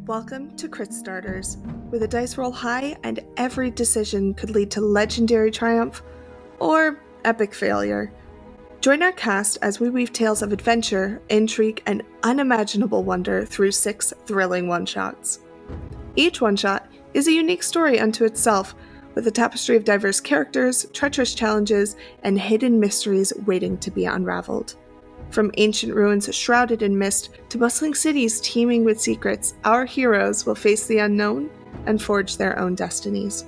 Welcome to Crit Starters, where the dice roll high and every decision could lead to legendary triumph or epic failure. Join our cast as we weave tales of adventure, intrigue, and unimaginable wonder through 6 thrilling one-shots. Each one-shot is a unique story unto itself, with a tapestry of diverse characters, treacherous challenges, and hidden mysteries waiting to be unraveled. From ancient ruins shrouded in mist to bustling cities teeming with secrets, our heroes will face the unknown and forge their own destinies.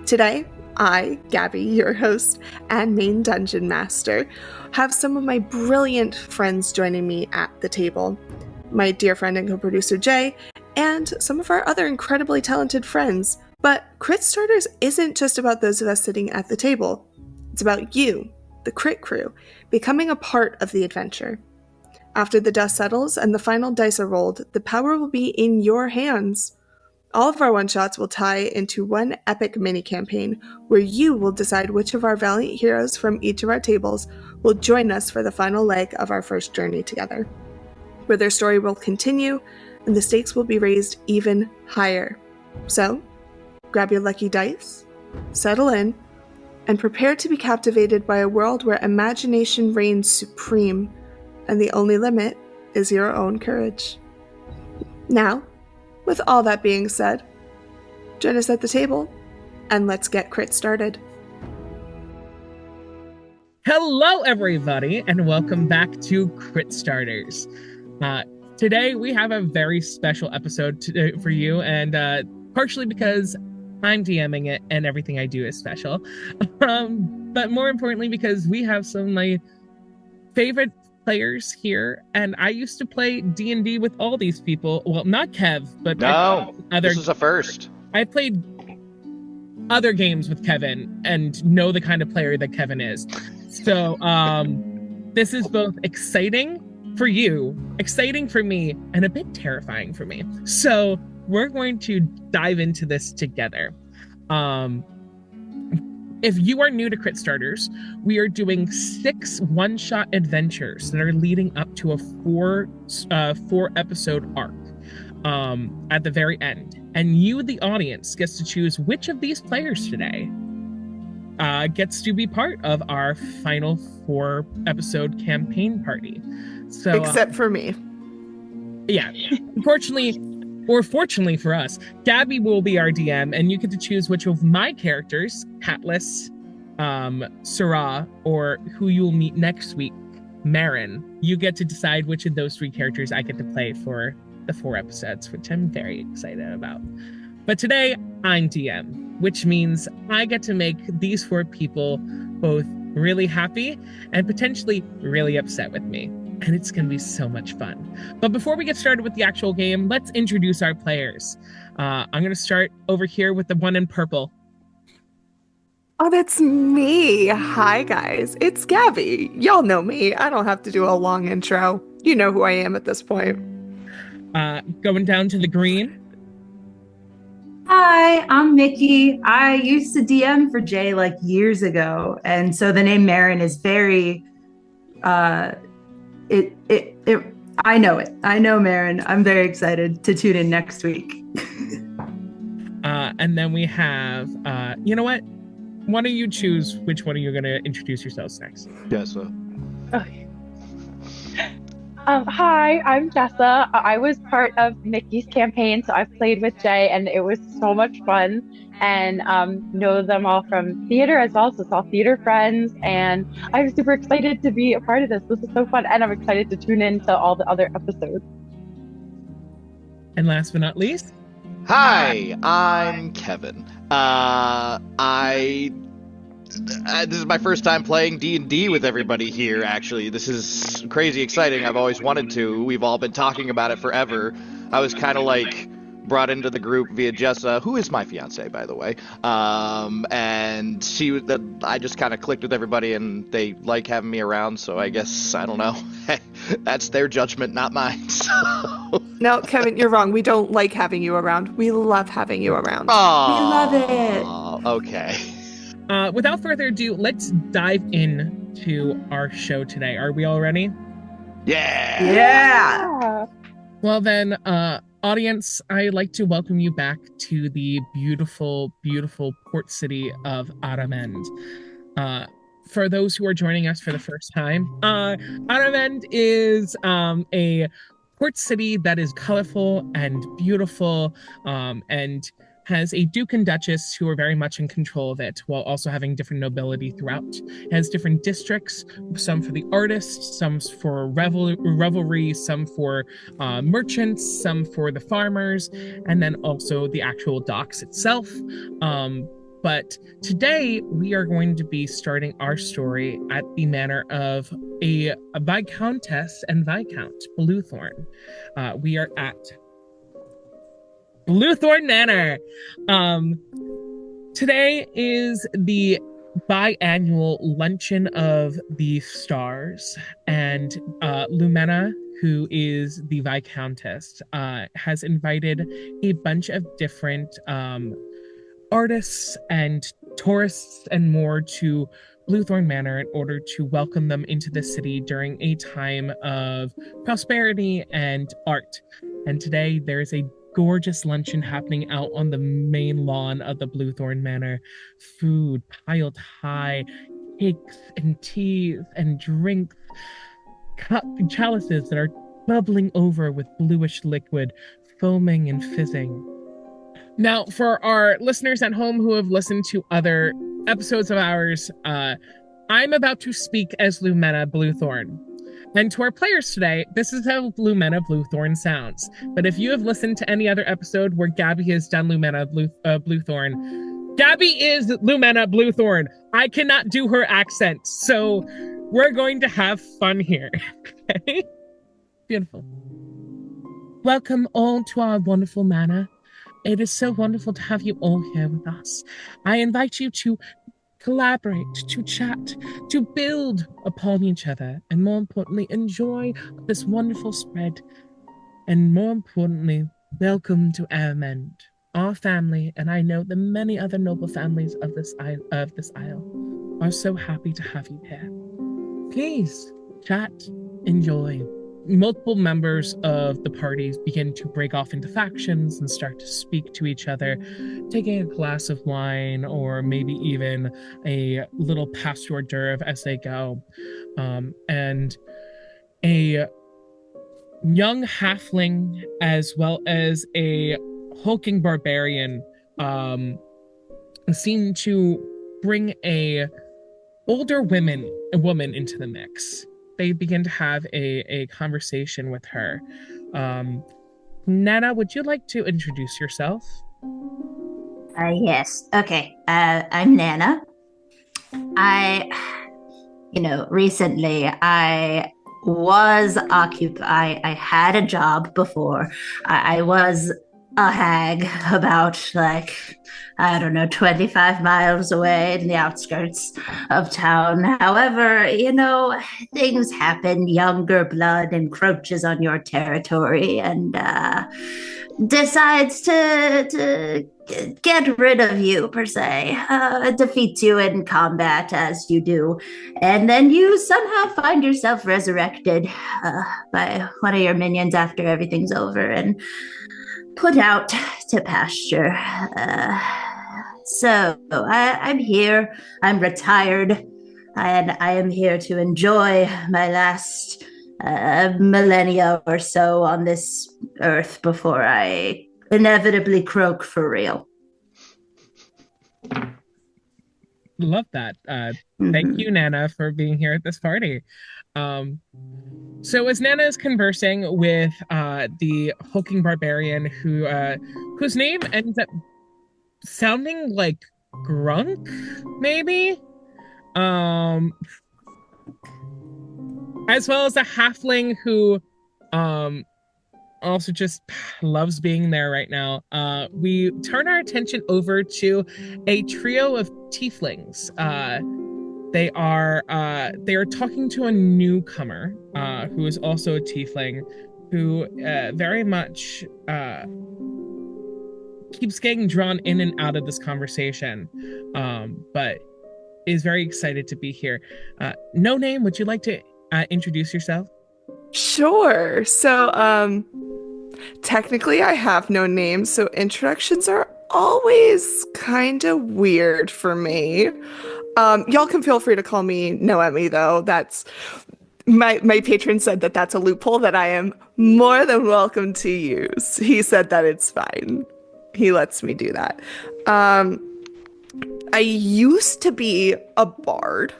Today, I, Gabby, your host and main dungeon master, have some of my brilliant friends joining me at the table. My dear friend and co-producer Jay, and some of our other incredibly talented friends. But Crit Starters isn't just about those of us sitting at the table. It's about you, the Crit Crew, becoming a part of the adventure. After the dust settles and the final dice are rolled, the power will be in your hands. All of our one-shots will tie into one epic mini-campaign where you will decide which of our valiant heroes from each of our tables will join us for the final leg of our first journey together, where their story will continue and the stakes will be raised even higher. So, grab your lucky dice, settle in, and prepare to be captivated by a world where imagination reigns supreme, and the only limit is your own courage. Now, with all that being said, join us at the table, and let's get Crit started. Hello, everybody, and welcome back to Crit Starters. Today, we have a very special episode for you, and partially because I'm DMing it and everything I do is special. But more importantly, because we have some of my favorite players here, and I used to play D&D with all these people. Well, not Kev, but this is a first. I played other games with Kevin and know the kind of player that Kevin is. So this is both exciting for you, exciting for me, and a bit terrifying for me. So we're going to dive into this together. If you are new to Crit Starters, we are doing 6 one-shot adventures that are leading up to a 4-episode arc at the very end. And you, the audience, gets to choose which of these players today gets to be part of our final 4-episode campaign party. So, except for me. Yeah. Unfortunately, or fortunately for us, Gabby will be our DM, and you get to choose which of my characters, Atlas, Sarah, or who you will meet next week, Marin. You get to decide which of those 3 characters I get to play for the 4 episodes, which I'm very excited about. But today, I'm DM, which means I get to make these 4 people both really happy and potentially really upset with me. And it's going to be so much fun. But before we get started with the actual game, let's introduce our players. I'm going to start over here with the one in purple. Oh, that's me. Hi, guys. It's Gabby. Y'all know me. I don't have to do a long intro. You know who I am at this point. Going down to the green. Hi, I'm Mickey. I used to DM for Jay like years ago. And so the name Marin is very... I know it. I know Marin. I'm very excited to tune in next week. And then we have, you know what? Why don't you choose which one of you are going to introduce yourselves next? Jessa. Okay. Hi, I'm Jessa. I was part of Mickey's campaign, so I've played with Jay, and it was so much fun. And know them all from theater as well, so it's all theater friends. And I'm super excited to be a part of this. This is so fun, and I'm excited to tune in to all the other episodes. And last but not least, Hi, I'm Kevin. This is my first time playing D&D with everybody here, actually. This is crazy exciting. I've always wanted to. We've all been talking about it forever. I was kind of like brought into the group via Jessa, who is my fiance, by the way. And I just kind of clicked with everybody, and they like having me around, so I guess, I don't know. That's their judgment, not mine. So. No, Kevin, you're wrong. We don't like having you around. We love having you around. Aww, We love it. Okay. Without further ado, let's dive into our show today. Are we all ready? Yeah! Yeah. Well then, Audience, I'd like to welcome you back to the beautiful, beautiful port city of Aramend. For those who are joining us for the first time, Aramend is a port city that is colorful and beautiful, and has a duke and duchess who are very much in control of it, while also having different nobility throughout. It has different districts, some for the artists, some for revelry, some for merchants, some for the farmers, and then also the actual docks itself. But today we are going to be starting our story at the manor of a Viscountess and Viscount Bluethorn. We are at Bluethorn Manor. Today is the biannual Luncheon of the Stars, and Lumena, who is the Viscountess, has invited a bunch of different artists and tourists and more to Bluethorn Manor in order to welcome them into the city during a time of prosperity and art. And today there is a gorgeous luncheon happening out on the main lawn of the Bluethorn Manor. Food piled high, cakes and teas and drinks, chalices that are bubbling over with bluish liquid, foaming and fizzing. Now, for our listeners at home who have listened to other episodes of ours, I'm about to speak as Lumena Bluethorn. And to our players today, this is how Lumena Bluethorn sounds. But if you have listened to any other episode where Gabby has done Lumena Bluethorn, Gabby is Lumena Bluethorn. I cannot do her accent, so we're going to have fun here. Okay? Beautiful. Welcome all to our wonderful manor. It is so wonderful to have you all here with us. I invite you to collaborate, to chat, to build upon each other, and more importantly, enjoy this wonderful spread. And more importantly, welcome to Aramend, our family, and I know the many other noble families of this isle are so happy to have you here. Please chat, enjoy. Multiple members of the parties begin to break off into factions and start to speak to each other, taking a glass of wine or maybe even a little past hors d'oeuvre as they go. And a young halfling as well as a hulking barbarian seem to bring a woman into the mix. They begin to have a conversation with her. Nana, would you like to introduce yourself? Yes. Okay. I'm Nana. Recently I was occupied. I had a job before. I was a hag about 25 miles away in the outskirts of town. However, things happen. Younger blood encroaches on your territory and decides to get rid of you, per se. Defeats you in combat, as you do. And then you somehow find yourself resurrected by one of your minions after everything's over and put out to pasture. So I'm here. I'm retired, and I am here to enjoy my last millennia or so on this earth before I inevitably croak for real. Love that. Thank you, Nana, for being here at this party. So as Nana is conversing with the hulking barbarian whose name ends up sounding like Grunk, maybe? As well as a halfling who also just loves being there right now. We turn our attention over to a trio of tieflings. They are talking to a newcomer who is also a tiefling, who very much keeps getting drawn in and out of this conversation, but is very excited to be here. No Name, would you like to introduce yourself? Sure. So, Technically, I have no name, so introductions are always kind of weird for me. Y'all can feel free to call me Noemi, though. That's my patron said that that's a loophole that I am more than welcome to use. He said that it's fine. He lets me do that. I used to be a bard,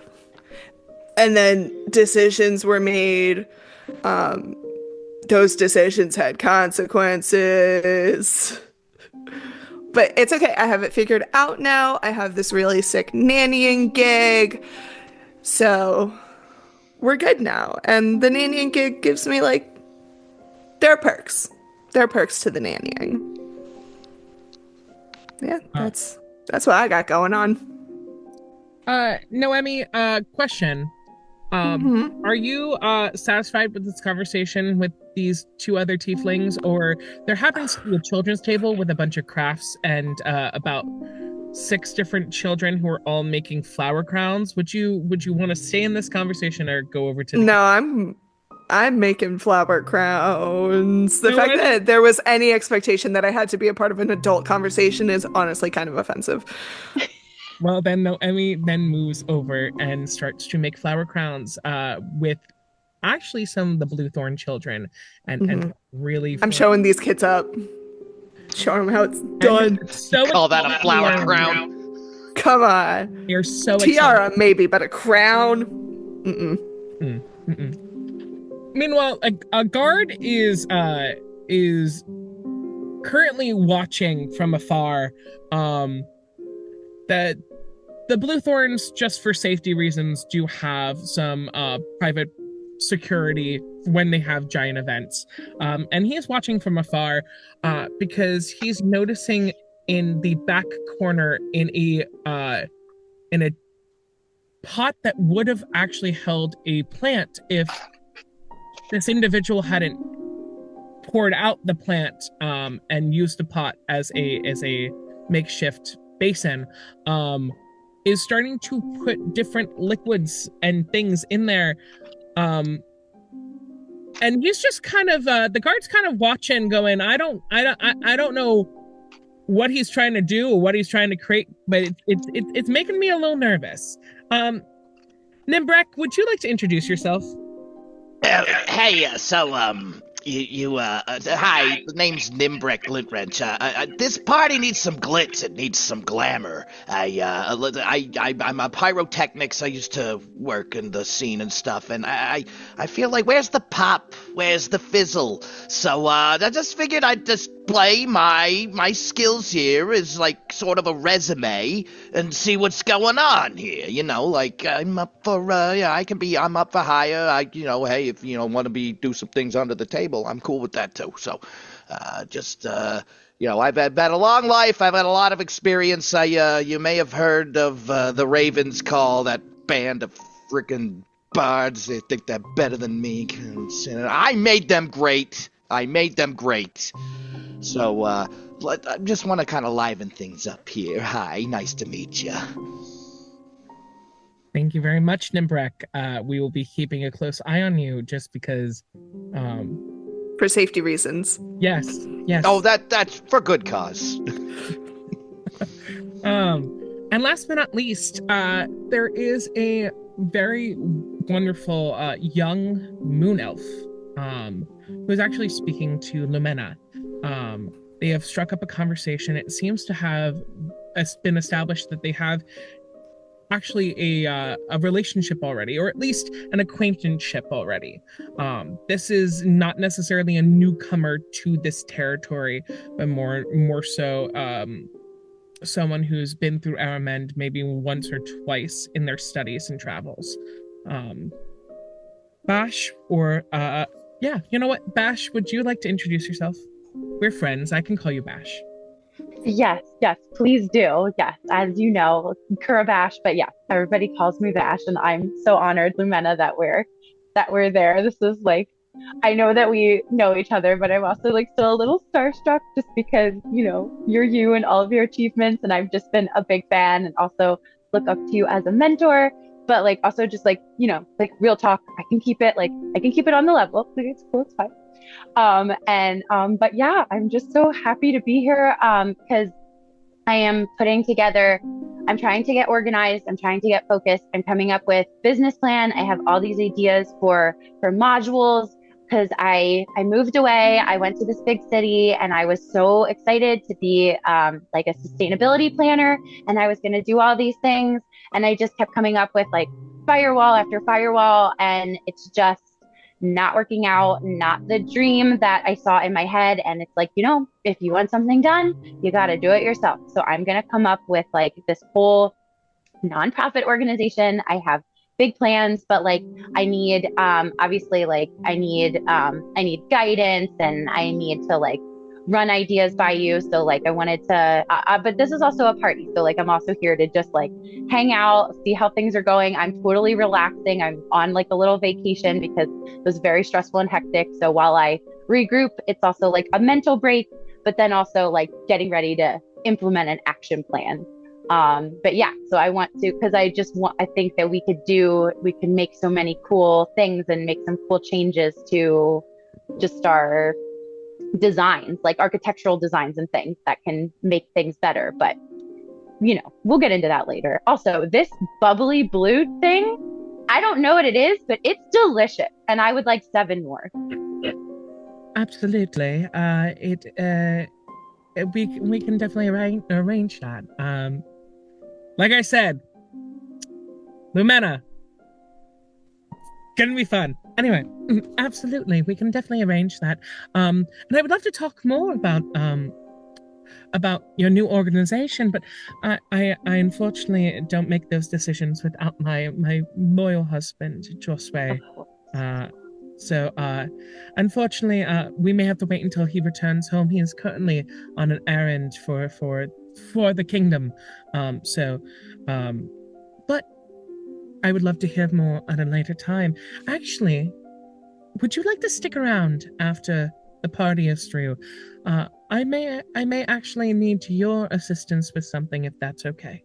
and then decisions were made. Those decisions had consequences. But it's okay. I have it figured out now. I have this really sick nannying gig. So we're good now. And the nannying gig gives me, like, there are perks. There are perks to the nannying. Yeah, that's what I got going on. Noemi, question. Are you satisfied with this conversation with these two other tieflings, or there happens to be a children's table with a bunch of crafts and about 6 different children who are all making flower crowns? Would you want to stay in this conversation or go over to the No, I'm making flower crowns. The fact that there was any expectation that I had to be a part of an adult conversation is honestly kind of offensive. Well, then Noemi then moves over and starts to make flower crowns with actually some of the Bluethorn children and really I'm showing these kids up. Showing them how it's done. So Call that a flower crown? Come on. You're so tiara excited. maybe, but a crown? Meanwhile, a guard is currently watching from afar that the Bluethorns, just for safety reasons, do have some private security when they have giant events. And he is watching from afar because he's noticing in the back corner in a pot that would have actually held a plant if this individual hadn't poured out the plant and used the pot as a makeshift basin, is starting to put different liquids and things in there. And he's just kind of the guard's kind of watching, going, I don't know what he's trying to do or what he's trying to create, but it's making me a little nervous. Nimbrek, would you like to introduce yourself? Hey, hi, the name's Nimbrek Glintwrench. This party needs some glitz, it needs some glamour. I'm a pyrotechnics, I used to work in the scene and stuff, and I feel like, where's the pop? Where's the fizzle? So, I just figured I'd display my skills here as, like, sort of a resume and see what's going on here, you know, like, I'm up for, I'm up for hire, hey, if, want to do some things under the table, I'm cool with that too. So, I've had a long life. I've had a lot of experience. You may have heard of the Ravens Call, that band of freaking bards. They think they're better than me. I made them great. So, I just want to kind of liven things up here. Hi, nice to meet you. Thank you very much, Nimbrek. We will be keeping a close eye on you just because... For safety reasons. Yes. Oh, that's for good cause. And last but not least, there is a very wonderful young moon elf who is actually speaking to Lumena. They have struck up a conversation. It seems to have been established that they have actually a relationship already, or at least an acquaintanceship already. This is not necessarily a newcomer to this territory, but more so someone who's been through Aramend maybe once or twice in their studies and travels. Bash, or you know what, Bash, would you like to introduce yourself? We're friends. I can call you Bash. Yes, please do. Yes, as you know, Kurabash, but yeah, everybody calls me Bash, and I'm so honored, Lumena, that we're there. This is like, I know that we know each other, but I'm also like still a little starstruck just because, you're you and all of your achievements, and I've just been a big fan and also look up to you as a mentor. but like also just like, you know, like real talk, I can keep it on the level. Like, it's cool, it's fine. But yeah, I'm just so happy to be here, because I am putting together, I'm trying to get organized, I'm trying to get focused, I'm coming up with business plan. I have all these ideas for modules, because I moved away, I went to this big city, and I was so excited to be like a sustainability planner, and I was going to do all these things, and I just kept coming up with like firewall after firewall, and it's just not working out, not the dream that I saw in my head. And it's like, you know, if you want something done, you got to do it yourself. So I'm going to come up with like this whole nonprofit organization. I have big plans, but like I need obviously like I need guidance, and I need to like run ideas by you. So like I wanted to but this is also a party, so like I'm also here to just like hang out, see how things are going. I'm totally relaxing. I'm on like a little vacation because it was very stressful and hectic. So while I regroup, it's also like a mental break, but then also like getting ready to implement an action plan. But yeah, so I want to, because I think that we can make so many cool things and make some cool changes to just our designs, like architectural designs and things that can make things better. But you know, we'll get into that later. Also, this bubbly blue thing, I don't know what it is, but it's delicious, and I would like 7 more. Absolutely. We can definitely arrange that. Like I said, Lumena, gonna be fun. Anyway, absolutely, we can definitely arrange that. And I would love to talk more about your new organization, but I unfortunately don't make those decisions without my loyal husband, Josue. So unfortunately, we may have to wait until he returns home. He is currently on an errand for the kingdom. But I would love to hear more at a later time. Actually, would you like to stick around after the party is through? I may actually need your assistance with something, if that's okay.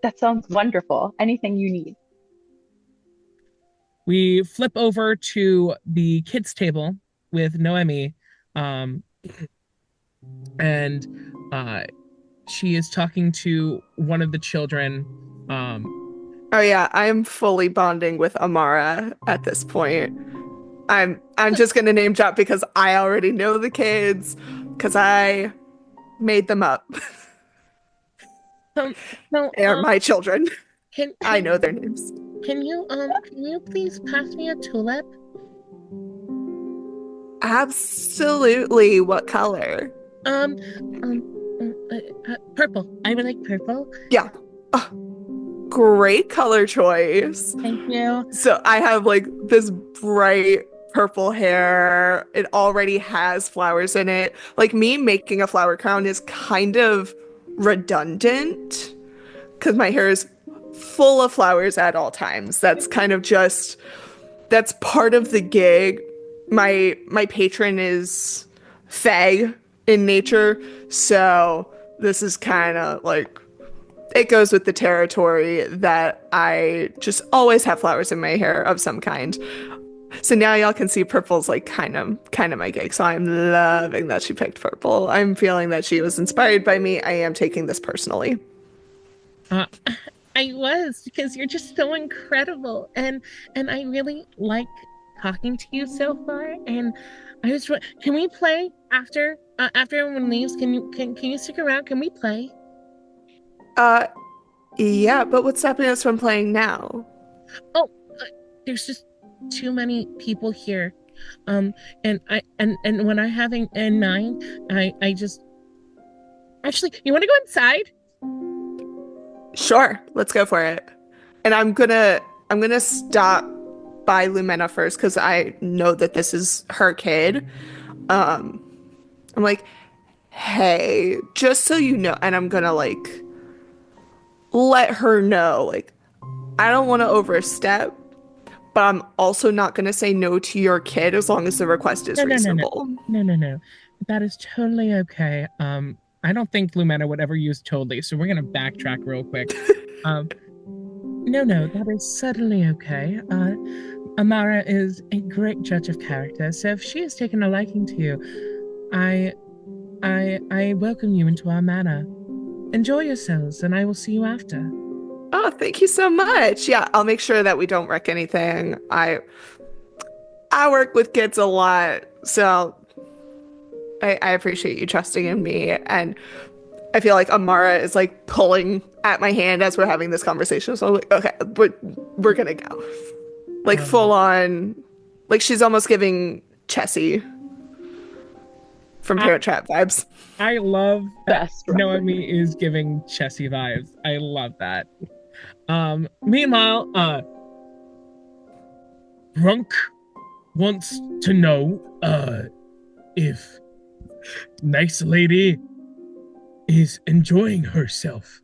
That sounds wonderful. Anything you need. We flip over to the kids' table with Noemi, and she is talking to one of the children. Oh yeah, I'm fully bonding with Amara at this point. I'm just gonna name drop because I already know the kids, because I made them up. They are my children. I know their names. Can you please pass me a tulip? Absolutely. What color? Purple. I would like purple. Yeah. Great color choice. Thank you. So I have like this bright purple hair. It already has flowers in it. Like, me making a flower crown is kind of redundant because my hair is full of flowers at all times. That's kind of just, that's part of the gig. My patron is fae in nature, so this is kind of like, it goes with the territory that I just always have flowers in my hair of some kind. So now y'all can see purple's like kind of my gig. So I'm loving that she picked purple. I'm feeling that she was inspired by me. I am taking this personally. I was, because you're just so incredible, and I really like talking to you so far. And I was, can we play after everyone leaves? Can you stick around? Can we play? Yeah, but what's stopping us from playing now? Oh, there's just too many people here. And when I'm having in mind, I just actually, you want to go inside? Sure, let's go for it. And I'm gonna stop by Lumena first because I know that this is her kid. I'm like, hey, just so you know, and I'm gonna like let her know, like, I don't want to overstep, but I'm also not gonna say no to your kid as long as the request is reasonable. No. That is totally okay. I don't think Lumena would ever use totally, so we're gonna backtrack real quick. No, that is certainly okay. Amara is a great judge of character, so if she has taken a liking to you, I welcome you into our manor. Enjoy yourselves, and I will see you after. Oh, thank you so much. Yeah, I'll make sure that we don't wreck anything. I work with kids a lot, so I appreciate you trusting in me. And I feel like Amara is like pulling at my hand as we're having this conversation. So I'm like, okay, we're gonna go. Like full on, like she's almost giving Chessie from Parent Trap vibes. I love that Best Noemi is giving Chessie vibes. I love that. Meanwhile, Brunk wants to know, if nice lady is enjoying herself.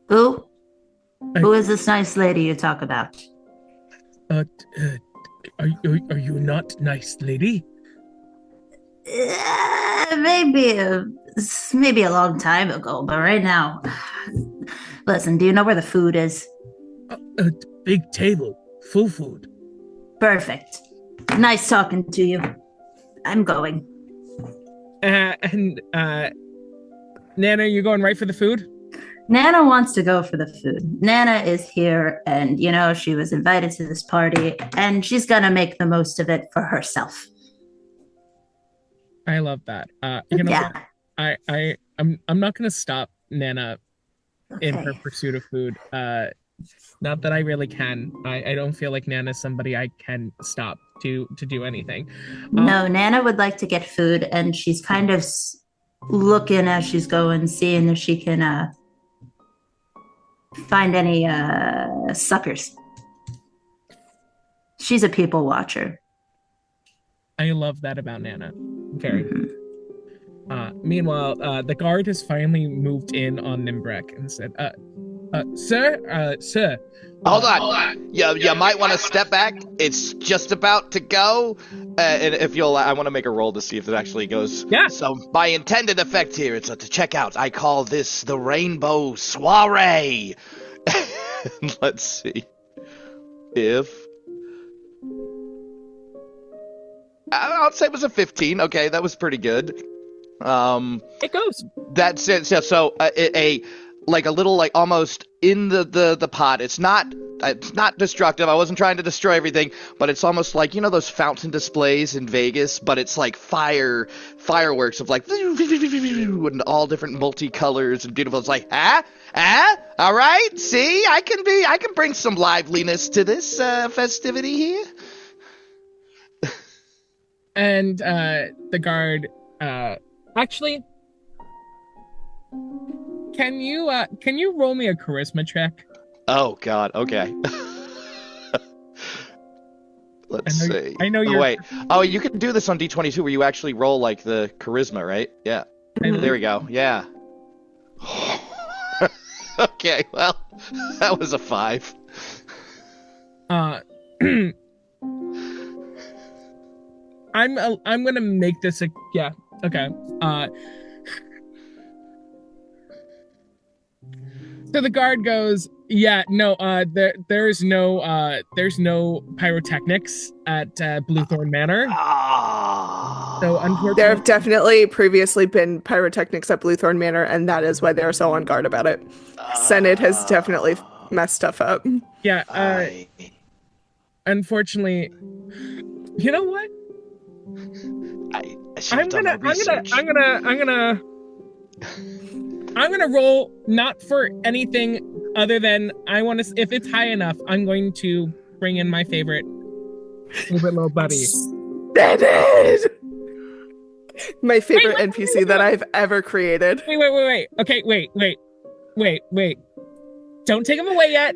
Who? Who is this nice lady you talk about? Are you not nice lady? Maybe a long time ago, but right now, listen, do you know where the food is? A big table, full food. Perfect. Nice talking to you. I'm going. Nana, you going right for the food? Nana wants to go for the food. Nana is here, and she was invited to this party, and she's gonna make the most of it for herself. I love that. You know Yeah. what? I'm not gonna stop Nana in her Okay. pursuit of food. Not that I really can. I don't feel like Nana's somebody I can stop to do anything. No, Nana would like to get food, and she's kind of looking as she's going, seeing if she can find any suckers. She's a people watcher. I love that about Nana. Very. Meanwhile, the guard has finally moved in on Nimbrek and said, sir. Hold on. You might want to step back. It's just about to go. And if you'll, I want to make a roll to see if it actually goes. Yeah. So my intended effect here is to check out. I call this the Rainbow Soiree. Let's see if I'll say it was a 15. Okay, that was pretty good. It goes. That's it. So a little like almost in the pot. It's not destructive. I wasn't trying to destroy everything, but it's almost like those fountain displays in Vegas, but it's like fireworks of like and all different multicolors and beautiful. It's like all right. See, I can bring some liveliness to this festivity here. And the guard actually, can you roll me a charisma check? Oh God. Okay. Let's see. I know you're. Wait. Oh, you can do this on D22 where you actually roll like the charisma, right? Yeah. There we go. Yeah. Okay. Well, that was a 5. I'm gonna make this a yeah. Okay. So the guard goes, yeah, no, there's no pyrotechnics at Bluethorn Manor. So unfortunately, There have definitely previously been pyrotechnics at Bluethorn Manor, and that is why they're so on guard about it. Senate has definitely messed stuff up. yeah. Unfortunately, you know what? I'm gonna roll not for anything other than I want to. If it's high enough, I'm going to bring in my favorite little buddy. Senate! My favorite NPC that I've ever created. Wait. Okay, wait. Don't take him away yet.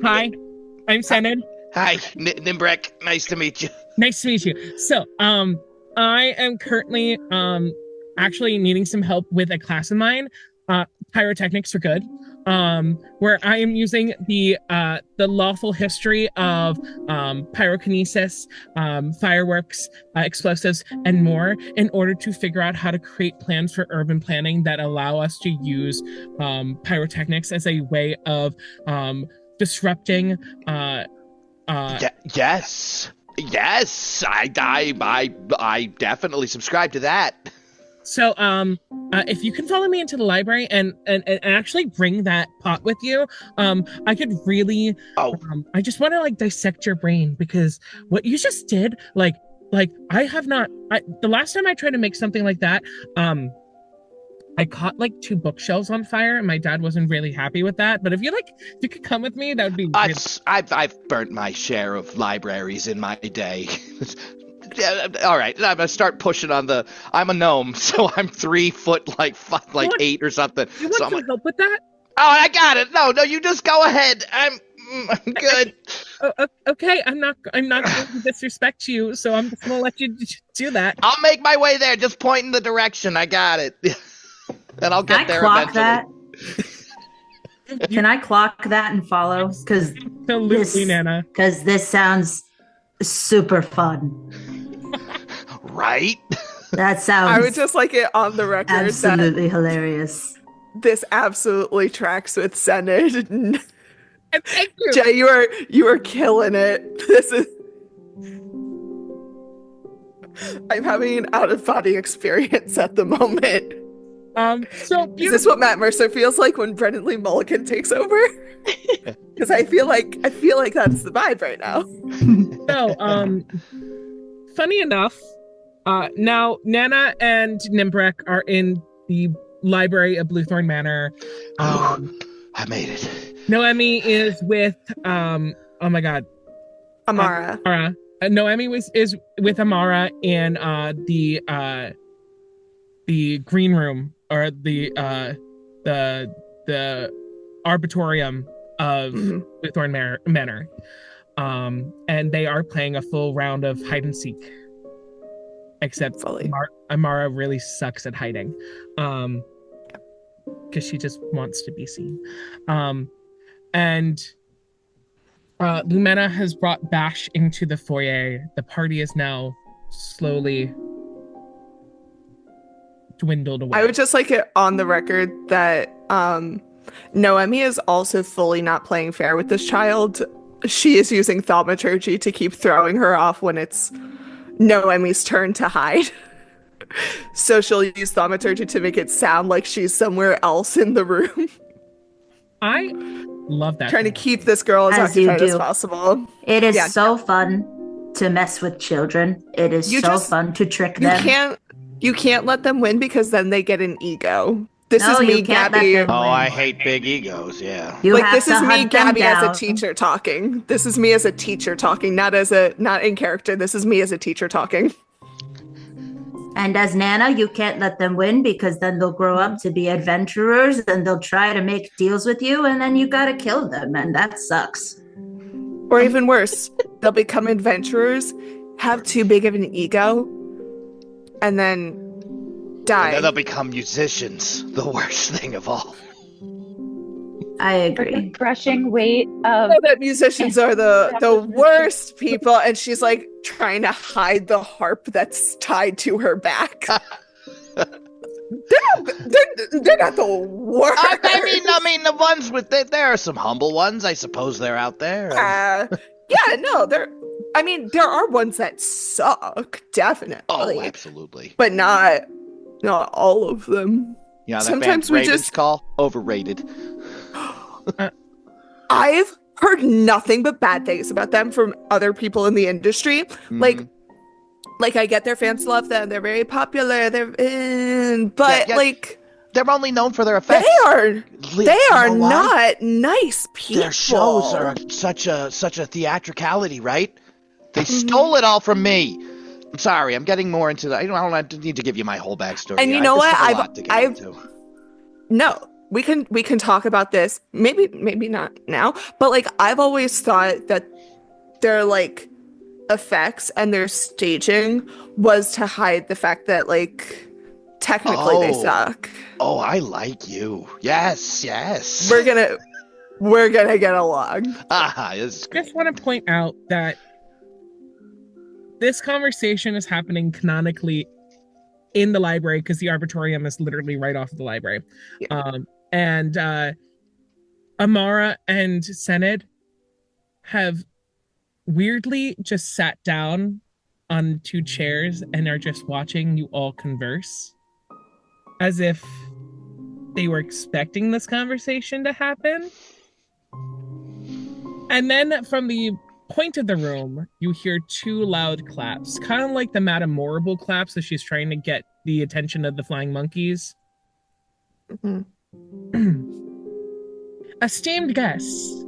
Hi, I'm Sened. Hi, Nimbrek. Nice to meet you. Nice to meet you. So, I am currently actually needing some help with a class of mine. Pyrotechnics are good. where I am using the lawful history of pyrokinesis, fireworks, explosives, and more in order to figure out how to create plans for urban planning that allow us to use pyrotechnics as a way of disrupting. Yes, I definitely subscribe to that. So, if you can follow me into the library and actually bring that pot with you, I could really. I just want to like dissect your brain because what you just did, like I have not. The last time I tried to make something like that, I caught like 2 bookshelves on fire, and my dad wasn't really happy with that. But if you could come with me, that would be. Really... I've burnt my share of libraries in my day. Yeah, all right, I'm gonna start pushing on the. I'm a gnome, so I'm 3 foot, like 8 or something. You want some help with that? Oh, I got it. No, you just go ahead. I'm good. Okay, I'm not going to disrespect you, so I'm just gonna let you do that. I'll make my way there. Just point in the direction. I got it, and I'll get there eventually. Can I clock that and follow? Because absolutely, Nana. Because this sounds super fun. Right? That sounds. I would just like it on the record absolutely hilarious. This absolutely tracks with Senate. Thank you. Jay, you are killing it. This is. I'm having an out of body experience at the moment. So is this what Matt Mercer feels like when Brendan Lee Mulligan takes over? Because I feel like that's the vibe right now. So, funny enough, now Nana and Nimbrek are in the library of Bluethorn Manor. I made it. Noemi is with oh my god, Amara. Noemi is with Amara in the green room, or the arbitorium of Bluethorn Manor. And they are playing a full round of hide and seek. Except Amara really sucks at hiding. Because she just wants to be seen. And Lumena has brought Bash into the foyer. The party is now slowly dwindled away. I would just like it on the record that Noemi is also fully not playing fair with this child. She is using thaumaturgy to keep throwing her off when it's Noemi's turn to hide. So she'll use thaumaturgy to make it sound like she's somewhere else in the room. I love that. Trying to keep this girl as occupied as possible. It is so fun to mess with children. It is fun to trick them. You can't let them win because then they get an ego. This is me, Gabby. Oh, I hate big egos. Yeah. This is me, Gabby, as a teacher talking. This is me as a teacher talking, not in character. This is me as a teacher talking. And as Nana, you can't let them win because then they'll grow up to be adventurers and they'll try to make deals with you, and then you gotta kill them, and that sucks. Or even worse, they'll become adventurers, have too big of an ego, and then die. And then they'll become musicians. The worst thing of all. I agree. The crushing weight of that musicians are the worst people, and she's like trying to hide the harp that's tied to her back. they're not the worst. I mean, the ones with there are some humble ones. I suppose they're out there. There are ones that suck, definitely. Oh, absolutely. But not all of them. Yeah, that sometimes band Ravens Call, overrated. I've heard nothing but bad things about them from other people in the industry. Like I get their fans love them. They're very popular. They're only known for their effects. They are not nice people. Their shows are such a theatricality, right? They stole it all from me. I'm sorry, I'm getting more into that. I don't need to give you my whole backstory. And you know what? No, we can talk about this. Maybe not now, but I've always thought that their effects and their staging was to hide the fact that technically they Oh. suck. Oh, I like you. Yes, yes. We're gonna get along. Ah, this is I great. just want to point out that this conversation is happening canonically in the library because the arbitorium is literally right off of the library. Yeah. And Amara and Sened have weirdly just sat down on 2 chairs and are just watching you all converse as if they were expecting this conversation to happen. And then from the point of the room, you hear 2 loud claps, kind of like the Madame Morrible claps as she's trying to get the attention of the flying monkeys. Esteemed guests,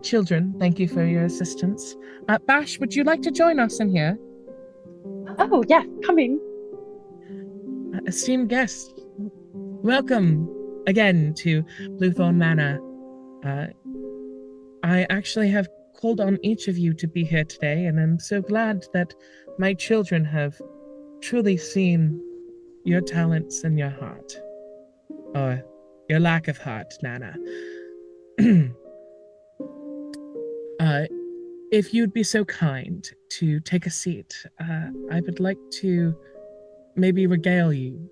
children, thank you for your assistance. Bash, would you like to join us in here? Oh, yes, coming. Esteemed guests, welcome again to Bluethorn Manor. I actually have called on each of you to be here today, and I'm so glad that my children have truly seen your talents and your heart. Or your lack of heart, Nana. If you'd be so kind to take a seat, I would like to maybe regale you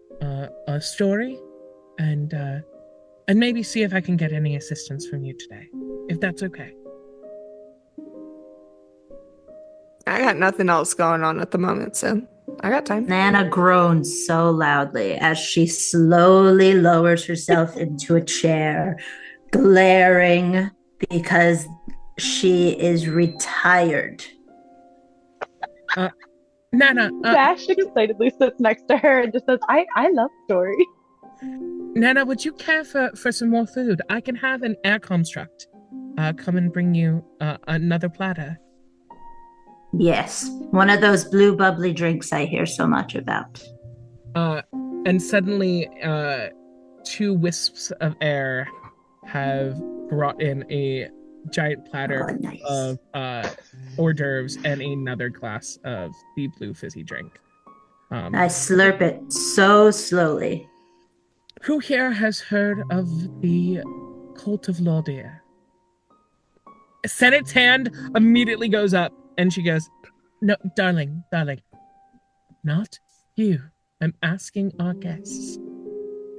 a story and maybe see if I can get any assistance from you today, if that's okay. I got nothing else going on at the moment, so I got time. Nana groans so loudly as she slowly lowers herself into a chair, glaring because she is retired. Nana, Bash excitedly sits next to her and just says, I love story. Nana, would you care for some more food? I can have an air construct come and bring you another platter. Yes, one of those blue bubbly drinks I hear so much about. And suddenly, 2 wisps of air have brought in a giant platter nice. of hors d'oeuvres and another glass of the blue fizzy drink. I slurp it so slowly. Who here has heard of the cult of Laldir? Senate's hand immediately goes up and she goes, "No, darling, not you. I'm asking our guests.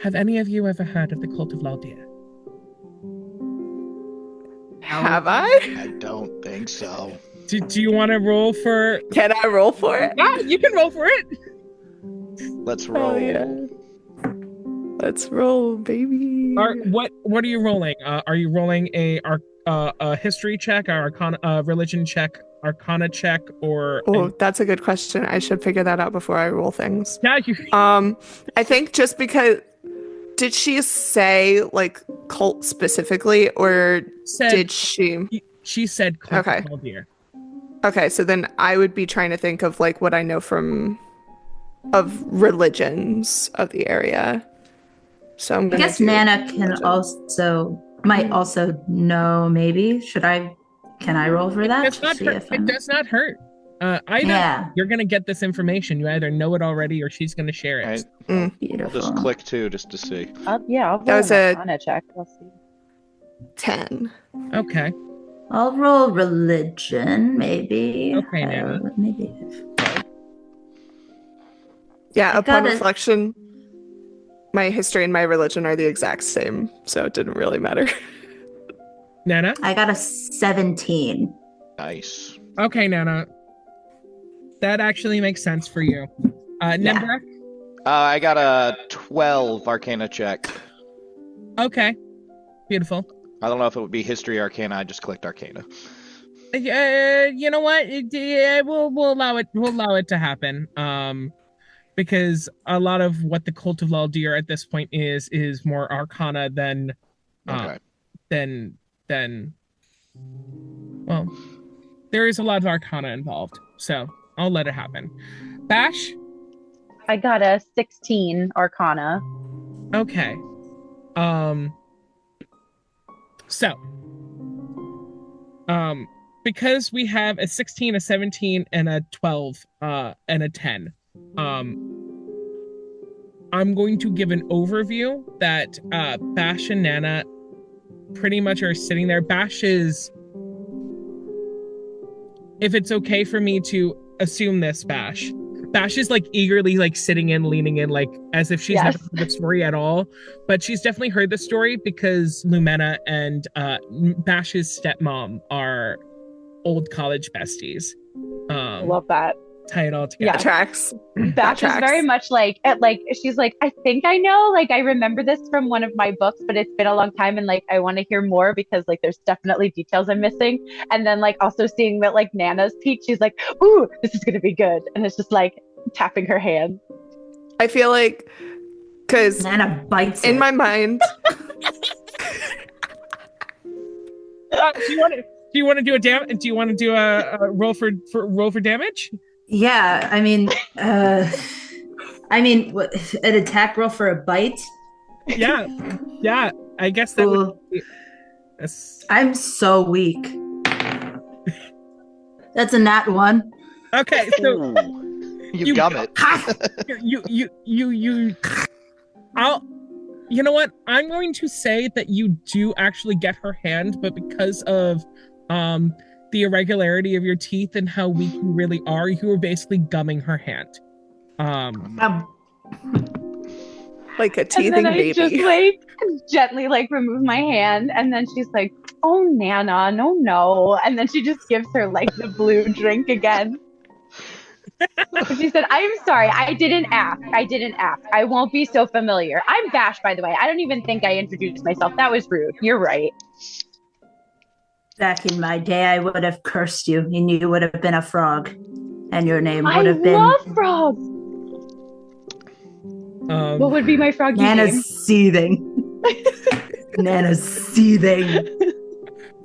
Have any of you ever heard of the cult of Laldir?" Have I? I don't think so. Do you want to roll for... Can I roll for it? Ah, you can roll for it! Let's roll. Oh, yeah. Let's roll, baby. What are you rolling? Are you rolling a history check, a religion check, arcana check, or... Oh, that's a good question. I should figure that out before I roll things. Yeah, you... I think just because... Did she say, like, cult specifically, or did she... She said cult Okay. of Laldir. Okay, so then I would be trying to think of, like, what I know of religions of the area. So I'm I gonna guess do Nana can religion. might also know, maybe. Can I roll for that? It does not hurt. Either you're going to get this information. You either know it already or she's going to share it. Right. Beautiful. Just click 2 just to see. I'll That roll was an Arcana check. We'll see. 10. Okay. I'll roll religion, maybe. Okay, Nana. Maybe. Yeah, I upon got it. reflection, my history and my religion are the exact same, so it didn't really matter. Nana? I got a 17. Nice. Okay, Nana. That actually makes sense for you. Nimbrek? I got a 12 Arcana check. Okay. Beautiful. I don't know if it would be History Arcana. I just clicked Arcana. You know what? We'll allow it. We'll allow it to happen. Because a lot of what the cult of Laldir at this point is more Arcana than, Okay. well, there is a lot of Arcana involved. So I'll let it happen. Bash? I got a 16 Arcana. Okay. Because we have a 16, a 17, and a 12, and a 10, I'm going to give an overview that Bash and Nana pretty much are sitting there. Bash is, if it's okay for me to assume this, Bash is like eagerly like sitting in, leaning in, like as if she's never heard the story at all. But she's definitely heard the story because Lumena and Bash's stepmom are old college besties. Love that. Tie it all together. That tracks. Bash is very much like she's like, I think I know, like I remember this from one of my books, but it's been a long time and like I want to hear more because like there's definitely details I'm missing. And then like also seeing that like Nana's peak, she's like, ooh, this is gonna be good. And it's just like tapping her hand. I feel like because Nana bites in it. my mind. Do you want to do a roll for damage? Yeah, I mean, what, an attack roll for a bite? Yeah. I guess that would be, I'm so weak. That's a nat 1. Okay, so you gum it. You know what? I'm going to say that you do actually get her hand, but because of the irregularity of your teeth and how weak you really are, you were basically gumming her hand. Like a teething baby. Just like gently like remove my hand, and then she's like, "Oh, Nana, no," and then she just gives her like the blue drink again. She said, "I'm sorry, I didn't ask. I won't be so familiar. I'm Bash, by the way. I don't even think I introduced myself. That was rude. You're right." Back in my day, I would have cursed you, and you would have been a frog, and your name would have been. I love frogs. What would be my froggy Nana's name? seething. Nana's seething.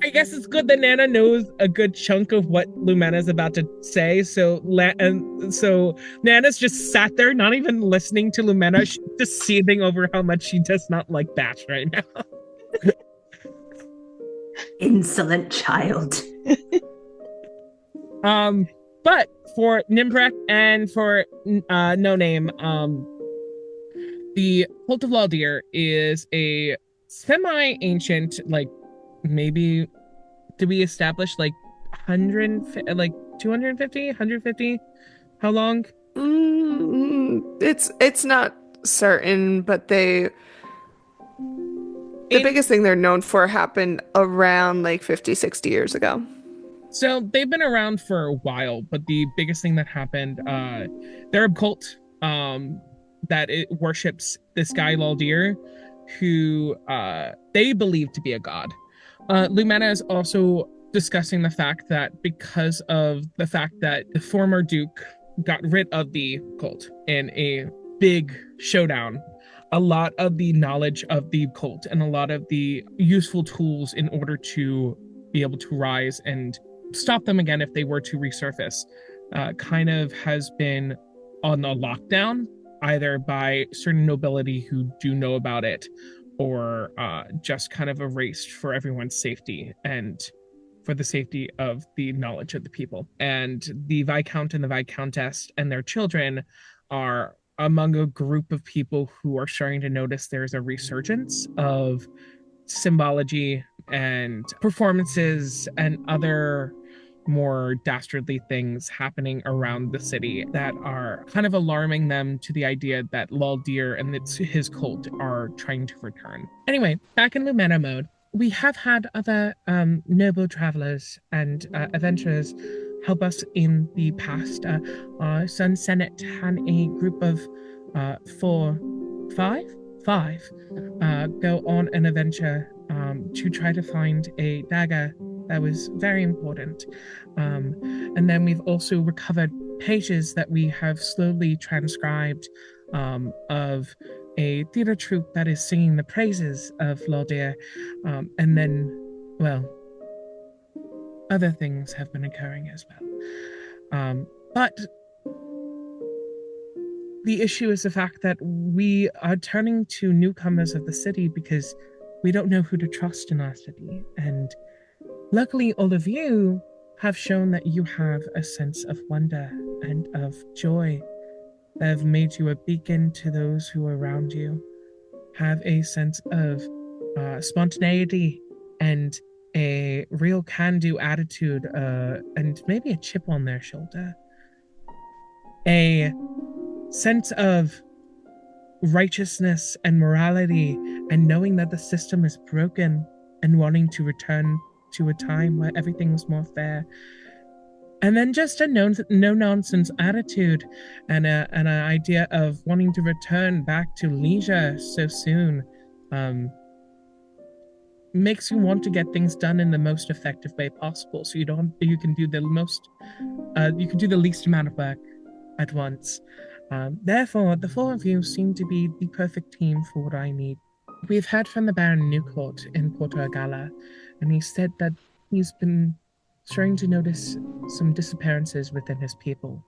I guess it's good that Nana knows a good chunk of what Lumena's about to say. So Nana's just sat there, not even listening to Lumena. She's just seething over how much she does not like Bash right now. Insolent child. But for Nimbrek and for No Name, the Cult of Laldir is a semi-ancient, like maybe, did we establish like 100, like 250, 150? How long? It's not certain, but the biggest thing they're known for happened around like 50, 60 years ago. So they've been around for a while, but the biggest thing that happened, they're a cult that it worships this guy Laldir, who they believe to be a god. Lumena is also discussing the fact that because of the fact that the former Duke got rid of the cult in a big showdown, a lot of the knowledge of the cult and a lot of the useful tools in order to be able to rise and stop them again if they were to resurface kind of has been on a lockdown, either by certain nobility who do know about it or just kind of erased for everyone's safety and for the safety of the knowledge of the people. And the Viscount and the Viscountess and their children are among a group of people who are starting to notice there's a resurgence of symbology and performances and other more dastardly things happening around the city that are kind of alarming them to the idea that Laldir and his cult are trying to return. Anyway, back in Lumena mode, we have had other noble travelers and adventurers help us in the past. Our son Senate had a group of five go on an adventure to try to find a dagger that was very important. And then we've also recovered pages that we have slowly transcribed of a theater troupe that is singing the praises of Laldir. And then, well, other things have been occurring as well. But the issue is the fact that we are turning to newcomers of the city because we don't know who to trust in our city. And luckily, all of you have shown that you have a sense of wonder and of joy that have made you a beacon to those who are around you. Have a sense of spontaneity and a real can-do attitude, and maybe a chip on their shoulder. A sense of righteousness and morality, and knowing that the system is broken and wanting to return to a time where everything was more fair. And then just a no-nonsense attitude and an idea of wanting to return back to leisure so soon. Makes you want to get things done in the most effective way possible, so you can do the least amount of work at once. Therefore, the four of you seem to be the perfect team for what I need. We've heard from the Baron Newcourt in Porto Agala, and he said that he's been starting to notice some disappearances within his people.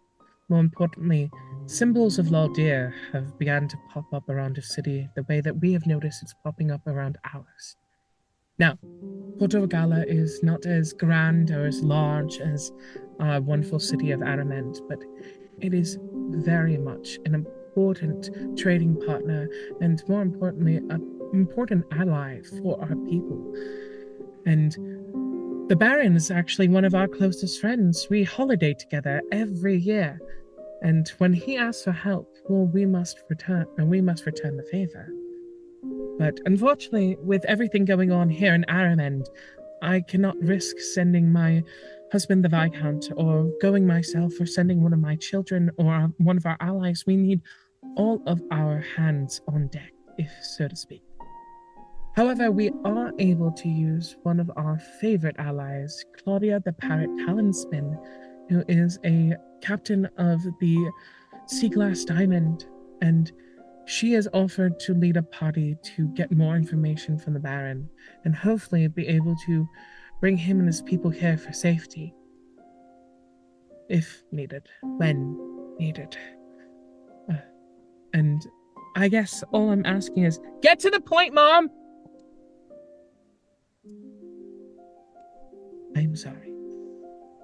More importantly, symbols of Laldir have begun to pop up around his city the way that we have noticed it's popping up around ours. Now, Porto Agala is not as grand or as large as our wonderful city of Aramend, but it is very much an important trading partner and, more importantly, an important ally for our people. And the Baron is actually one of our closest friends. We holiday together every year, and when he asks for help, well, we must return the favor. But unfortunately, with everything going on here in Aramend, I cannot risk sending my husband, the Viscount, or going myself, or sending one of my children or one of our allies. We need all of our hands on deck, if so to speak. However, we are able to use one of our favorite allies, Claudia the Parrot Talonspin, who is a captain of the Sea Glass Diamond, and she has offered to lead a party to get more information from the Baron, and hopefully be able to bring him and his people here for safety. If needed. When needed. And I guess all I'm asking is, get to the point, Mom! I'm sorry.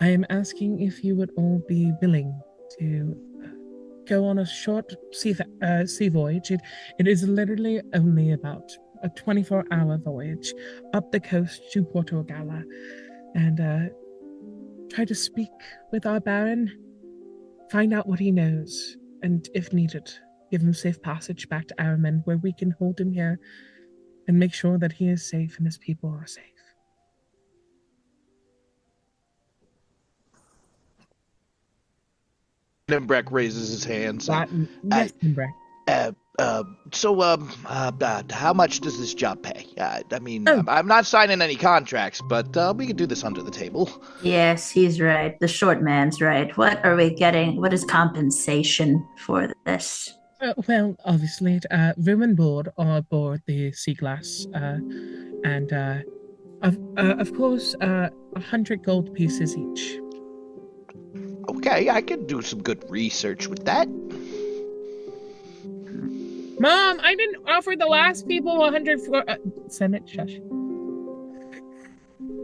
I am asking if you would all be willing to go on a short sea voyage. It is literally only about a 24-hour voyage up the coast to Porto Agala, and try to speak with our Baron, find out what he knows, and if needed, give him safe passage back to Aramend, where we can hold him here and make sure that he is safe and his people are safe. Nimbrek raises his hand. Yes, Nimbrek. How much does this job pay? Oh. I'm not signing any contracts, but we can do this under the table. Yes, he's right. The short man's right. What are we getting? What is compensation for this? Well, obviously, room and board are aboard the Sea Glass, and of course, 100 gold pieces each. Okay, I can do some good research with that. Mom, I didn't offer the last people 100 for... Senate, shush.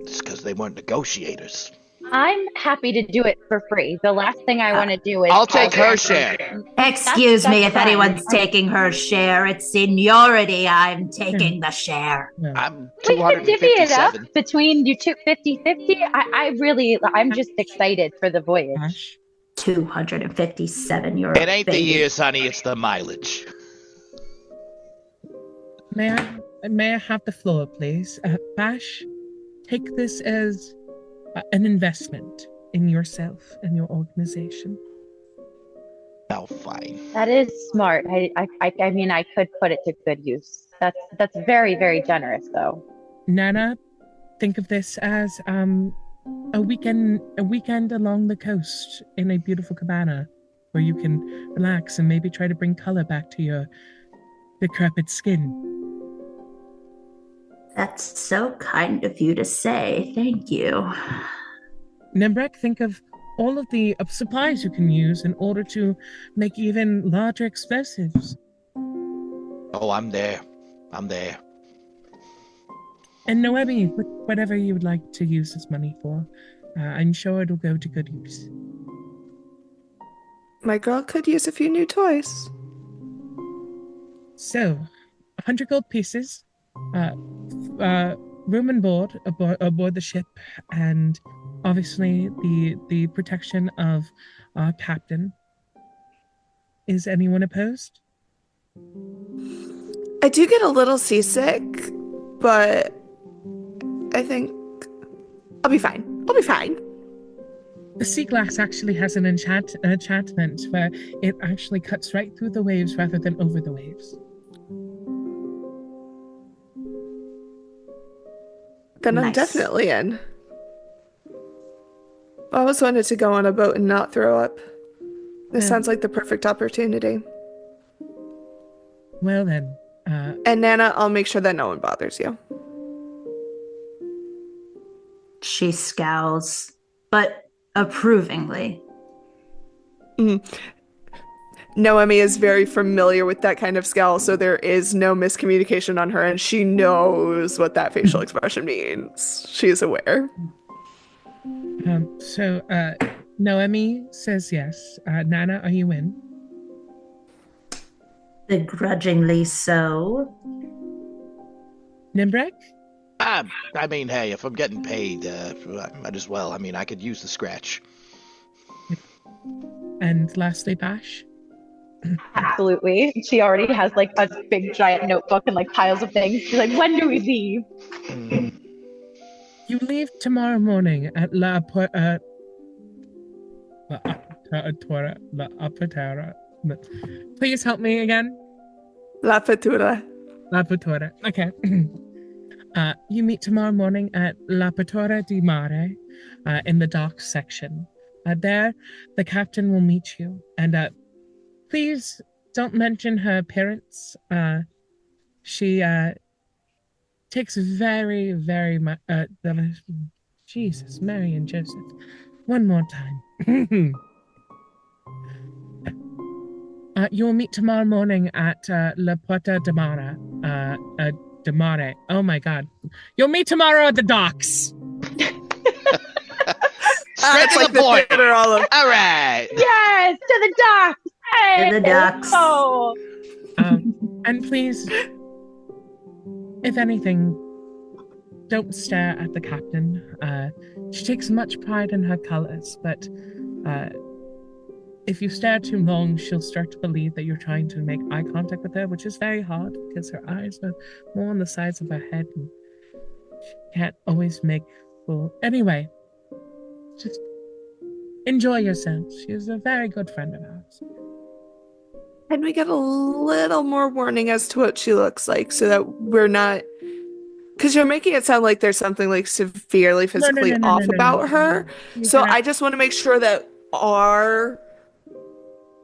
It's because they weren't negotiators. I'm happy to do it for free. The last thing I want to do is... I'll take her share. Excuse me, that's if fine. anyone's taking her share, it's seniority. I'm taking the share. No. I'm We could divvy it up 257. between you two 50-50. I'm just excited for the voyage. Ash? 257, you're It ain't the baby. years, honey, it's the mileage. May I have the floor, please? Bash, take this as an investment in yourself and your organization. Oh, fine. That is smart. I mean, I could put it to good use. That's very, very generous, though. Nana, think of this as a weekend along the coast in a beautiful cabana where you can relax and maybe try to bring color back to your decrepit skin. That's so kind of you to say. Thank you. Nembrek, think of all of the supplies you can use in order to make even larger explosives. Oh, I'm there. And Noemi, whatever you would like to use this money for, I'm sure it'll go to good use. My girl could use a few new toys. So, 100 gold pieces, room and board aboard the ship, and obviously the protection of our captain. Is anyone opposed? I do get a little seasick, but I think I'll be fine. I'll be fine. The sea glass actually has an enchantment where it actually cuts right through the waves rather than over the waves. Then I'm Nice. definitely in. I always wanted to go on a boat and not throw up. This Yeah. sounds like the perfect opportunity. Well then, And Nana, I'll make sure that no one bothers you. She scowls, but approvingly. Noemi is very familiar with that kind of scowl, so there is no miscommunication on her, and she knows what that facial expression means. She is aware. so Noemi says yes. Nana, are you in? Begrudgingly so. Nimbrek? I mean, hey, if I'm getting paid, I might as well. I mean, I could use the scratch. And lastly, Bash? Absolutely. She already has like a big giant notebook and like piles of things. She's like, when do we leave? You leave tomorrow morning at La Apatera. Please help me again. La Fatura. La Patora. Okay. You meet tomorrow morning at La Patora di Mare in the docks section. There, the captain will meet you. And please don't mention her appearance. She takes very, very much. Jesus, Mary and Joseph. One more time. You'll meet tomorrow morning at La Puerta de Mare. De Mare. Oh my God. You'll meet tomorrow at the docks. Straight to like the point. theater all of. All right. Yes, to the docks. Hey, To the docks. Oh, And please, if anything, don't stare at the captain. She takes much pride in her colors, but if you stare too long, she'll start to believe that you're trying to make eye contact with her, which is very hard because her eyes are more on the sides of her head and she can't always make full. Anyway, just enjoy yourself. She is a very good friend of ours. Can we get a little more warning as to what she looks like so that we're not. Because you're making it sound like there's something like severely physically off about her. So I just want to make sure that our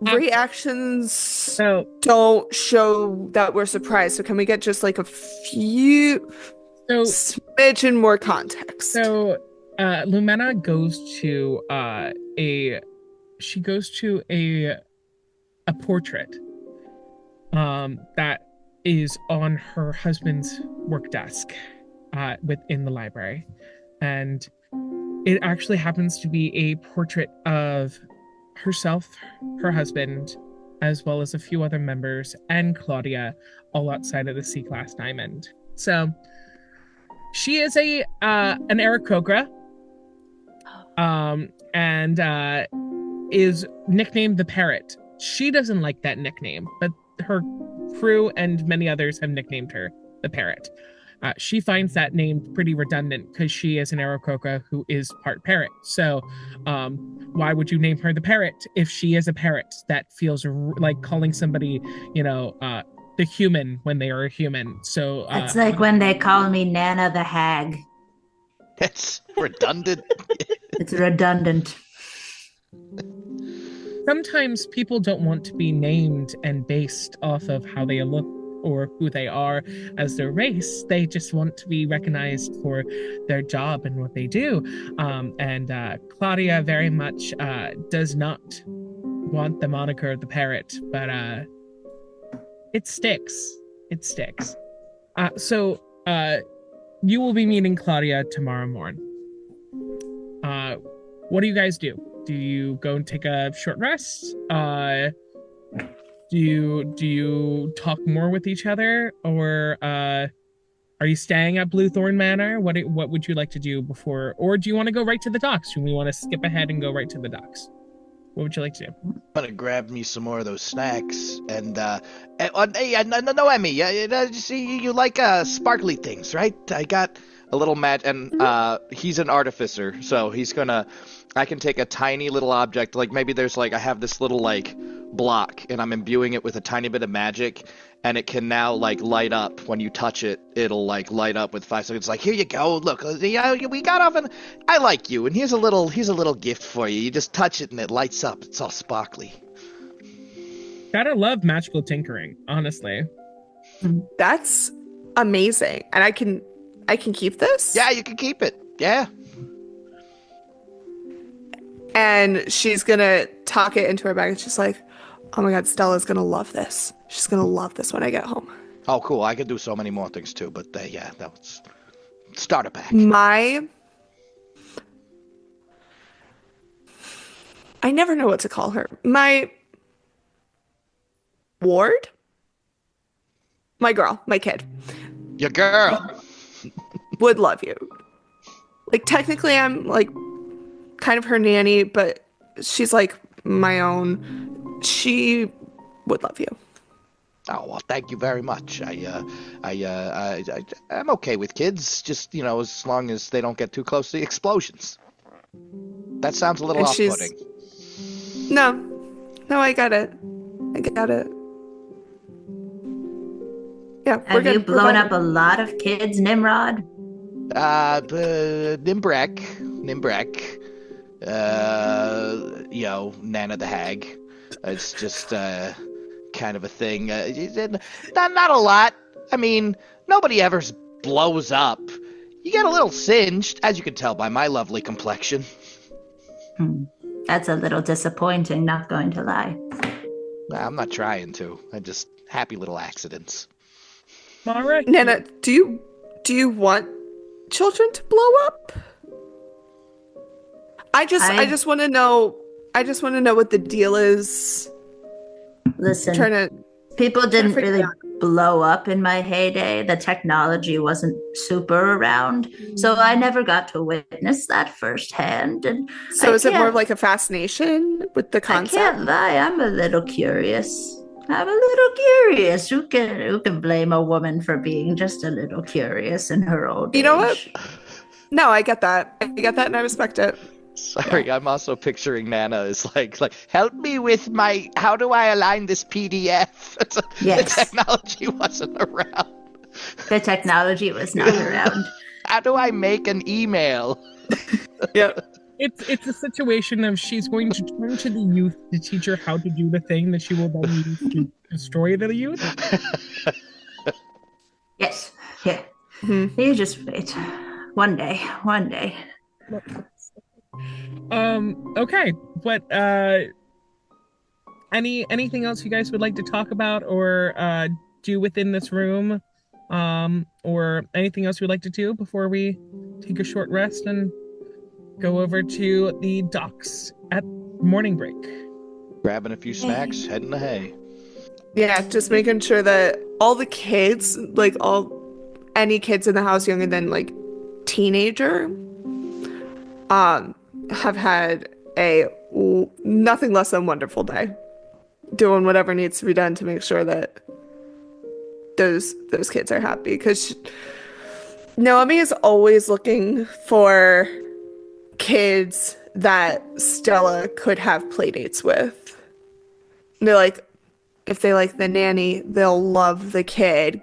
reactions don't show that we're surprised. So can we get just like a few smidgen more context? So Lumena goes to a portrait that is on her husband's work desk within the library, and it actually happens to be a portrait of herself, her husband, as well as a few other members, and Claudia, all outside of the C-class diamond. So she is an Aarakocra, and is nicknamed the Parrot. She doesn't like that nickname, but her crew and many others have nicknamed her the Parrot. She finds that name pretty redundant because she is an Aarakocra who is part parrot. So why would you name her the Parrot if she is a parrot? That feels like calling somebody, the human when they are a human. So It's like when they call me Nana the Hag. That's redundant. It's redundant. Sometimes people don't want to be named and based off of how they look or who they are as their race. They just want to be recognized for their job and what they do. And Claudia very much does not want the moniker of the Parrot, but it sticks. It sticks. So you will be meeting Claudia tomorrow morning. What do you guys do? Do you go and take a short rest? Do you talk more with each other, or are you staying at Bluethorn Manor? What would you like to do before, or do you want to go right to the docks? Do we want to skip ahead and go right to the docks? What would you like to do? I'm gonna grab me some more of those snacks and hey, Noemi, you like sparkly things, right? I got a little and he's an artificer, so I can take a tiny little object, like maybe there's like I have this little like block and I'm imbuing it with a tiny bit of magic, and it can now like light up when you touch it. It'll like light up with 5 seconds. Like, here you go. Look, we got off, and I like you. And here's a little gift for you. You just touch it and it lights up. It's all sparkly. Gotta love magical tinkering, honestly. That's amazing. And I can keep this? Yeah, you can keep it. Yeah. And she's gonna tuck it into her bag. It's just like, oh my god, Stella's gonna love this. She's gonna love this when I get home. Oh, cool. I could do so many more things too, but yeah, that was starter pack. I never know what to call her. My ward? My girl, my kid. Your girl. Would love you. Like, technically, I'm like kind of her nanny, but she's like my own. She would love you. Oh, well, thank you very much. I'm okay with kids, just, as long as they don't get too close to the explosions. That sounds a little off-putting. No, I got it. Yeah, we're good. Have you blown up a lot of kids, Nimrod? Nimbrek, Nana the Hag. It's just, kind of a thing. Not a lot. I mean, nobody ever blows up. You get a little singed, as you can tell by my lovely complexion. That's a little disappointing, not going to lie. I'm not trying to. I'm just happy little accidents. All right. Nana, do you want children to blow up? I just want to know what the deal is. Listen, people didn't really blow up in my heyday. The technology wasn't super around, so I never got to witness that firsthand. And so is it more of like a fascination with the concept? I can't lie, I'm a little curious. Who can blame a woman for being just a little curious in her old age? You know what? No, I get that. And I respect it. Sorry, I'm also picturing Nana as like help me with how do I align this PDF? Yes. The technology wasn't around. The technology was not around. How do I make an email? Yeah. It's a situation of she's going to turn to the youth to teach her how to do the thing that she will then use to destroy the youth. Yes. Yeah. Mm-hmm. You just wait. One day. Okay, but anything else you guys would like to talk about or do within this room, or anything else you'd like to do before we take a short rest and go over to the docks at morning break? Grabbing a few snacks, heading to hay. Yeah, just making sure that all the kids, like any kids in the house younger than like teenager, have had a nothing less than wonderful day, doing whatever needs to be done to make sure that those kids are happy. Because Naomi is always looking for kids that Stella could have playdates with. They're like, if they like the nanny, they'll love the kid.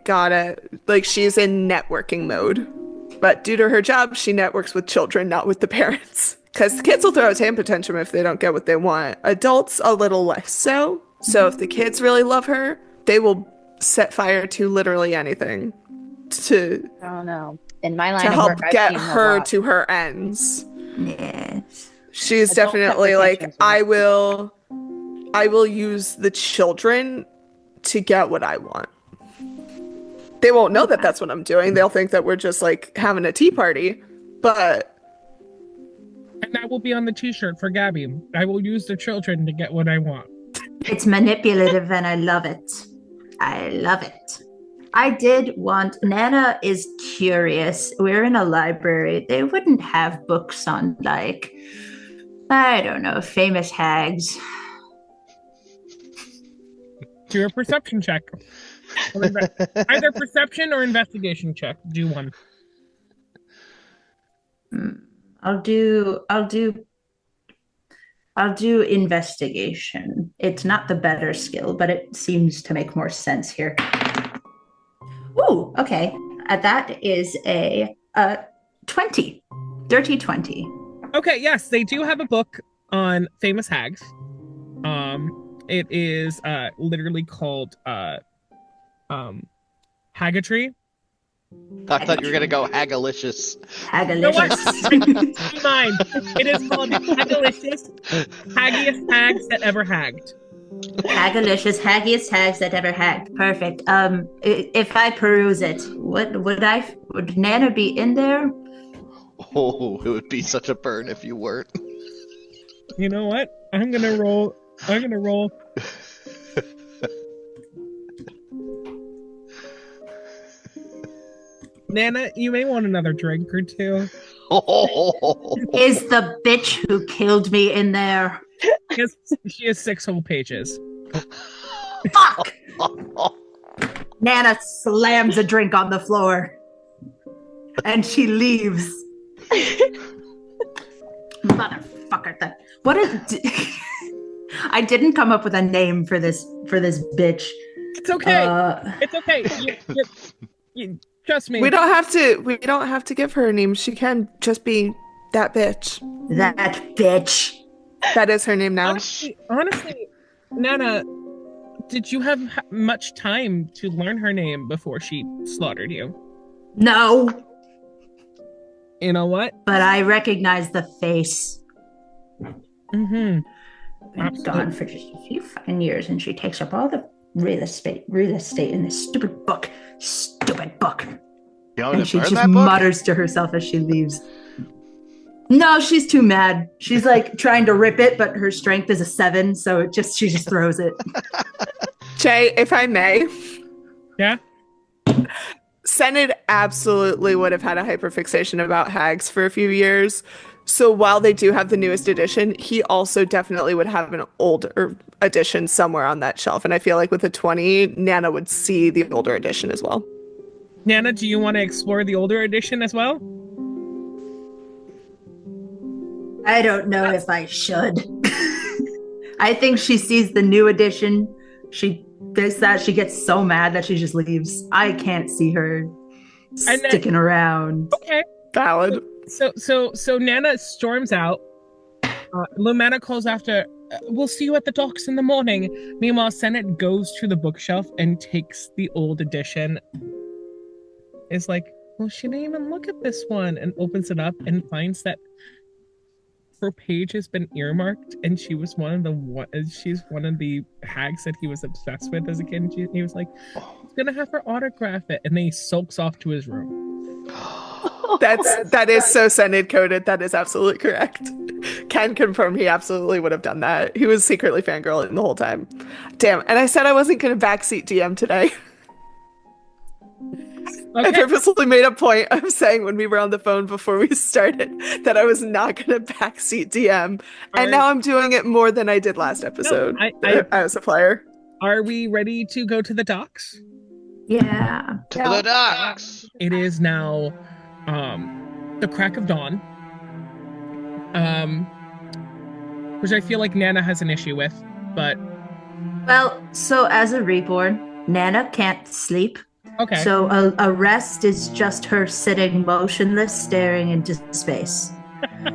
She's in networking mode. But due to her job, she networks with children, not with the parents. Because the kids will throw a temper tantrum if they don't get what they want. Adults, a little less so. So if the kids really love her, they will set fire to literally anything to in my line to of help work, I've get seen a her lot. to her ends. Yes. She's Adult definitely like, temptations. I will use the children to get what I want. They won't know that that's what I'm doing. They'll think that we're just like having a tea party, but And that will be on the t-shirt for Gabby. I will use the children to get what I want. It's manipulative and I love it. I love it. I did want, Nana is curious. We're in a library. They wouldn't have books on, like, I don't know, famous hags. Do a perception check. Either perception or investigation check. Do one. I'll do investigation. It's not the better skill, but it seems to make more sense here. Ooh, okay. That is a 20. Dirty 20. Okay, yes, they do have a book on famous hags. It is literally called Haggatry. I thought you were gonna go Hagalicious. You know what? Hagalicious. Mine. It is called Hagalicious, Haggiest Hags That Ever Hagged. Hagalicious, haggiest hags that ever hagged. Perfect. If I peruse it, would Nana be in there? Oh, it would be such a burn if you weren't. You know what? I'm gonna roll. Nana, you may want another drink or two. Is the bitch who killed me in there? She has 6 whole pages. Fuck! Nana slams a drink on the floor. And she leaves. Motherfucker. What is... I didn't come up with a name for this bitch. It's okay. It's okay. You trust me. We don't have to give her a name. She can just be that bitch. That bitch. That is her name now. Honestly, Nana, did you have much time to learn her name before she slaughtered you? No. You know what? But I recognize the face. Mm-hmm. Been gone for just a few fucking years, and she takes up all the real estate in this stupid book. And she just mutters to herself as she leaves. No, she's too mad. She's like trying to rip it, but her strength is a 7, so she just throws it. Jay, if I may. Yeah? Senate absolutely would have had a hyperfixation about hags for a few years. So while they do have the newest edition, he also definitely would have an older edition somewhere on that shelf. And I feel like with a 20, Nana would see the older edition as well. Nana, do you want to explore the older edition as well? I don't know if I should. I think she sees the new edition. She does that. She gets so mad that she just leaves. I can't see her sticking around. Okay. Valid. So Nana storms out. Lumana calls after, we'll see you at the docks in the morning. Meanwhile, Senate goes to the bookshelf and takes the old edition. Is like, well, she didn't even look at this one, and opens it up and finds that her page has been earmarked, and she's one of the hags that he was obsessed with as a kid. And he was like, he's gonna have her autograph it, and then he sulks off to his room. That is so Senate coded. That is absolutely correct. Can confirm he absolutely would have done that. He was secretly fangirling the whole time. Damn. And I said I wasn't going to backseat DM today. Okay. I purposely made a point of saying when we were on the phone before we started that I was not going to backseat DM. And now I'm doing it more than I did last episode. No, as a player. Are we ready to go to the docks? Yeah. To the docks. It is now the crack of dawn. Which I feel like Nana has an issue with, but... Well, so as a reborn, Nana can't sleep. Okay. So a rest is just her sitting motionless, staring into space.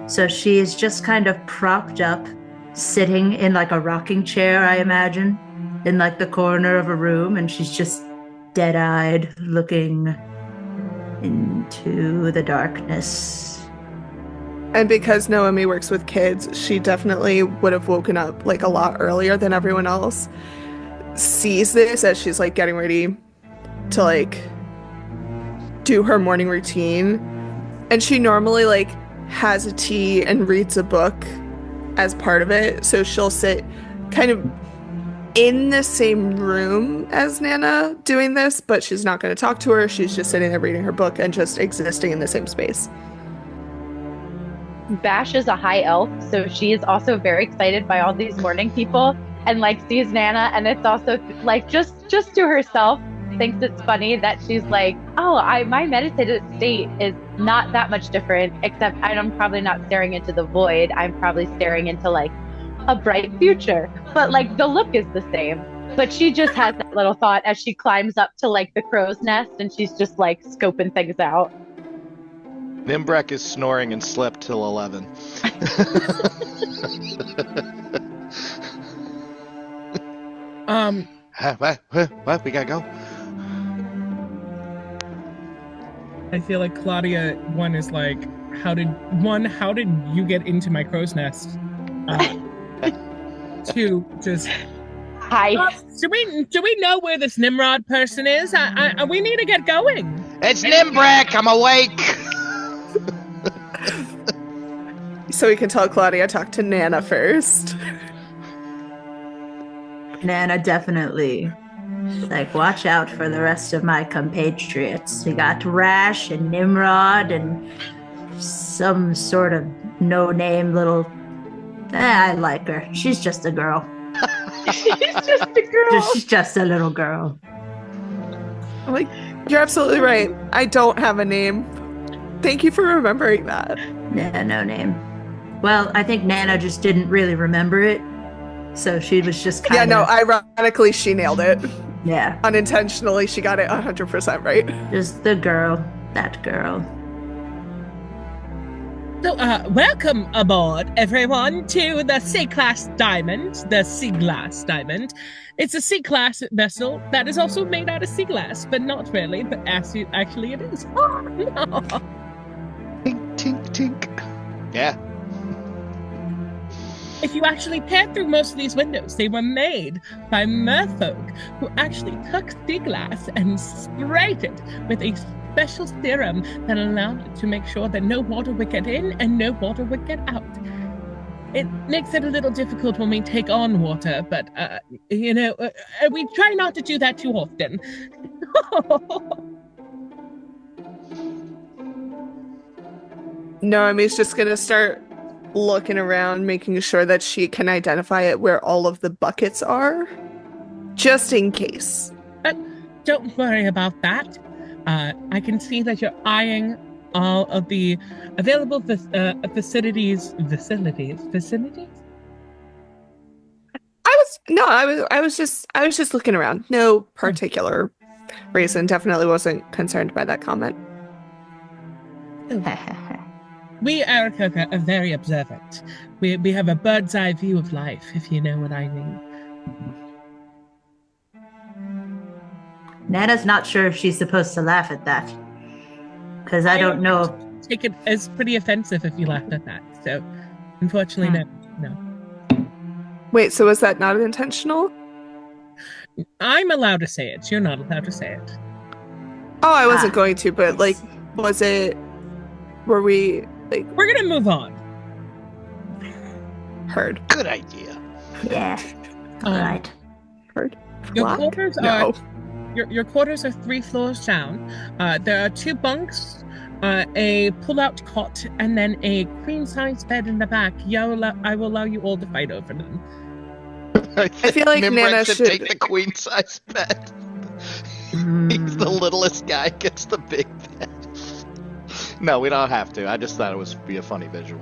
So she is just kind of propped up, sitting in like a rocking chair, I imagine, in like the corner of a room, and she's just dead-eyed, looking into the darkness. And because Noemi works with kids, she definitely would have woken up like a lot earlier than everyone else. Sees this as she's like getting ready to like do her morning routine, and she normally like has a tea and reads a book as part of it. So she'll sit kind of in the same room as Nana doing this, but she's not going to talk to her. She's just sitting there reading her book and just existing in the same space. Bash is a high elf, so she is also very excited by all these morning people and like sees Nana, and it's also like just to herself thinks it's funny that she's like, oh, my meditative state is not that much different, except I'm probably not staring into the void. I'm probably staring into like a bright future, but like the look is the same. But she just has that little thought as she climbs up to like the crow's nest, and she's just like scoping things out. Nimbrek is snoring and slept till 11. What? We gotta go? I feel like Claudia, one is like, how did you get into my crow's nest? Two, just Hi. do we know where this Nimrod person is? We need to get going. It's Nimbrek! I'm awake! So we can tell Claudia talk to Nana first. Nana definitely. Like, watch out for the rest of my compatriots. We got Rash and Nimrod and some sort of no-name little... I like her. She's just a girl. She's just a girl. She's just a little girl. I'm like, you're absolutely right. I don't have a name. Thank you for remembering that. Yeah, no name. Well, I think Nana just didn't really remember it. So she was just kind of... Yeah, no, ironically, she nailed it. Yeah. Unintentionally, she got it 100% right. Just the girl. That girl. So, welcome aboard, everyone, to the C-Class Diamond, the Sea-Glass Diamond. It's a C-Class vessel that is also made out of sea glass, but not really, but actually it is. Oh, no. Tink, tink, tink. Yeah. If you actually peer through most of these windows, they were made by merfolk who actually took sea glass and sprayed it with a special serum that allowed it to make sure that no water would get in and no water would get out. It makes it a little difficult when we take on water, but, we try not to do that too often. Noemi's just going to start looking around, making sure that she can identify it where all of the buckets are, just in case. Don't worry about that. I can see that you're eyeing all of the available facilities. I was just looking around. No particular reason. Definitely wasn't concerned by that comment. We Aarakocra are very observant. We have a bird's eye view of life, if you know what I mean. Nana's not sure if she's supposed to laugh at that. Because I don't know. Take it as pretty offensive if you laughed at that. So, unfortunately, no. Wait, so was that not intentional? I'm allowed to say it. You're not allowed to say it. Oh, I wasn't going to, but like, were we like? We're gonna move on. Heard. Good idea. Yeah. All right. Heard. Your Flock? quarters No. are your quarters are 3 floors down. There are 2 bunks, a pull-out cot, and then a queen-size bed in the back. I will allow you all to fight over them. I feel like Nimrek Nana should should- take the queen-size bed. He's the littlest guy, gets the big bed. No, we don't have to. I just thought it would be a funny visual.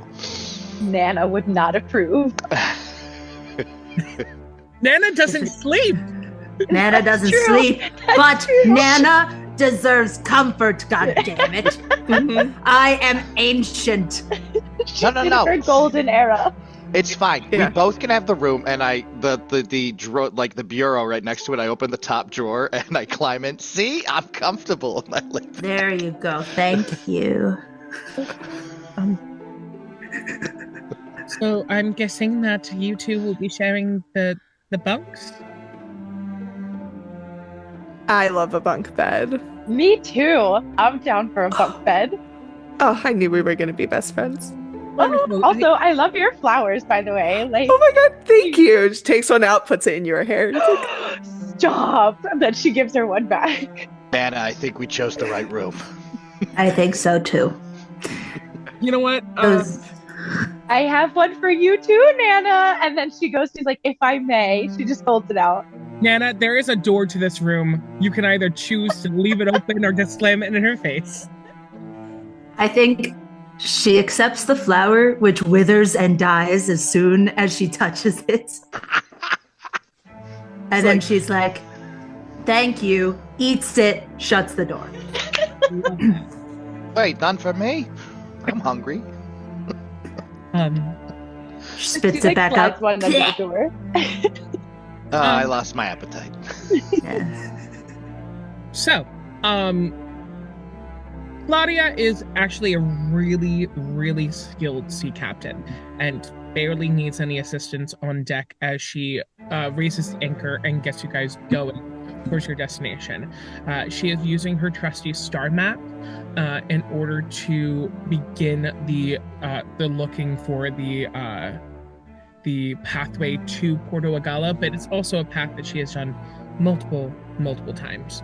Nana would not approve. Nana doesn't sleep. Nana doesn't True. sleep, That's but true. Nana deserves comfort, goddammit. Mhm. I am ancient. No, no, In no. her golden era. It's fine. Yeah. We both can have the room, and the bureau right next to it. I open the top drawer and I climb in. See, I'm comfortable. And I live. There you go. Thank you. So I'm guessing that you two will be sharing the bunks. I love a bunk bed. Me too. I'm down for a bunk bed. Oh, I knew we were going to be best friends. Wonderful. Also, I love your flowers, by the way. Like, Oh my god, thank you. She takes one out, puts it in your hair. It's like, stop. And then she gives her one back. Nana, I think we chose the right room. I think so too. You know what? I have one for you too, Nana. And then she's like, if I may. She just holds it out. Nana, there is a door to this room. You can either choose to leave it open or just slam it in her face. I think she accepts the flower, which withers and dies as soon as she touches it. And then she's like, thank you, eats it, shuts the door. Wait, none for me? I'm hungry. She spits She, it back slides out. one under the door. I lost my appetite. Yeah. So, Claudia is actually a really, really skilled sea captain and barely needs any assistance on deck as she raises the anchor and gets you guys going towards your destination. She is using her trusty star map in order to begin the looking for the pathway to Porto Agala, but it's also a path that she has done multiple times.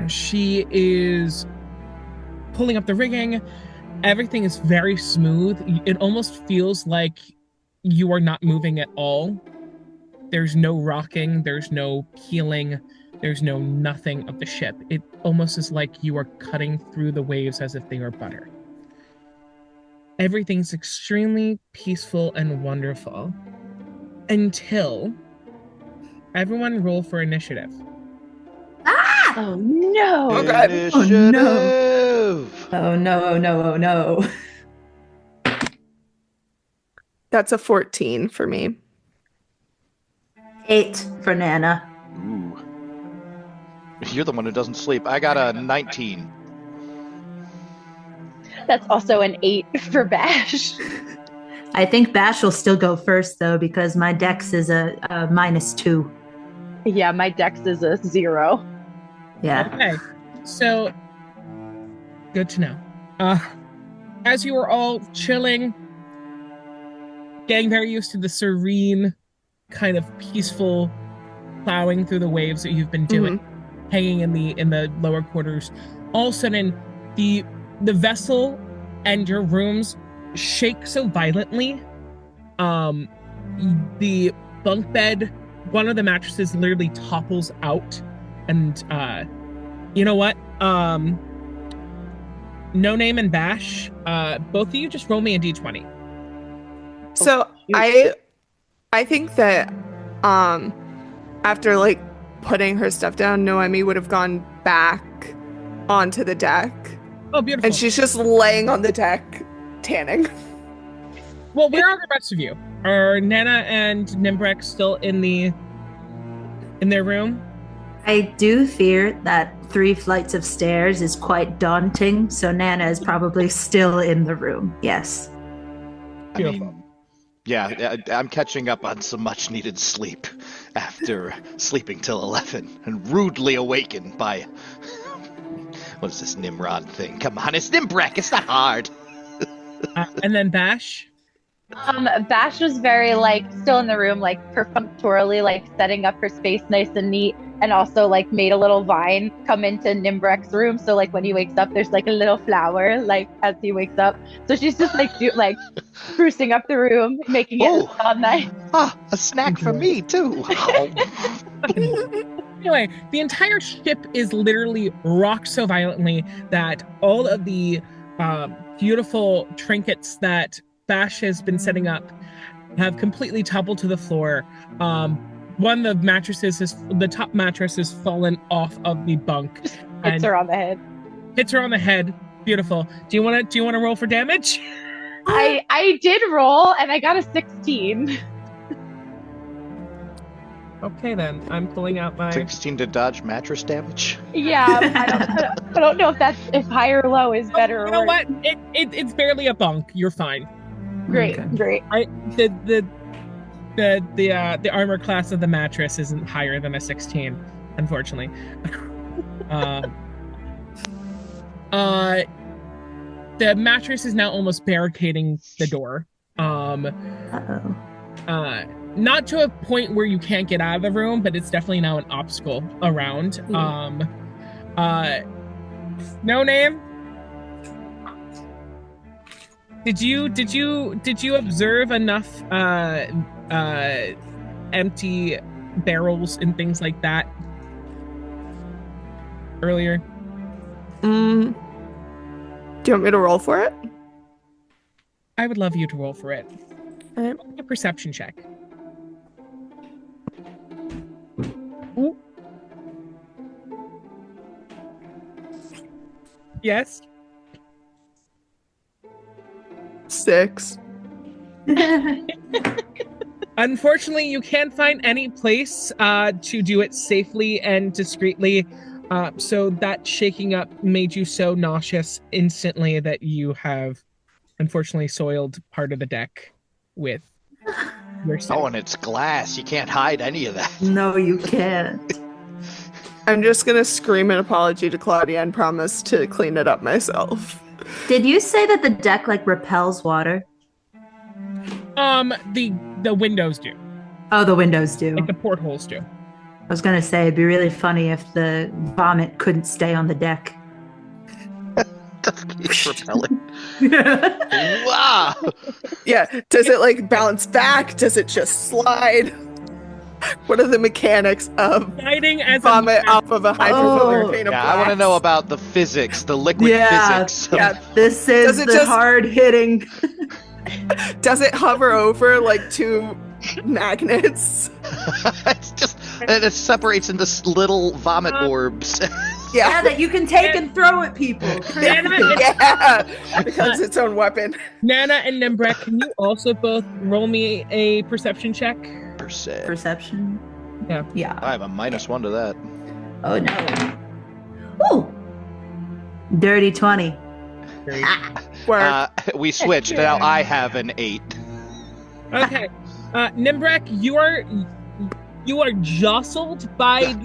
She is pulling up the rigging. Everything is very smooth. It almost feels like you are not moving at all. There's no rocking, there's no peeling, there's no nothing of the ship. It almost is like you are cutting through the waves as if they are butter. Everything's extremely peaceful and wonderful until everyone roll for initiative. Oh no. Oh, God. Initiative! Oh no, oh no, oh no. that's a 14 for me. 8 for Nana. Ooh. You're the one who doesn't sleep. I got a 19. That's also an 8 for Bash. I think Bash will still go first though because my dex is a -2. Yeah, my dex is a 0. Yeah. Okay, so good to know. As you are all chilling, getting very used to the serene, kind of peaceful plowing through the waves that you've been doing, hanging in the lower quarters, all of a sudden the vessel and your rooms shake so violently. The bunk bed, one of the mattresses literally topples out, and you know what? No Name and Bash, both of you just roll me a d20. So I think that after like putting her stuff down, Noemi would have gone back onto the deck. Oh, beautiful. And she's just laying on the deck, tanning. Well, where are the rest of you? Are Nana and Nimbrek still in their room? I do fear that 3 flights of stairs is quite daunting, so Nana is probably still in the room. Yes. I mean, yeah, I'm catching up on some much needed sleep after sleeping till 11 and rudely awakened by what is this Nimrod thing? Come on, it's Nimbrek, it's not hard. And then Bash? Bash was very still in the room, perfunctorily setting up her space nice and neat, and also made a little vine come into Nimbrek's room, so when he wakes up there's a little flower as he wakes up, so she's just sprucing up the room, making it all nice. A snack for me too. Anyway, the entire ship is literally rocked so violently that all of the beautiful trinkets that Bash has been setting up have completely toppled to the floor. One of the top mattress has fallen off of the bunk. Hits her on the head. Hits her on the head. Beautiful. Do you want to roll for damage? I did roll and I got a 16. Okay then, I'm pulling out my 16 to dodge mattress damage. Yeah, I don't know if high or low is better or You know worse. what? It's barely a bunk. You're fine. Great. The armor class of the mattress isn't higher than a 16, unfortunately. the mattress is now almost barricading the door. Uh-oh. Not to a point where you can't get out of the room, but it's definitely now an obstacle around. No name. Did you observe enough empty barrels and things like that earlier? Do you want me to roll for it? I would love you to roll for it. All right. A perception check. Yes. 6. Unfortunately, you can't find any place to do it safely and discreetly. So that shaking up made you so nauseous instantly that you have unfortunately soiled part of the deck with your Oh, and it's glass. You can't hide any of that. No, you can't. I'm just going to scream an apology to Claudia and promise to clean it up myself. Did you say that the deck like repels water? The windows do. Oh, the windows do. Like the portholes do. I was gonna say it'd be really funny if the vomit couldn't stay on the deck. It's repelling. Wow. Yeah, does it like bounce back? Does it just slide? What are the mechanics of Sliding as vomit off of a hydrophobic pane of Yeah, I want to glass? know about the physics, the liquid physics. Yeah. This is Does it the just- hard hitting. Does it hover over like 2 magnets? It's just, and it separates into little vomit orbs. Yeah, that you can take and throw at people. Yeah, becomes its own weapon. Nana and Nimbrek, can you also both roll me a perception check? Percent. Perception. Yeah. Yeah. I have a -1 to that. Oh no. Ooh. Dirty 20. Where We switched. Now I have an 8. Okay. Nimbrek, you are jostled by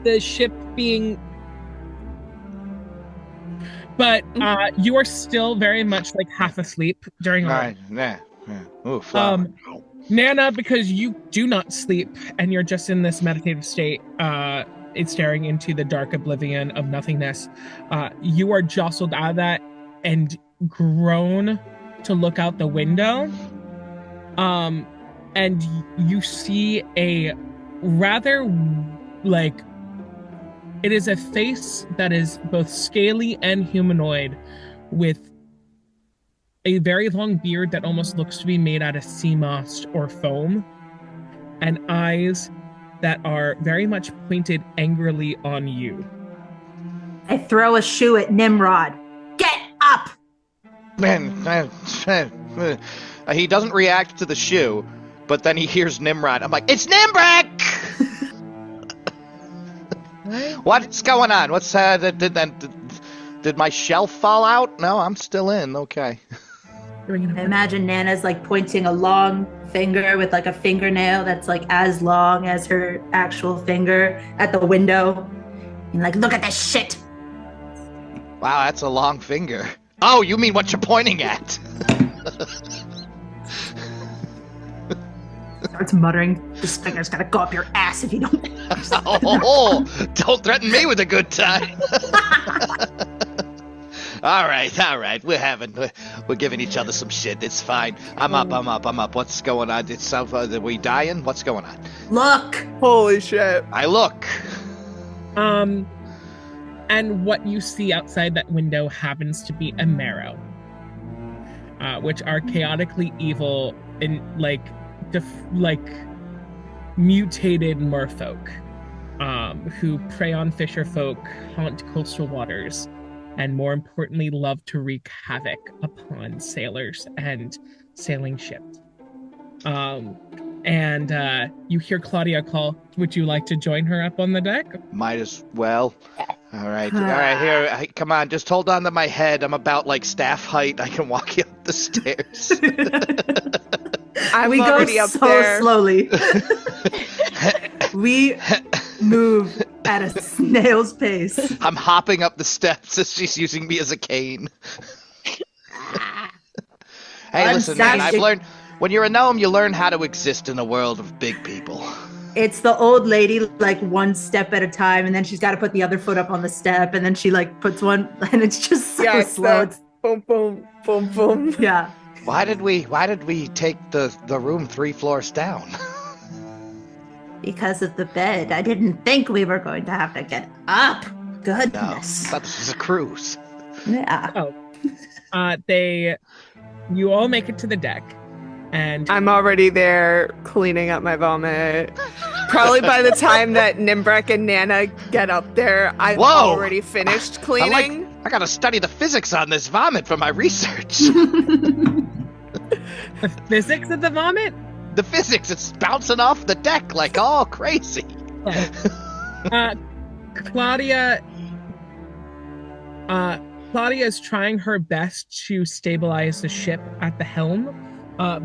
the ship being, but you are still very much like half asleep during All all. right. Yeah. Oof. Wow. Nana, because you do not sleep and you're just in this meditative state, it's staring into the dark oblivion of nothingness. You are jostled out of that and grown to look out the window. And you see a rather like, it is a face that is both scaly and humanoid with a very long beard that almost looks to be made out of sea moss or foam, and eyes that are very much pointed angrily on you. I throw a shoe at Nimrod. Get up! He doesn't react to the shoe, but then he hears Nimrod. I'm like, it's Nimbrek! What's going on? What's did my shelf fall out? No, I'm still in. Okay. I imagine Nana's like pointing a long finger with like a fingernail that's like as long as her actual finger at the window. And like, look at this shit. Wow, that's a long finger. Oh, you mean what you're pointing at? Starts muttering, this finger's gonna go up your ass if you don't. Oh, don't threaten me with a good time. All right. We're giving each other some shit. It's fine. I'm up. What's going on? Are we dying? What's going on? Look! Holy shit. I look. And what you see outside that window happens to be a marrow, which are chaotically evil and mutated merfolk, who prey on fisher folk, haunt coastal waters, and more importantly, love to wreak havoc upon sailors and sailing ships. And you hear Claudia call, would you like to join her up on the deck? Might as well. All right. Here, come on. Just hold on to my head. I'm about like staff height. I can walk you up the stairs. I'm We go already up so there. slowly. We move at a snail's pace. I'm hopping up the steps as she's using me as a cane. Hey, listen, man, I've Fantastic. learned when you're a gnome, you learn how to exist in a world of big people. It's the old lady, like one step at a time, and then she's got to put the other foot up on the step, and then she like puts one, and it's just so slow. It's, boom, boom, boom, boom. yeah. Why did we take the room 3 floors down? Because of the bed. I didn't think we were going to have to get up. No, Goodness. I thought this was a cruise. Yeah. You all make it to the deck, and I'm already there cleaning up my vomit. Probably by the time that Nimbrek and Nana get up there, I've Whoa! already finished cleaning. I gotta study the physics on this vomit for my research. the physics of the vomit. The physics, it's bouncing off the deck like all crazy. Claudia is trying her best to stabilize the ship at the helm,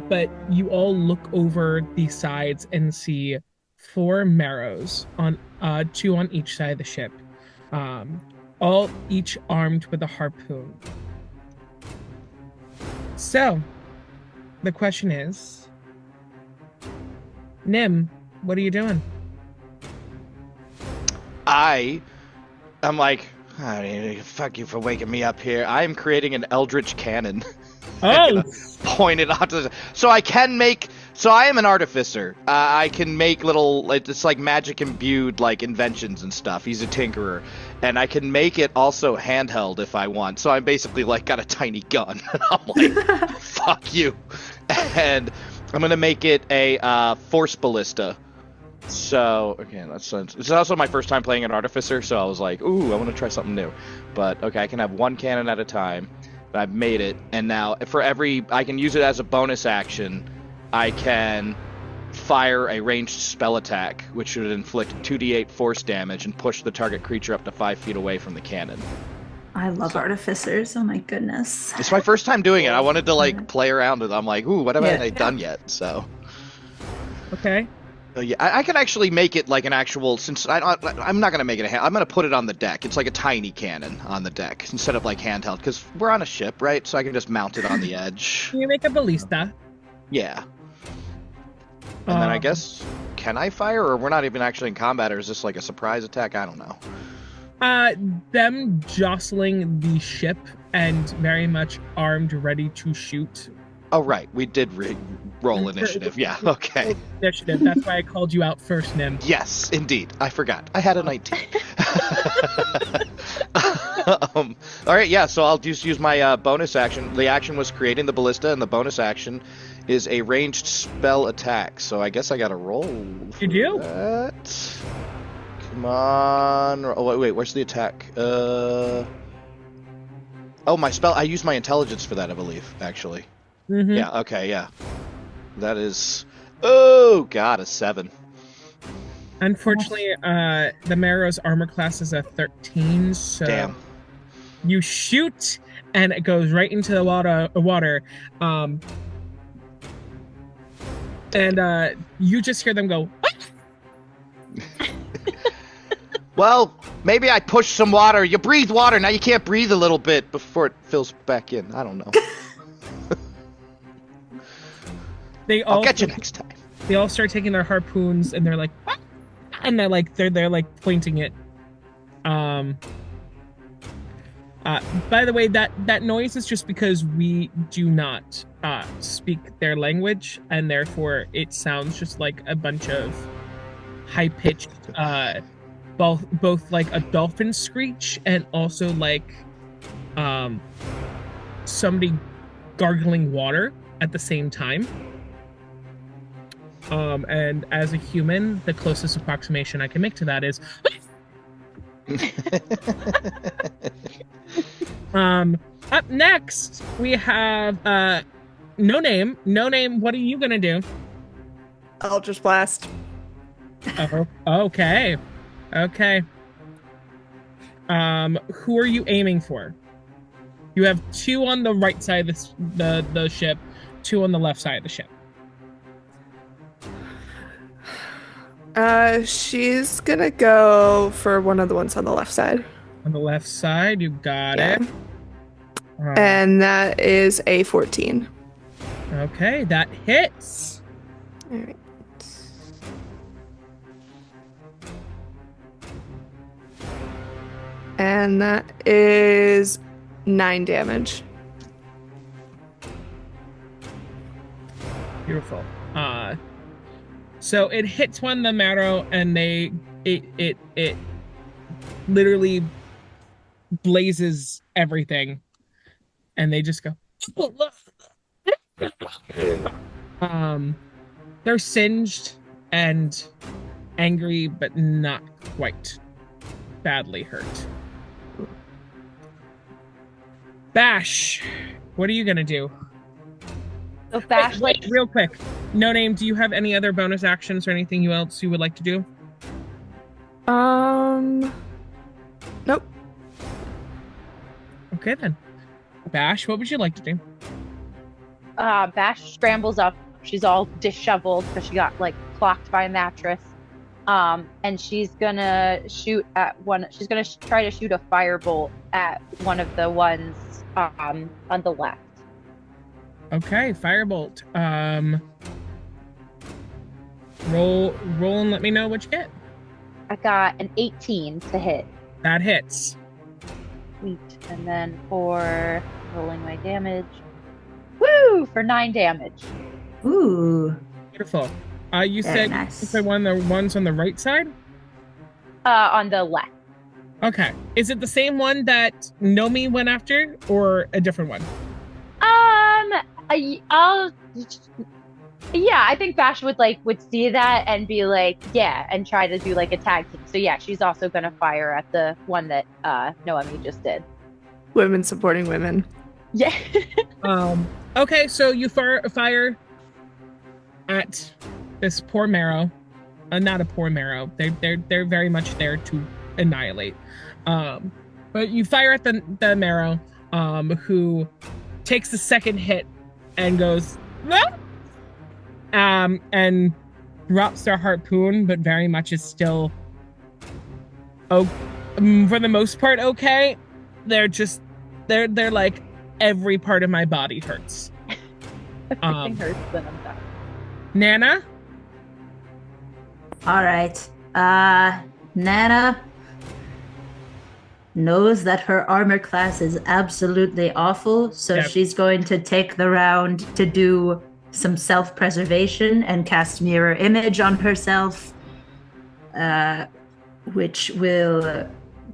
but you all look over the sides and see 4 marrows on 2 on each side of the ship, all each armed with a harpoon. So, the question is, Nim, what are you doing? I'm like, fuck you for waking me up here. I am creating an eldritch cannon. Oh, Pointed out to so I am an artificer. I can make little, it's like magic imbued like inventions and stuff. He's a tinkerer, and I can make it also handheld if I want. So I'm basically like got a tiny gun. I'm like, fuck you, and I'm gonna make it a force ballista. So okay, it's also my first time playing an artificer, so I was like, ooh, I want to try something new. But okay, I can have 1 cannon at a time. But I've made it, and now for I can use it as a bonus action. I can fire a ranged spell attack, which should inflict 2d8 force damage and push the target creature up to 5 feet away from the cannon. I love artificers. Oh my goodness. It's my first time doing it. I wanted to like play around with it. I'm like, ooh, what haven't I done yet? So. okay. So yeah, I can actually make it like an actual. Since I'm not gonna make it I'm gonna put it on the deck. It's like a tiny cannon on the deck instead of like handheld, because we're on a ship, right? So I can just mount it on the edge. Can you make a ballista? Yeah. And then I guess, can I fire, or we're not even actually in combat, or is this like a surprise attack? I don't know. Them jostling the ship and very much armed, ready to shoot. Oh right, we did roll initiative. Yeah, okay. Initiative. That's why I called you out first, Nim. Yes, indeed. I forgot. I had a 19. All right, yeah. So I'll just use my bonus action. The action was creating the ballista, and the bonus action is a ranged spell attack. So I guess I got to roll. You do? That. Come on. Oh wait. Where's the attack? Oh, my spell. I used my intelligence for that, I believe. Actually. Mm-hmm. Yeah. Okay. Yeah. That is. Oh God, a 7. Unfortunately, the Marrow's armor class is a 13, so Damn. You shoot and it goes right into the water. And you just hear them go, "What?" Well, maybe I pushed some water. You breathe water, now you can't breathe a little bit before it fills back in. I don't know. I'll get you next time. They all start taking their harpoons and they're like, "What?" And they're like pointing it. By the way, that noise is just because we do not speak their language, and therefore it sounds just like a bunch of high-pitched, both like a dolphin screech and also like somebody gargling water at the same time. And as a human, the closest approximation I can make to that is up next we have no name. What are you gonna do? I'll just blast. Oh, okay. Who are you aiming for? You have 2 on the right side of the ship, 2 on the left side of the ship. She's gonna go for one of the ones on the left side. On the left side, you got it. And that is a 14. Okay, that hits. All right. And that is 9 damage. Beautiful. So it hits one in the marrow, and it literally blazes everything, and they just go. They're singed and angry, but not quite badly hurt. Bash, what are you gonna do? So Bash, Wait, real quick. No Name, do you have any other bonus actions or anything else you would like to do? Nope. Okay then. Bash, what would you like to do? Bash scrambles up. She's all disheveled because she got like clocked by a mattress. And she's gonna shoot at one. She's gonna try to shoot a firebolt at one of the ones on the left. Okay, firebolt. Roll and let me know what you get. I got an 18 to hit. That hits. Sweet. And then for rolling my damage, woo, for 9 damage. Ooh. Beautiful. You Very said nice. you said one of the ones on the right side? On the left. Okay. Is it the same one that Nomi went after, or a different one? Yeah, I think Bash would see that and be like, yeah, and try to do like a tag team. So yeah, she's also gonna fire at the one that Noemi just did. Women supporting women. Yeah. Okay, so you fire at this poor marrow. Not a poor marrow. They're very much there to annihilate. But you fire at the marrow, who takes the second hit and goes, "Ah!" And drops their harpoon, but very much is still for the most part okay. They're like, every part of my body hurts. Everything hurts when I'm done. Nana? All right. Nana knows that her armor class is absolutely awful, so Yep. she's going to take the round to do some self-preservation and cast mirror image on herself, which will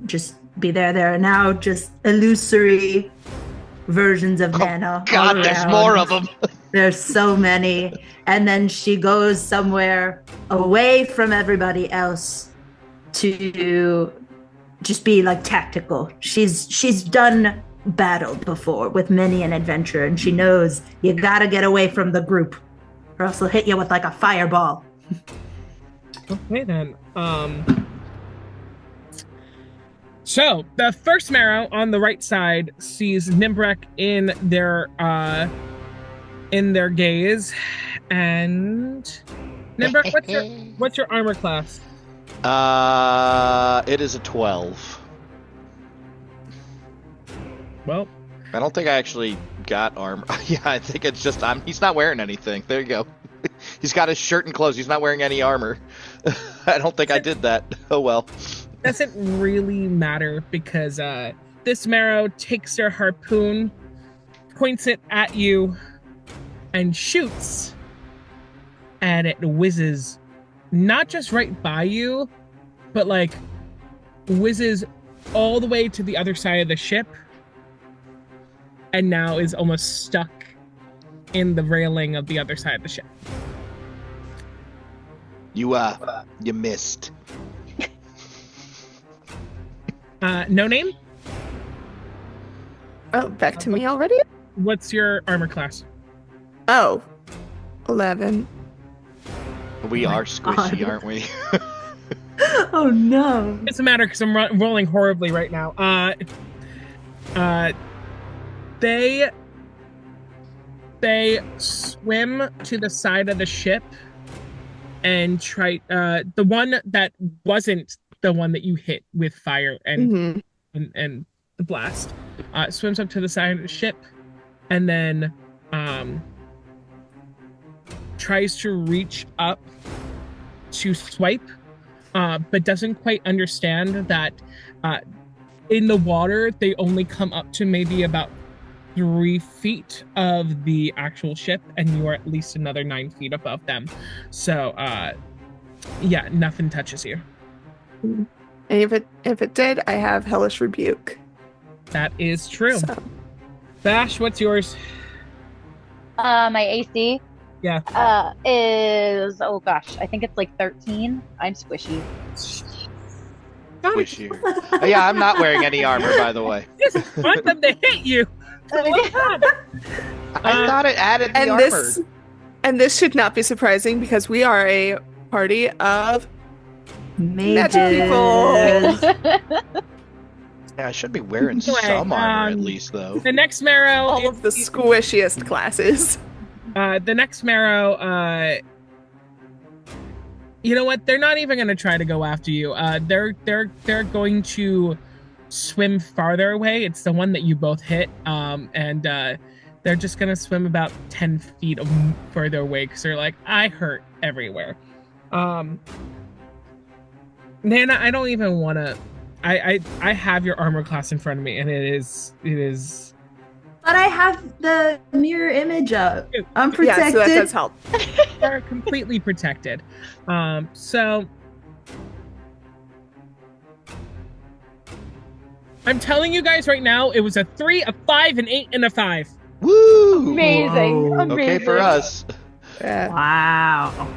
just be there now, just illusory versions of Nana. God, all there's around. more of them. There's so many. And then she goes somewhere away from everybody else to just be like tactical. She's done battle before with many an adventure, and she knows you gotta get away from the group or else they'll hit you with like a fireball. Okay then. So the first marrow on the right side sees Nimbrek in their gaze, and Nimbrek, what's your armor class? It is a 12. Well, I don't think I actually got armor. Yeah, I think it's just he's not wearing anything. There you go. He's got his shirt and clothes. He's not wearing any armor. I don't think I did that. Oh well. doesn't really matter because this marrow takes their harpoon, points it at you, and shoots, and it whizzes not just right by you, but like whizzes all the way to the other side of the ship, and now is almost stuck in the railing of the other side of the ship. You missed. No Name? Oh, back to me already? What's your armor class? Oh, 11. We Oh my are squishy, God. aren't we? Oh no. It doesn't matter because I'm rolling horribly right now. They swim to the side of the ship and try. The one that wasn't the one that you hit with fire and the blast swims up to the side of the ship, and then tries to reach up to swipe, but doesn't quite understand that in the water, they only come up to maybe about 3 feet of the actual ship, and you are at least another 9 feet above them. So, yeah, nothing touches you. And if it did, I have Hellish Rebuke. That is true. So. Bash, what's yours? My AC Yeah. is, oh gosh, I think it's like 13. I'm squishy. Wish you. Yeah, I'm not wearing any armor, by the way. Just want them to hit you. I thought it added the armor. This should not be surprising because we are a party of magic Mages. people. Yeah, I should be wearing Anyway, some armor at least, though. The next marrow. All of the squishiest classes. The next marrow. You know what? They're not even going to try to go after you. They're going to swim farther away. It's the one that you both hit. And they're just going to swim about 10 feet further away because they're like, I hurt everywhere. Nana, I don't even want to. I have your armor class in front of me, and it is. But I have the mirror image up. I'm Yeah, protected. so that does help. They're completely protected. So I'm telling you guys right now, it was a 3, a 5, an 8, and a 5. Woo! Amazing. Whoa. Amazing. Okay for us. Yeah. Wow.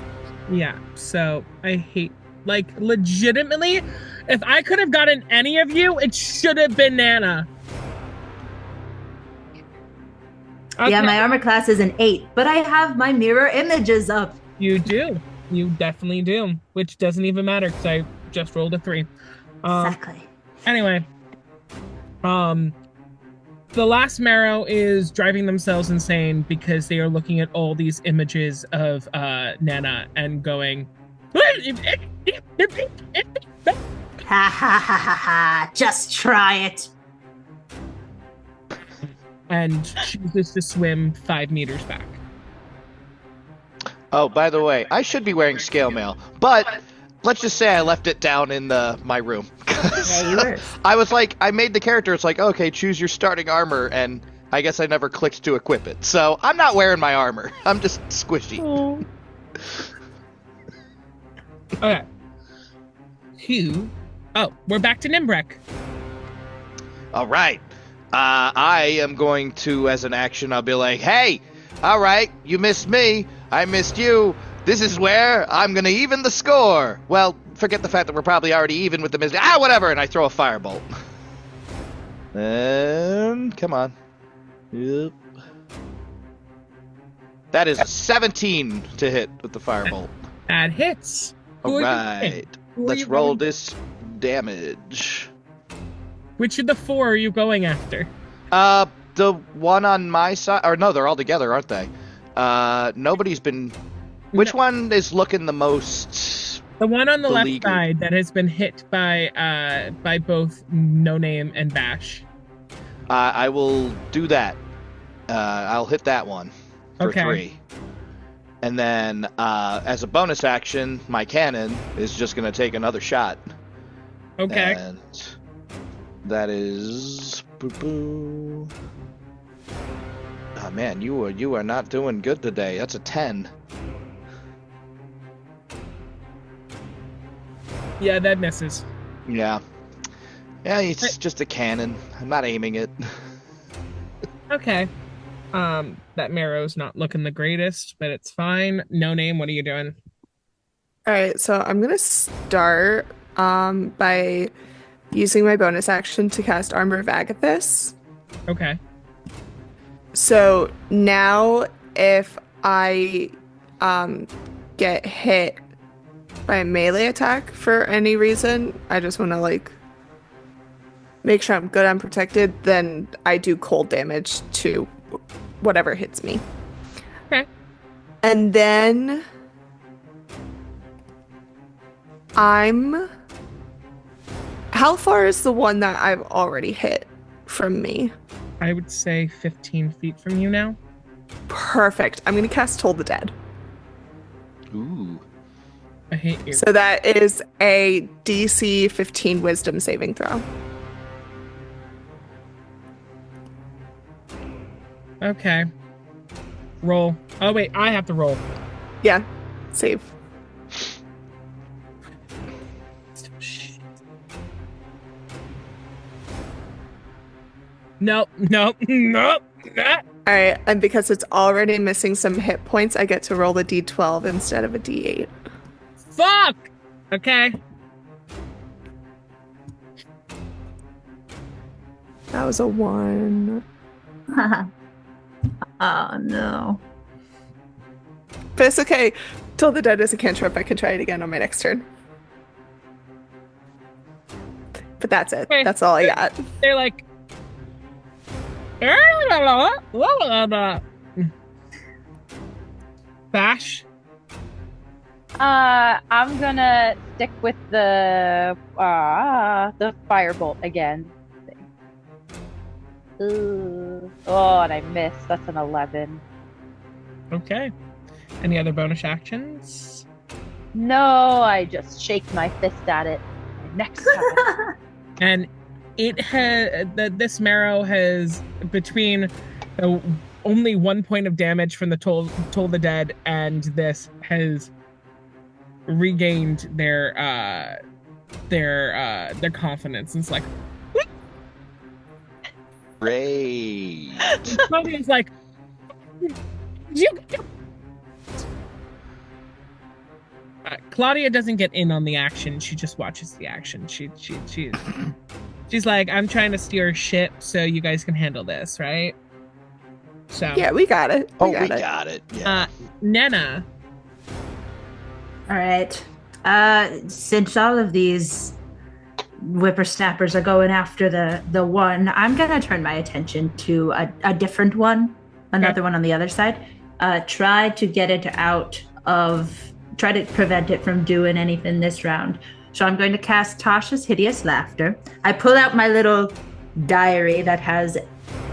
Yeah. So I hate, like, legitimately, if I could have gotten any of you, it should have been Nana. Okay. Yeah, my armor class is an 8, but I have my mirror images up. You do. You definitely do. Which doesn't even matter because I just rolled a 3. Exactly. Anyway, the last marrow is driving themselves insane because they are looking at all these images of Nana and going, Ha ha ha ha ha. Just try it. and chooses to swim 5 meters back. Oh, by the way, I should be wearing scale mail, but let's just say I left it down in my room. Yeah, you were. I was like, I made the character. It's like, okay, choose your starting armor, and I guess I never clicked to equip it. So I'm not wearing my armor. I'm just squishy. Okay. We're back to Nimbrek. All right. I am going to, as an action, I'll be like, hey, all right, you missed me. I missed you. This is where I'm going to even the score. Well, forget the fact that we're probably already even with the miss. Whatever. And I throw a firebolt. And come on. Yep. That is a 17 to hit with the firebolt. That hits. All right. Let's roll this damage. Which of the 4 are you going after? The one on my side, or no, they're all together, aren't they? Nobody's been. Which one is looking the most? The one on the left beleaguered? side that has been hit by both No Name and Bash. I will do that. I'll hit that one for Okay. 3. And then, as a bonus action, my cannon is just going to take another shot. Okay. And that is. Boo-boo. Oh man, you are not doing good today. That's a 10. Yeah, that misses. Yeah. Yeah, it's just a cannon. I'm not aiming it. Okay. That marrow's not looking the greatest, but it's fine. No Name, what are you doing? All right, so I'm gonna start by using my bonus action to cast Armor of Agathis. Okay. So now, if I get hit by a melee attack for any reason, I just want to make sure I'm good, I'm protected. Then I do cold damage to whatever hits me. Okay. And then how far is the one that I've already hit from me? I would say 15 feet from you now. Perfect. I'm going to cast Toll the Dead. Ooh. I hate you. So that is a DC 15 Wisdom saving throw. Okay. Roll. Oh wait, I have to roll. Yeah, save. Nope. Nope. Nope. Nah. All right, and because it's already missing some hit points, I get to roll a D12 instead of a D8. Fuck. Okay. That was a 1. Oh no. But it's okay. Till the Dead is a cantrip. I can try it again on my next turn. But that's it. Okay. That's all I got. They're like. Bash. I'm gonna stick with the firebolt again. Ooh. Oh, and I missed. That's an 11. Okay. Any other bonus actions? No, I just shake my fist at it. Next time. And it has this marrow has between only 1 point of damage from the toll the dead, and this has regained their confidence. And it's like, Great. Claudia's like, you. Claudia doesn't get in on the action. She just watches the action. She's like, I'm trying to steer a ship so you guys can handle this, right? So Yeah, we got it. We got it. Yeah. Nana. All right. Since all of these whippersnappers are going after the one, I'm gonna turn my attention to a different one, another one on the other side. Try to prevent it from doing anything this round. So I'm going to cast Tasha's Hideous Laughter. I pull out my little diary that has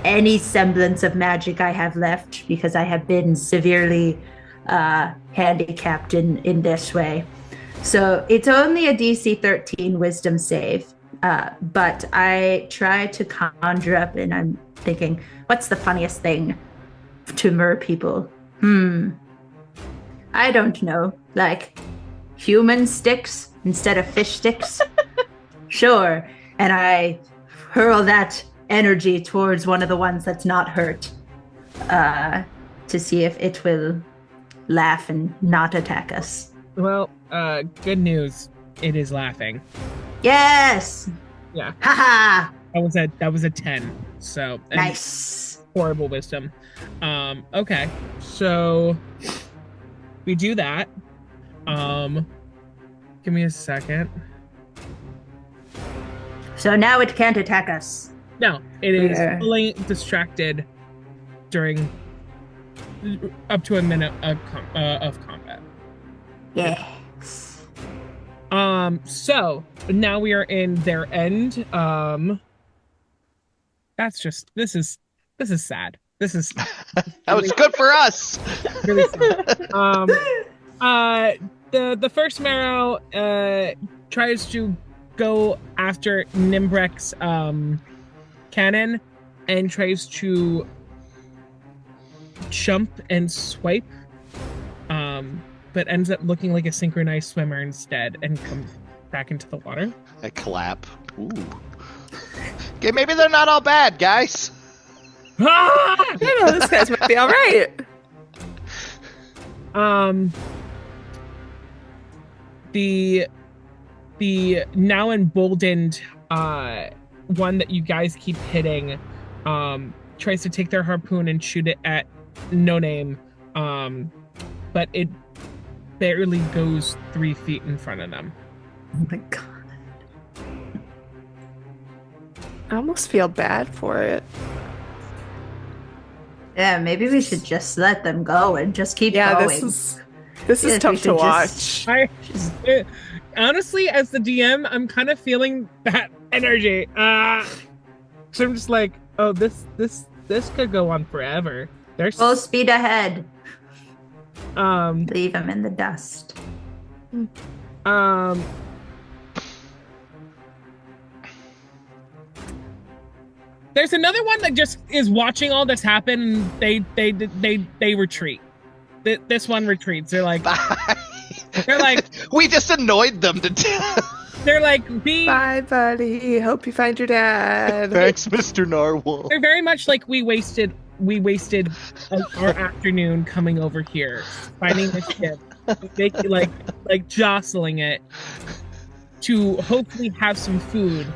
any semblance of magic I have left, because I have been severely handicapped in this way. So it's only a DC 13 Wisdom save, but I try to conjure up, and I'm thinking, what's the funniest thing to mer people? I don't know, like human sticks instead of fish sticks? Sure. And I hurl that energy towards one of the ones that's not hurt, to see if it will laugh and not attack us. Well, good news. It is laughing. Yes! Yeah. Haha! That was a 10. So Nice. Horrible wisdom. Okay. So we do that. Give me a second. So now it can't attack us. No, it is Yeah. fully distracted during up to a minute of combat. Yes. So now we are in their end. This is sad. This is That was good for us. really sad. The first marrow tries to go after Nimbrek's cannon and tries to jump and swipe, but ends up looking like a synchronized swimmer instead and comes back into the water. A clap. Ooh. Okay, maybe they're not all bad, guys. Ah! You know, this guy's might be all right. The now emboldened one that you guys keep hitting tries to take their harpoon and shoot it at No Name, but it barely goes 3 feet in front of them. Oh my god. I almost feel bad for it. Yeah, maybe we should just let them go and just keep going. This Yes, is we tough to should watch. Honestly, as the DM, I'm kind of feeling that energy. So I'm just like, oh, this could go on forever. There's Full speed ahead. Leave him in the dust. There's another one that just is watching all this happen. They retreat. This one retreats. They're like, we just annoyed them to death. They're like, bye, buddy. Hope you find your dad. Thanks, Mr. Narwhal. They're very much like we wasted our afternoon coming over here, finding the ship, like jostling it to hopefully have some food,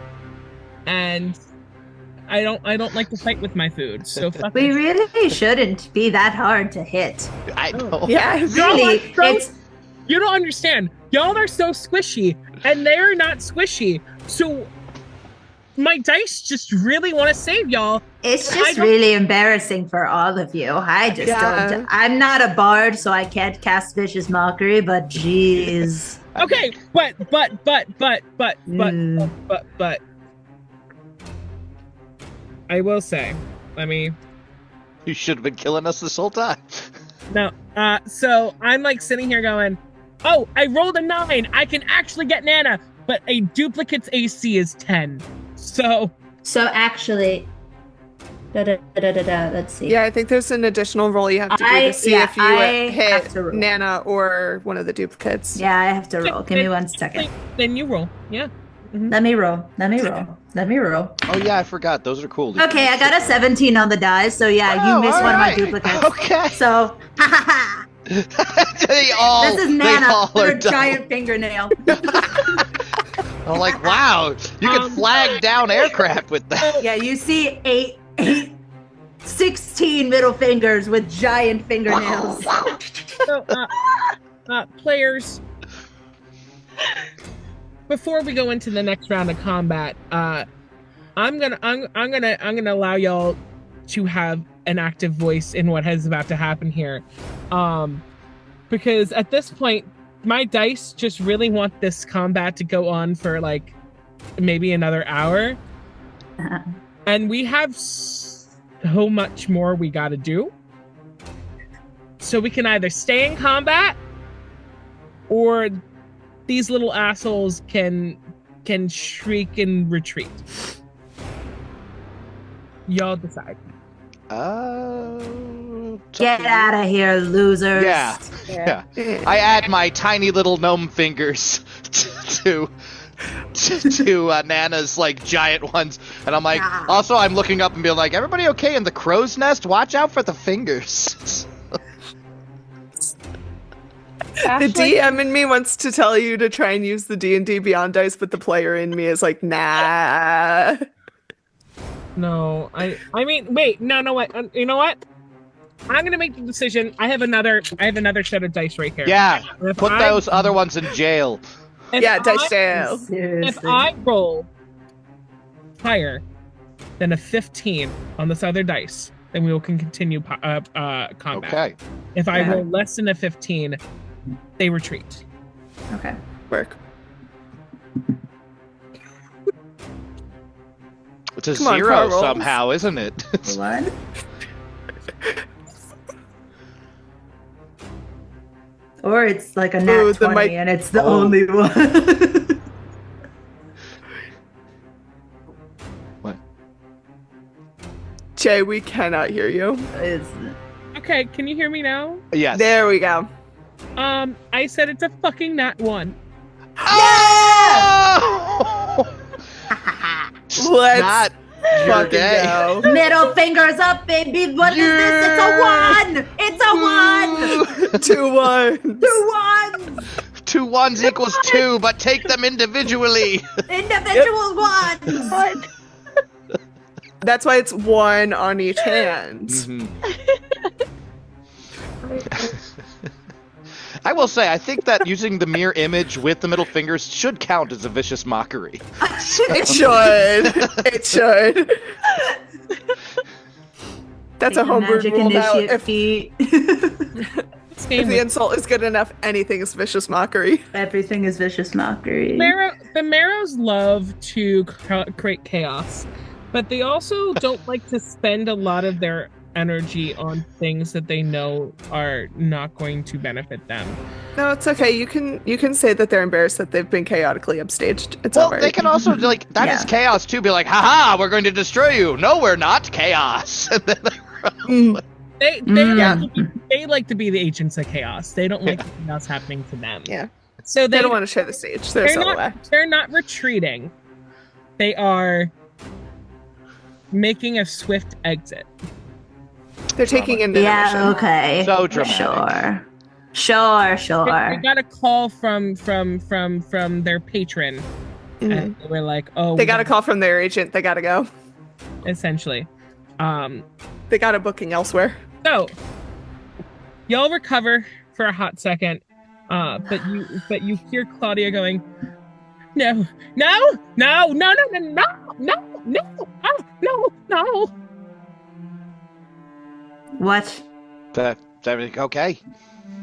and I don't like to fight with my food, so fuck We it. really shouldn't be that hard to hit. I know. Yeah, Really, it's You don't understand. Y'all are so squishy, and they're not squishy. So my dice just really want to save y'all. It's just really embarrassing for all of you. I just don't. I'm not a bard, so I can't cast vicious mockery. But jeez. Okay, but. I will say, You should have been killing us this whole time. No. So I'm like sitting here going, oh, I rolled a 9. I can actually get Nana, but a duplicate's AC is 10. So actually, let's see. Yeah, I think there's an additional roll you have to do to see if you hit Nana or one of the duplicates. Yeah, I have to roll. Give me 1 second. Then you roll. Yeah. Mm-hmm. Let me roll. Oh yeah, I forgot. Those are cool. Okay, I got a 17 on the die, so yeah, you missed one of my duplicates. Okay. So, This is Nana with are her giant fingernail. I'm like, wow, you can flag down aircraft with that. Yeah, you see 16 middle fingers with giant fingernails. So, players, before we go into the next round of combat, I'm gonna allow y'all to have an active voice in what is about to happen here, because at this point, my dice just really want this combat to go on for like maybe another hour, and we have so much more we got to do. So we can either stay in combat, or these little assholes can shriek and retreat. Y'all decide. Get out of here, losers. Yeah. I add my tiny little gnome fingers to Nana's like giant ones, and I'm like, also I'm looking up and being like, everybody okay in the crow's nest? Watch out for the fingers. The DM in me wants to tell you to try and use the D&D Beyond dice, but the player in me is like, nah. No, I mean, wait, no, wait. You know what? I'm gonna make the decision. I have another set of dice right here. Yeah, put those other ones in jail. Dice jail. If I roll higher than a 15 on this other dice, then we can continue combat. Okay. If I roll less than a 15, they retreat. Okay. Work. It's a Come on, 0 Carl. somehow, isn't it? One. Or it's like a nat 20 and it's the only one. What? Jay, we cannot hear you. Okay, can you hear me now? Yes. There we go. I said it's a fucking nat 1. Oh! Let's Not your fucking day. go. Middle fingers up, baby. What is this? It's a 1. It's a 1. 2 1. 2 1s. 2 1s equals 2, but take them individually. Individual ones. That's why it's 1 on each hand. I will say, I think that using the mirror image with the middle fingers should count as a vicious mockery. It should. It should. That's a homebrew Magic rule now. initiate feat. If the insult is good enough, anything is vicious mockery. Everything is vicious mockery. The Marrows love to create chaos, but they also don't like to spend a lot of their energy on things that they know are not going to benefit them. No, it's okay. You can say that they're embarrassed that they've been chaotically upstaged. It's Well, all right. they can also, like, that is chaos, too. Be like, haha, we're going to destroy you. No, we're not. Chaos. And then They like to be the agents of chaos. They don't like chaos happening to them. Yeah. So They don't want to share the stage. They're solo act. They're not retreating. They are making a swift exit. They're taking an intermission. Yeah, okay. So dramatic. Sure. They got a call from their patron, and they were like, "Oh." They got a call from their agent. They got to go. Essentially, They got a booking elsewhere. so y'all recover for a hot second, but you hear Claudia going, "No, no, no, no, no, no, no, no, no, no, no." What? Is everything okay?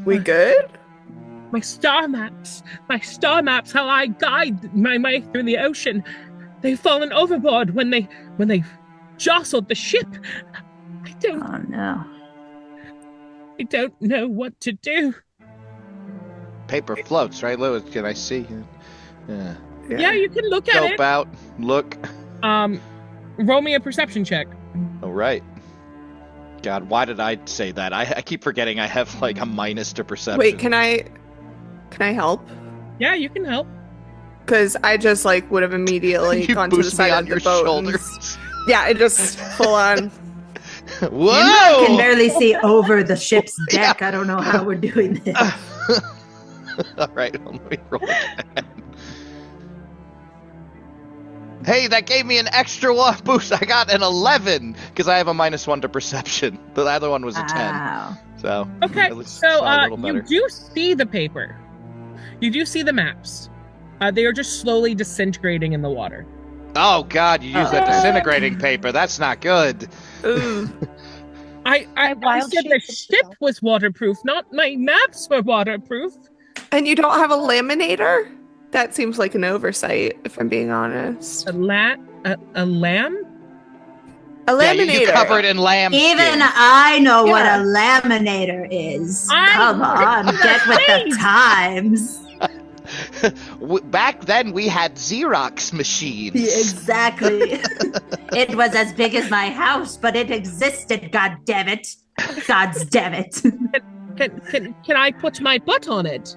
We good? My star maps, how I guide my way through the ocean. They've fallen overboard when they jostled the ship. Oh no. I don't know what to do. Paper floats, right, Lewis? Can I see? Yeah. Yeah, you can look at Scope out. Look. Roll me a perception check. All right. God, why did I say that? I keep forgetting I have like a minus to perception. Wait, can I help? Yeah, you can help. Because I just like would have immediately You gone to the boost me side on of the your boat. shoulders. Yeah, I just full on. Whoa! I can barely see over the ship's deck. I don't know how we're doing this. All right, well, let me roll again. Hey, that gave me an extra one boost. I got an 11 because I have a -1 to perception. The other one was a 10. Wow. So Okay, at least so saw a little you better. do see the paper. You do see the maps. They are just slowly disintegrating in the water. Oh God, you used that disintegrating paper. That's not good. Ooh. I wild said the shapes ship was waterproof, not my maps were waterproof. And you don't have a laminator? That seems like an oversight, if I'm being honest. A lamb? A Yeah, laminator. you cover it in lamb Even skin. I know what Yeah. a laminator is. I Come on, get with the Please. times. Back then, we had Xerox machines. Exactly. It was as big as my house, but it existed. God damn it! God's damn it! Can I put my butt on it?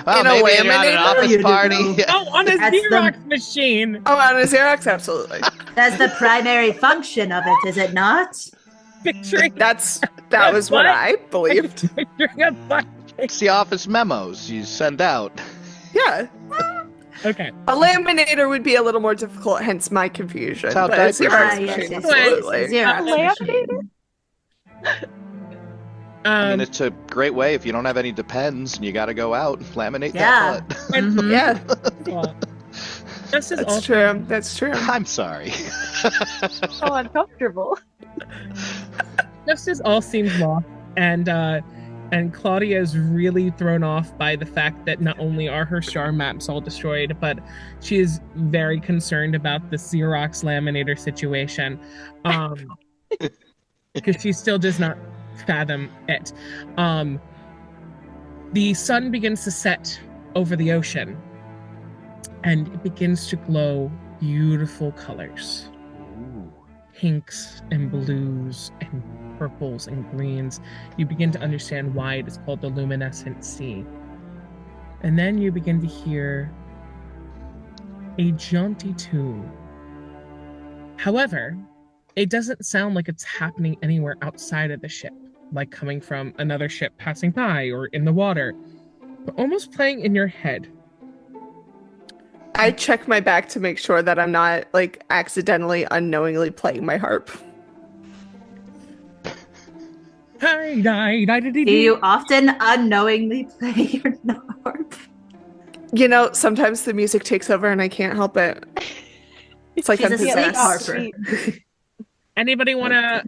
Oh, In a maybe you're at an laminator? office You party. know. Oh, on a That's the- Xerox machine. Oh, on a Xerox, absolutely. That's the primary function of it, is it not? Picturing That was what What? I believed. picturing a butt. It's the office memos you send out. Yeah. Okay. A laminator would be a little more difficult, hence my confusion. That's how But a diapers Xerox are. machine, yes, absolutely. Xerox Laminator? machine. I mean, it's a great way if you don't have any depends and you got to go out, laminate Yeah. that butt. Mhm. Yeah, Well, this is that's also true. That's true. I'm sorry. So uncomfortable. just as all seems lost, and Claudia is really thrown off by the fact that not only are her star maps all destroyed, but she is very concerned about the Xerox laminator situation, because she still does not fathom it. The sun begins to set over the ocean, and it begins to glow beautiful colors. Pinks and blues and purples and greens. You begin to understand why it is called the luminescent sea. And then you begin to hear a jaunty tune. However, it doesn't sound like it's happening anywhere outside of the ship, like coming from another ship passing by or in the water, but almost playing in your head. I check my back to make sure that I'm not like accidentally, unknowingly playing my harp. Do you often unknowingly play your harp? You know, sometimes the music takes over and I can't help it. It's like She's I'm a sleep possessed. harper. Anybody wanna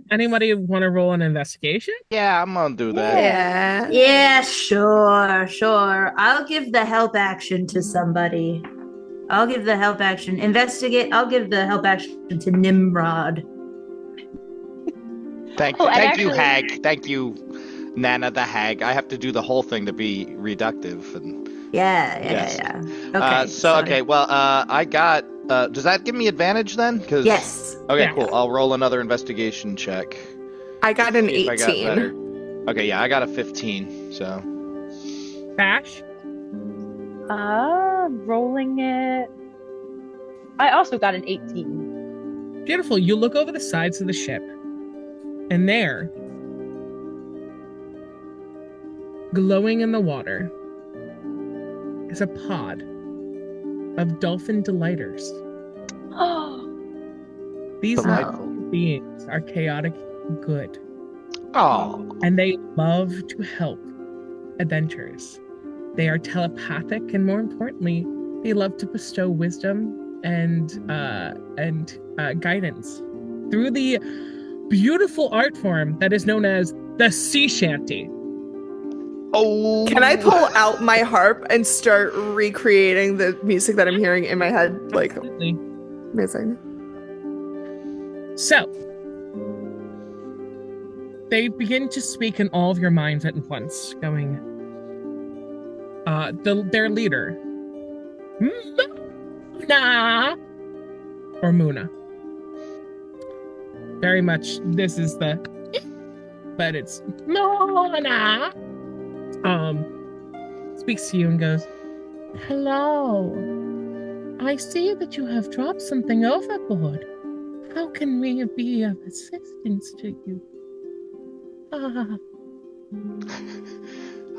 roll an investigation? Yeah, I'm gonna do that. Yeah. Yeah, sure. I'll give the help action to somebody. I'll give the help action. Investigate. I'll give the help action to Nimrod. Thank Oh, and you, actually- Hag. Thank you, Nana the Hag. I have to do the whole thing to be reductive. And Yes. Yeah. Okay. okay. Well, I got. Does that give me advantage then? Yes. Okay, Yeah. cool. I'll roll another investigation check. I got an See if I got 18. better. Okay, yeah, I got a 15. So. Bash. Rolling it. I also got an 18. Beautiful. You look over the sides of the ship, and there, glowing in the water, is a pod of dolphin delighters. Oh, These Delightful. beings are chaotic good, Oh. and they love to help adventurers. They are telepathic, and more importantly, they love to bestow wisdom and guidance through the beautiful art form that is known as the sea shanty. Oh. Can I pull out my harp and start recreating the music that I'm hearing in my head? Like, Absolutely. amazing. So, they begin to speak in all of your minds at once, going, their leader, Muna, or Muna. Very much, this is the, but it's Muna. Speaks to you and goes, hello. I see that you have dropped something overboard. How can we be of assistance to you?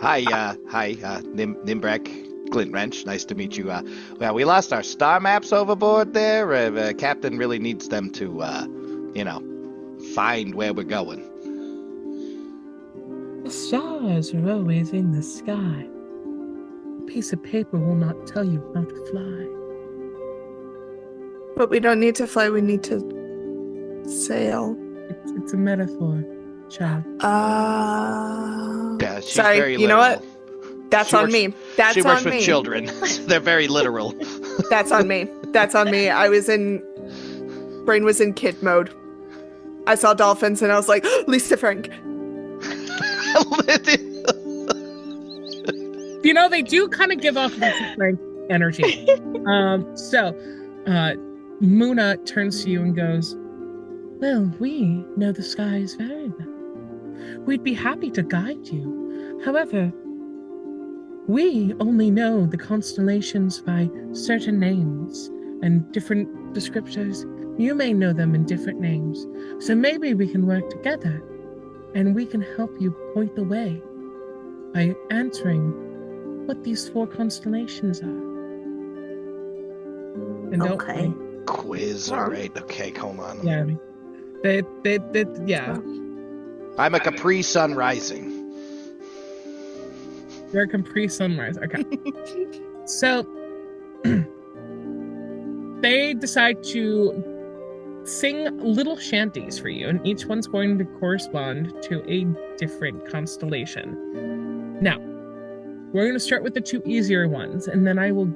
Hi, Nimbrek, Glint Wrench. Nice to meet you. Well, we lost our star maps overboard there. Captain really needs them to, find where we're going. The stars are always in the sky. A piece of paper will not tell you how to fly. But we don't need to fly, we need to sail. It's a metaphor, child. Yeah, she's Sorry, very you know literal. what? That's She on works- me. That's She works on with me. children. They're very literal. That's on me. That's on me. Brain was in kid mode. I saw dolphins and I was like, Lisa Frank. You know, they do kind of give off this strength energy. Muna turns to you and goes, well, we know the skies very well. We'd be happy to guide you. However, we only know the constellations by certain names and different descriptors. You may know them in different names. So maybe we can work together and we can help you point the way by answering what these 4 constellations are. And don't Okay. worry. Quiz, alright. Okay, hold on. Yeah. Yeah. I'm a Capri Sun Rising. You're a Capri Sunrise. Okay. So they decide to sing little shanties for you, and each one's going to correspond to a different constellation. Now, we're going to start with the 2 easier ones, and then I will,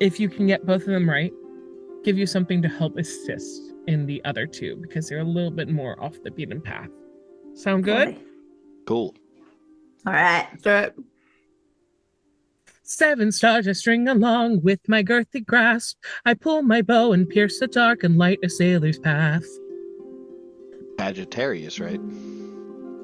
if you can get both of them right, give you something to help assist in the other 2, because they're a little bit more off the beaten path. Sound good? Okay. Cool. All right. Do it. 7 stars I string along with my girthy grasp. I pull my bow and pierce the dark and light a sailor's path. Sagittarius, right?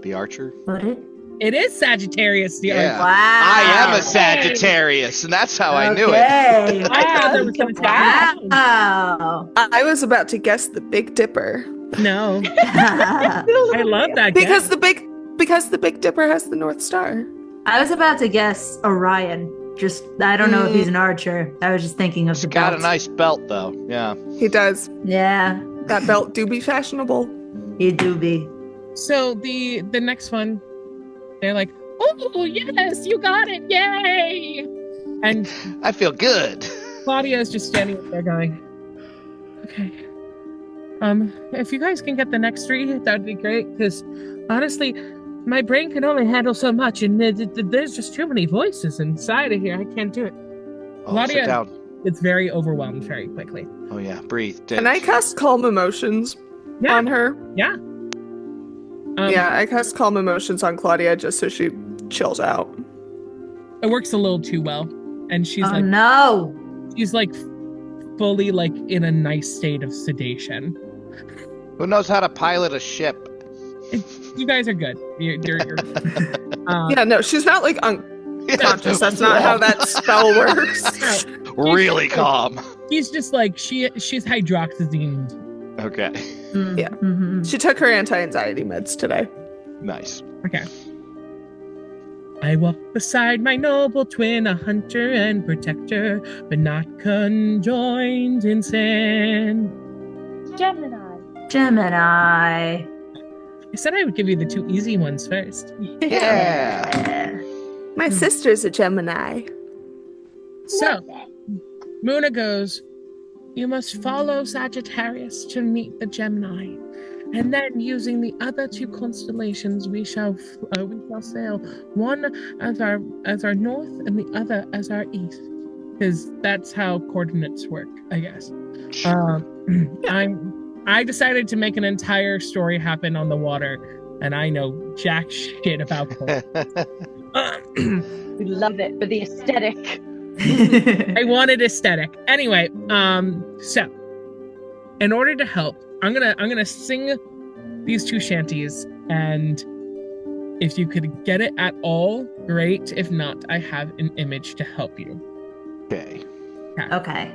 The archer? What it? It is Sagittarius, the Yeah. archer. Wow. I am a Sagittarius, and that's how I knew it. Okay. I thought there was going to Wow. I was about to guess the Big Dipper. No, I love that Because guess. the Big Dipper has the North Star. I was about to guess Orion. Just, I don't know if he's an archer. I was just thinking of He's the got belt. a nice belt, though. Yeah. He does. Yeah, That belt do be fashionable. you do be. So the next one, they're like, oh, yes, you got it, yay! And I feel good. Claudia is just standing there going, okay. If you guys can get the next 3, that'd be great, because honestly, my brain can only handle so much, and there's just too many voices inside of here. I can't do it. Oh, Claudia- sit down. It's very overwhelmed very quickly. Oh, yeah. Breathe. Can I cast Calm Emotions Yeah. on her? Yeah. Yeah, I cast Calm Emotions on Claudia just so she chills out. It works a little too well. And she's no. she's like fully like in a nice state of sedation. Who knows how to pilot a ship? You guys are good. You're Yeah, no, she's not like unconscious. That's not how that spell works. Really calm. She's just like she's hydroxyzine. Okay. Yeah. Mm-hmm. She took her anti-anxiety meds today. Nice. Okay. I walk beside my noble twin, a hunter and protector, but not conjoined in sin. Gemini. I said I would give you the 2 easy ones first. Yeah. My sister's a Gemini. So, Muna goes, you must follow Sagittarius to meet the Gemini. And then, using the other 2 constellations, we shall sail one as our north and the other as our east, because that's how coordinates work, I guess. I decided to make an entire story happen on the water, and I know jack shit about coordinates. We love it for the aesthetic. I wanted aesthetic. Anyway, so in order to help, I'm gonna sing these 2 shanties, and if you could get it at all, great. If not, I have an image to help you. Okay. Okay.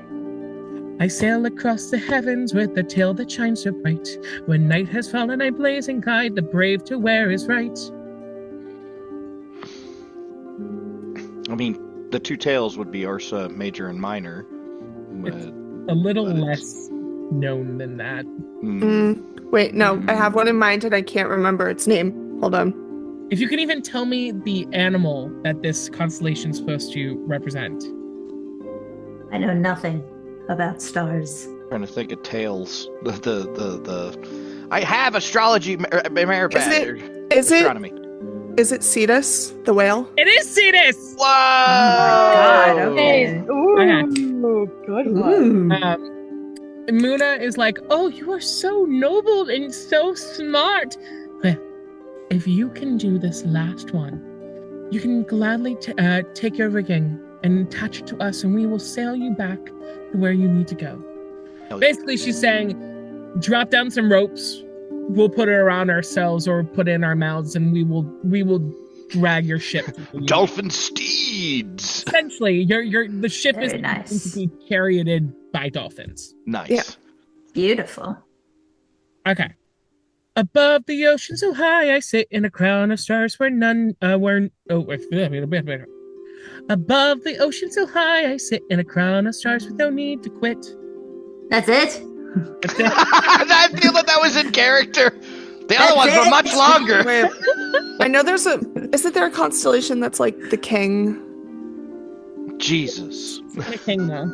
I sail across the heavens with a tail that shines so bright. When night has fallen, I blaze and guide the brave to where is right. I mean, the 2 tails would be Ursa Major and Minor. But, A little less known than that. Wait, no, I have one in mind and I can't remember its name. Hold on. If you could even tell me the animal that this constellation is supposed to represent. I know nothing about stars. trying to think of tails. I have astrology merit badge. Astronomy. Is it Cetus, the whale? It is Cetus! Whoa! God, okay. Ooh, good one. Muna is like, oh, you are so noble and so smart. Well, if you can do this last one, you can gladly take your rigging and attach it to us, and we will sail you back to where you need to go. Basically, she's saying, drop down some ropes. We'll put it around ourselves or put it in our mouths, and we will drag your ship. Dolphin steeds. Essentially, the ship Very is nice. going to be carried by dolphins. Nice. Yeah. Beautiful. Okay. Above the ocean so high, I sit in a crown of stars where none Above the ocean so high, I sit in a crown of stars with no need to quit. That's it? I feel that was in character. The other ones were much longer. Wait, I know isn't there a constellation that's like the king? Jesus. The king, though.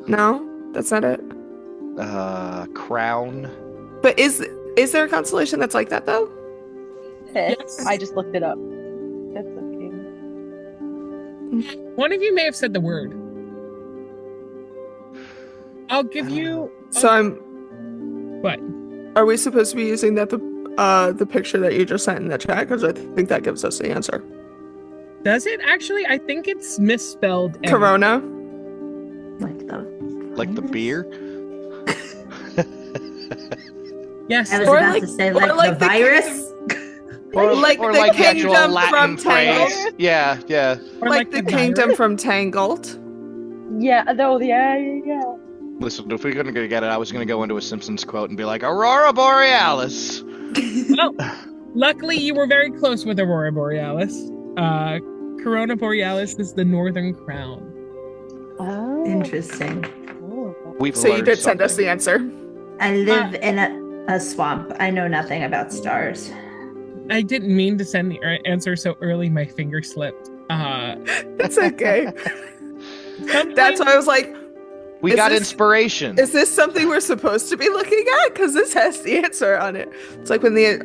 No, that's not it. Crown. But is there a constellation that's like that though? Yes. I just looked it up. That's okay. One of you may have said the word. I'll give you. So What? Are we supposed to be using the picture that you just sent in the chat? Because I think that gives us the answer. Does it actually? I think it's misspelled. Corona. Like the beer? Yes. I was Or about like- to say, or like, like the the virus? Or like or the like the actual kingdom Latin from phrase. Tangled. Yeah, yeah. Or Like the kingdom from Tangled. Yeah, though, yeah. Listen, if we couldn't get it, I was going to go into a Simpsons quote and be like, Aurora Borealis. Well, luckily you were very close with Aurora Borealis. Corona Borealis is the northern crown. Oh. Interesting. We've So you learned did send us something. the answer. I live in a swamp. I know nothing about stars. I didn't mean to send the answer so early. My finger slipped. It's okay. Sometimes- That's why I was like, We Is got this- inspiration. is this something we're supposed to be looking at? Because this has the answer on it. It's like when the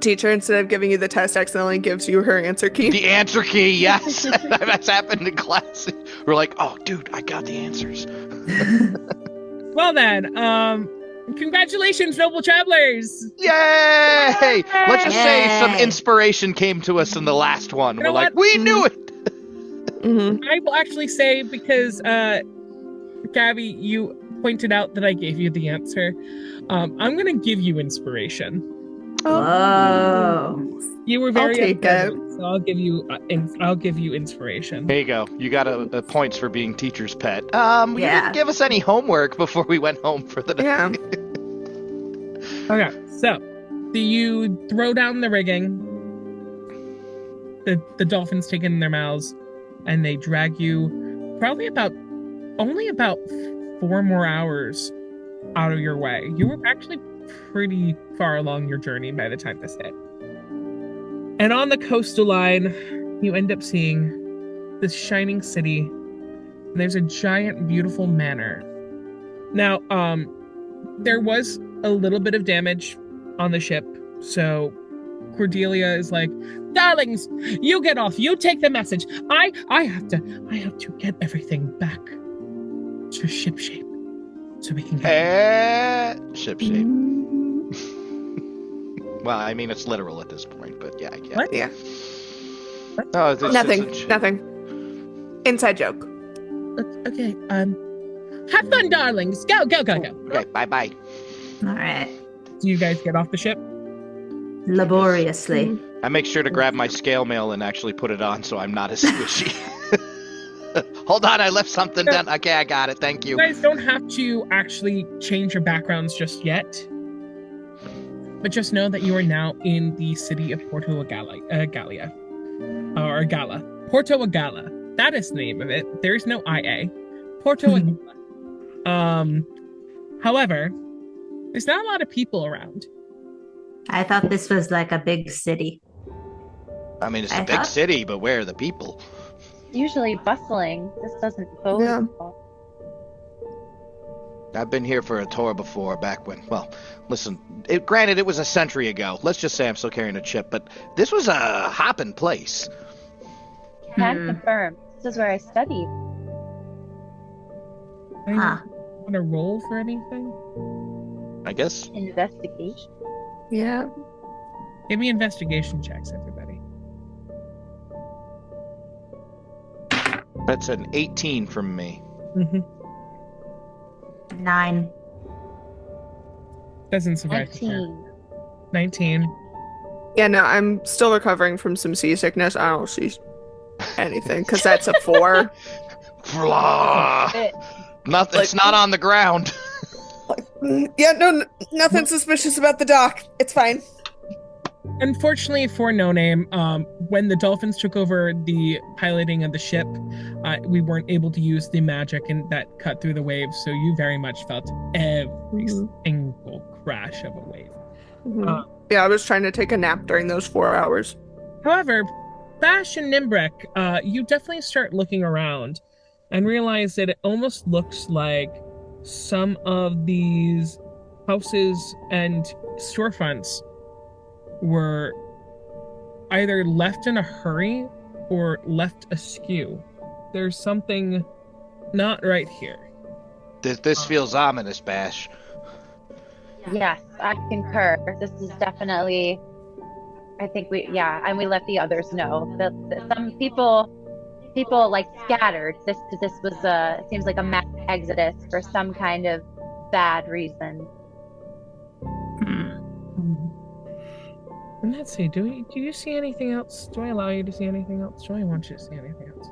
teacher, instead of giving you the test, accidentally gives you her answer key. The answer key, yes. That's happened in class. We're like, oh, dude, I got the answers. Well then, Congratulations, noble travelers! Yay! Let's just say some Yay. inspiration came to us in the last one. You know We're like, what? we knew it! I will actually say, because Gabby, you pointed out that I gave you the answer. I'm going to give you inspiration. Whoa. You were very take observant, so I'll give you inspiration. There you go. You got a points for being teacher's pet. You didn't give us any homework before we went home for the night. Yeah. Okay, so you throw down the rigging. The dolphins take it in their mouths, and they drag you probably only about 4 more hours out of your way. You were actually pretty far along your journey by the time this hit. And on the coastal line, you end up seeing this shining city. And there's a giant, beautiful manor. Now, there was a little bit of damage on the ship, so Cordelia is like, "Darlings, you get off. You take the message. I have to get everything back to ship shape, so we can get Ship shape. Well, I mean, it's literal at this point, but yeah, I get it. What? Yeah. No, it's Nothing. Inside joke. Okay. Have fun, darlings. Go. Okay, bye. All right. Do you guys get off the ship? Laboriously. I make sure to grab my scale mail and actually put it on so I'm not as squishy. Hold on, I left something done. Okay, I got it. Thank You you. guys don't have to actually change your backgrounds just yet. But just know that you are now in the city of Porto Agala. Porto Agala. That is the name of it. There's no IA. Porto Agala. However, there's not a lot of people around. I thought this was like a big city. I mean, it's a big city, but where are the people? Usually bustling. This doesn't bode Yeah. well. I've been here for a tour before, back when, well, listen, granted, it was a century ago. Let's just say I'm still carrying a chip, but this was a hopping place. Can confirm. This is where I studied. Huh. Want to roll for anything? I guess. Investigation. Yeah. Give me investigation checks, everybody. That's an 18 from me. 9. Doesn't survive. 19. Yeah, no, I'm still recovering from some seasickness. I don't see anything, because that's a 4. Blah. Nothing. It's not on the ground. Yeah, no, nothing suspicious about the dock. It's fine. Unfortunately for No Name, when the dolphins took over the piloting of the ship, we weren't able to use the magic and that cut through the waves, so you very much felt every single crash of a wave. Yeah, I was trying to take a nap during those 4 hours. However, Bash and Nimbrek, you definitely start looking around and realize that it almost looks like some of these houses and storefronts were either left in a hurry or left askew. There's something not right here. This feels ominous, Bash. Yes, I concur. This is definitely. I think and we let the others know that some people like scattered. This was it seems like a mass exodus for some kind of bad reason. And let's see, do you see anything else? Do I allow you to see anything else? Do I want you to see anything else?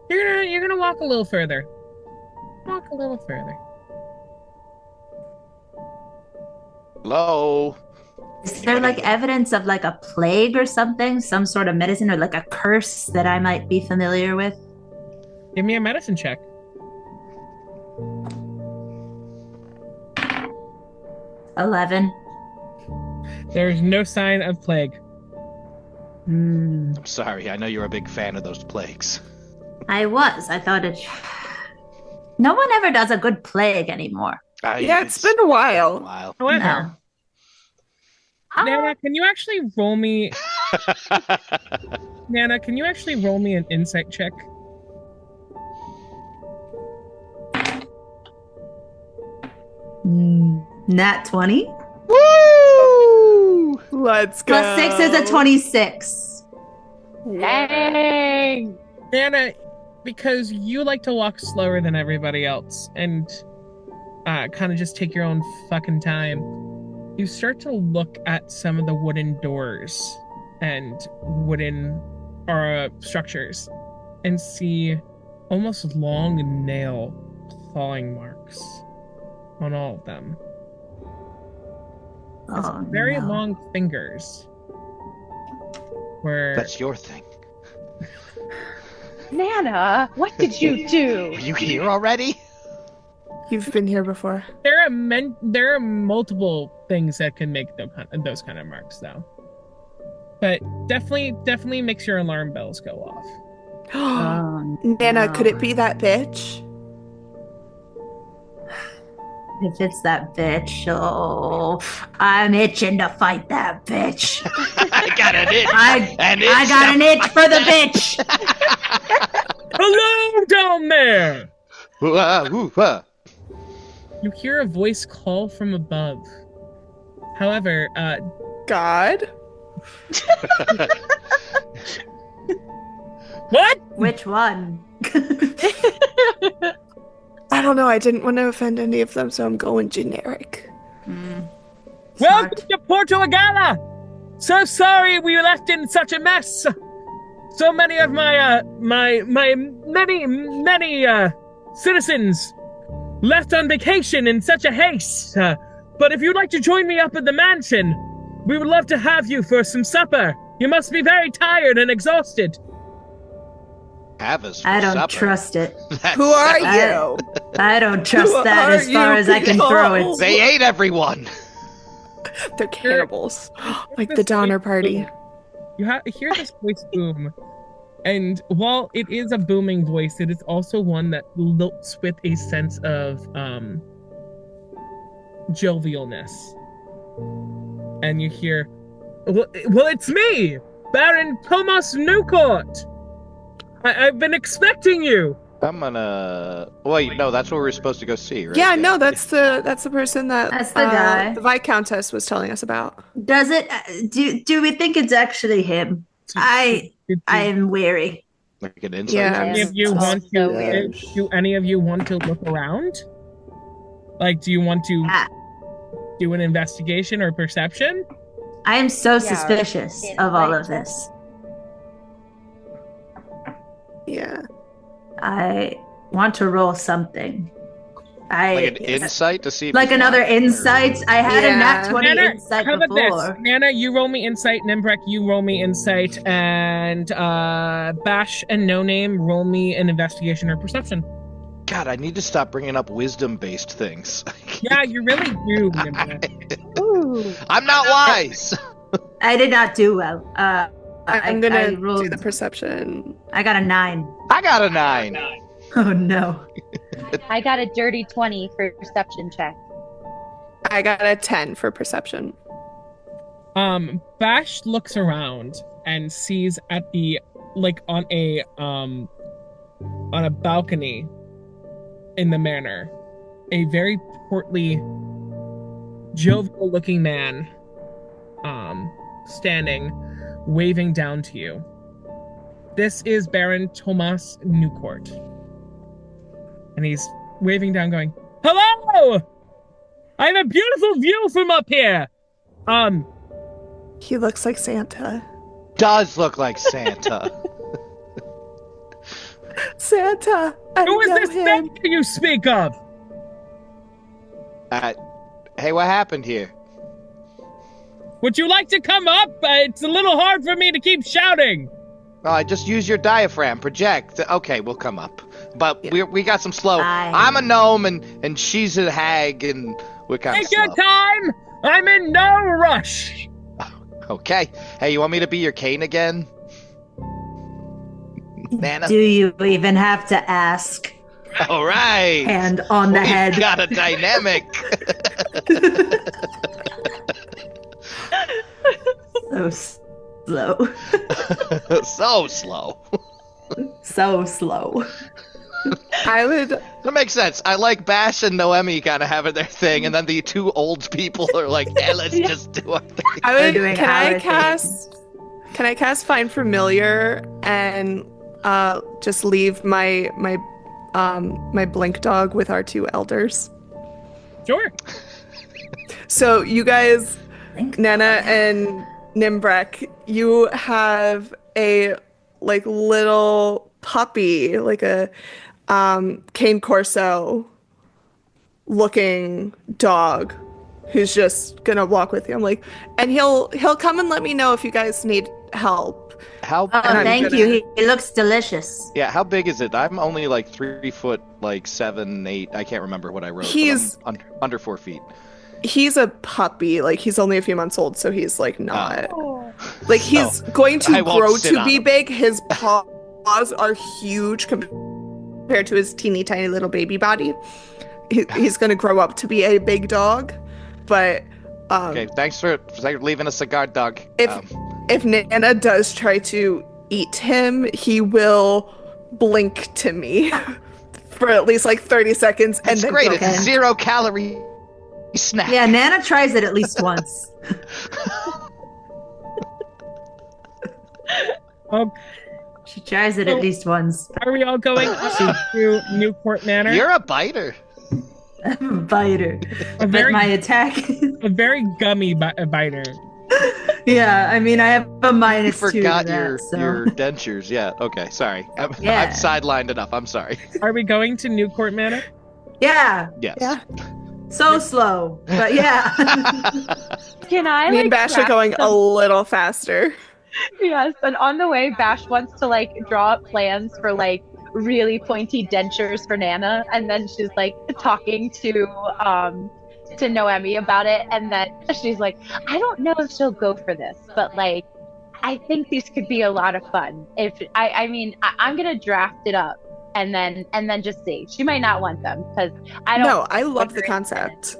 You're gonna walk a little further. Walk a little further. Hello? Is there like evidence of like a plague or something? Some sort of medicine or like a curse that I might be familiar with? Give me a medicine check. 11. There's no sign of plague. I'm sorry, I know you're a big fan of those plagues. I thought it. No one ever does a good plague anymore. Yeah, it's been a while. However, No. Nana, can you actually roll me? Nana, can you actually roll me an insight check? Nat 20. Woo! Let's go. Plus 6 is a 26. Dang. Nana, because you like to walk slower than everybody else and kind of just take your own fucking time, you start to look at some of the wooden doors and wooden structures and see almost long nail clawing marks on all of them. It's very no. long fingers. Where That's your thing. Nana, what did you do? Are you here already? You've been here before. there are multiple things that can make those kind of marks, though. But definitely makes your alarm bells go off. Nana, no. could it be that bitch? If it's that bitch, I'm itching to fight that bitch. I got an itch. I got an itch for the bitch. Hello down there! Ooh. You hear a voice call from above. However, God? what? Which one? I don't know. I didn't want to offend any of them, so I'm going generic. Welcome to Porto Agala! So sorry we were left in such a mess. So many of my many citizens left on vacation in such a haste. But if you'd like to join me up at the mansion, we would love to have you for some supper. You must be very tired and exhausted. Have us for I don't supper. trust it. Who are I- you? I don't trust Who that are as far you as I can throw people? it. They ate everyone. They're cannibals. Like the Donner Party. You hear this voice boom, and while it is a booming voice, it is also one that looks with a sense of jovialness. And you hear, well, it's me, Baron Thomas Newcourt. I've been expecting you. I'm gonna. Wait, no, that's what we were supposed to go see, right? Yeah, no, that's the person that That's the guy. the Viscountess was telling us about. Does it? Do we think it's actually him? I am weary. Like an insight. Yeah. Any of you Oh, want so to? weird. Do any of you want to look around? Like, do you want to Ah. do an investigation or perception? I am so Yeah, suspicious or of all of insight. this. Yeah. I want to roll something. Like an insight to see. If like he's another lying, or- insight. I had a nat Yeah. 20 Nana, insight how about before. this? Nana, you roll me insight. Nimbrek, you roll me insight. And Bash and No Name roll me an investigation or perception. God, I need to stop bringing up wisdom-based things. Yeah, you really do, Nimbrek. Ooh. I'm not wise. I did not do well. I'm gonna I do rolled. the perception. I got a 9. I got a 9. Oh no. I got a dirty 20 for perception check. I got a 10 for perception. Bash looks around and sees at the on a balcony in the manor a very portly, jovial-looking man standing, waving down to you. This is Baron Thomas Newcourt. And he's waving down, going, "Hello! I have a beautiful view from up here! He looks like Santa. Does look like Santa. Santa! I who is know this him. Santa you speak of? Hey, what happened here? Would you like to come up? It's a little hard for me to keep shouting. Oh, I just use your diaphragm. Project. Okay, we'll come up. But we got some slow. Bye. I'm a gnome and she's a hag and we're kind of Take your slow. time! I'm in no rush! Okay. Hey, you want me to be your cane again? Nana? Do you even have to ask? All right. Hand on the We've head. got a dynamic. So slow. So slow. So slow. I would. That makes sense. I like Bash and Noemi kind of having their thing, and then the two old people are like, "Hey, let's just do our thing." I We're would. doing Can I our cast? Can I cast Find Familiar and just leave my blink dog with our two elders? Sure. So you guys, Blink Nana dog. and Nimbrek, you have a like little puppy, like a cane corso looking dog who's just gonna walk with you. I'm like, and he'll come and let me know if you guys need help. How? Oh, I'm thank gonna- you. He looks delicious. Yeah, how big is it? I'm only like 3 foot, like 7, 8. I can't remember what I wrote. but He's- I'm under 4 feet. He's a puppy, like he's only a few months old, so he's like not like So, he's going I to won't grow sit to on be him. big. His paws are huge compared to his teeny tiny little baby body. He's going to grow up to be a big dog, but Okay, thanks for leaving us a guard dog. if Nana does try to eat him, he will blink to me for at least like 30 seconds and It's then great. go It's a in. 0-calorie snack. Yeah, Nana tries it at least once. Oh, She tries it at least once. are we all going to Newport Manor? You're a biter. Biter. a But very my attack. a very gummy biter. Yeah, I mean, I have a You minus 2 to forgot that, so. your dentures. Yeah. Okay. Sorry. I'm Yeah. sidelined enough. I'm sorry. Are we going to Newport Manor? Yeah, Yes. Yeah. so slow, but yeah. Can I Me like and Bash are craft going a some- little faster. Yes, and on the way, Bash wants to like draw up plans for like really pointy dentures for Nana, and then she's like talking to Noemi about it, and then she's like, I don't know if she'll go for this, but like I think these could be a lot of fun. If I'm gonna draft it up and then just see. She might not want them because I don't. No, I love the concept.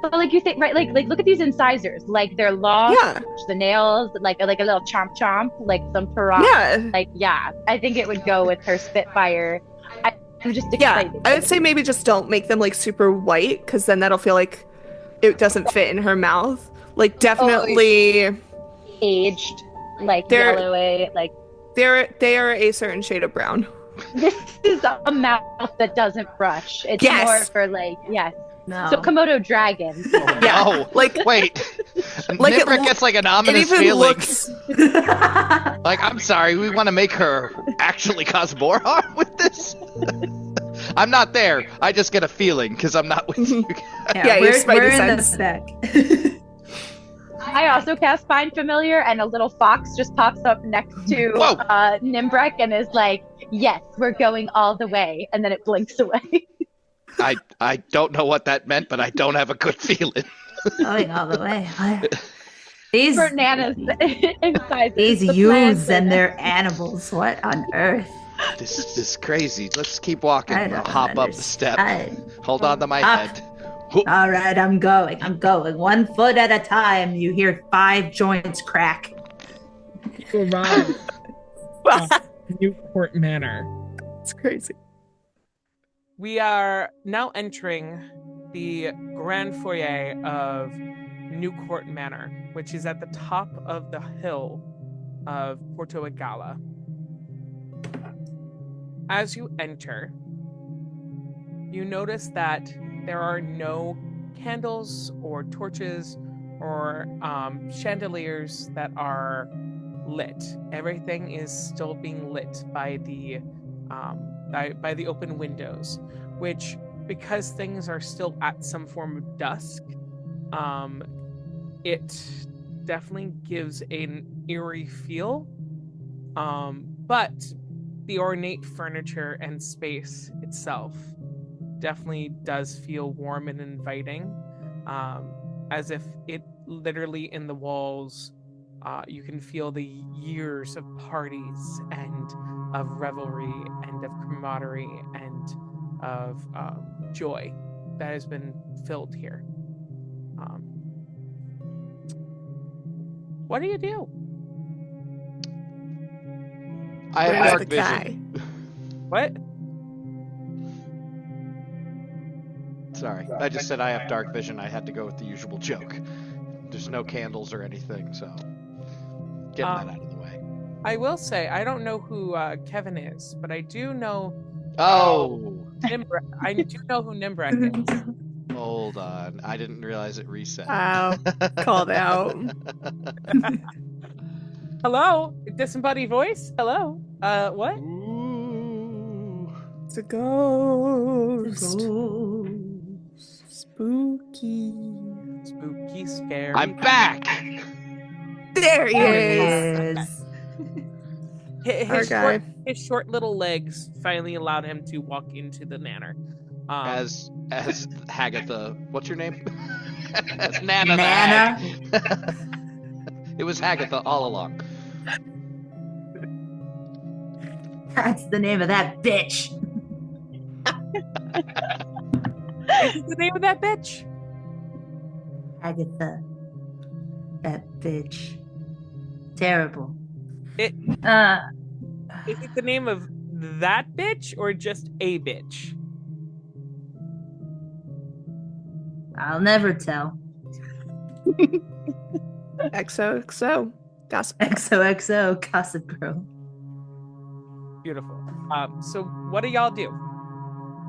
But like you think, right? Like look at these incisors. Like they're long. Yeah. The nails, like a little chomp chomp, like some piranha. Yeah. Like yeah, I think it would go with her Spitfire. I'm just Yeah, excited. I would say maybe just don't make them like super white because then that'll feel like it doesn't fit in her mouth. Like definitely, Aged, like They're- yellow, like they are a certain shade of brown. this is a mouth that doesn't brush. It's Yes. more for like yes. No. So Komodo dragon. Yeah, Oh, like wait. Like it- Nimbrick gets like an it ominous even feeling. looks. Like, I'm sorry, we want to make her actually cause more harm with this? I'm not there. I just get a feeling because I'm not with you. Yeah, your Spidey we're in the sense. spec. I also cast Find Familiar, and a little fox just pops up next to Whoa. Nimbrek and is like, "Yes, we're going all the way," and then it blinks away. I don't know what that meant, but I don't have a good feeling. Going all the way. These For Nana's incisors. these the plan youths for and that. their animals. What on earth? This is crazy. Let's keep walking. I I'll don't hop up the step. understand. Hold on to my Ah. head. All right, I'm going. 1 foot at a time. You hear 5 joints crack. Arrive Newport Manor. It's crazy. We are now entering the grand foyer of Newport Manor, which is at the top of the hill of Porto Egala. As you enter, you notice that there are no candles or torches or chandeliers that are lit. Everything is still being lit by the by the open windows, which, because things are still at some form of dusk, it definitely gives an eerie feel. But the ornate furniture and space itself definitely does feel warm and inviting, as if it literally in the walls you can feel the years of parties and of revelry and of camaraderie and of joy that has been filled here. What do you do? I have Where's dark the vision. guy? What? Sorry. I just said I have dark vision. I had to go with the usual joke. There's no candles or anything, so getting that out of the way. I will say, I don't know who Kevin is, but I do know Oh! I do know who Nimbrek is. Hold on. I didn't realize it reset. Wow. Called out. Hello? Disembodied voice? Hello? What? Ooh. It's a ghost. Go. Spooky. Spooky, scary. I'm back! There he There is. he is. His short little legs finally allowed him to walk into the manor. As Hagatha, what's your name? As Nana. the Nana. Hag. It was Hagatha all along. That's the name of that bitch. Is it the name of that bitch? Agatha. That bitch. Terrible. It- Uh, Is it the name of that bitch or just a bitch? I'll never tell. XOXO. Gossip. XOXO, Gossip Girl. Beautiful. So what do y'all do?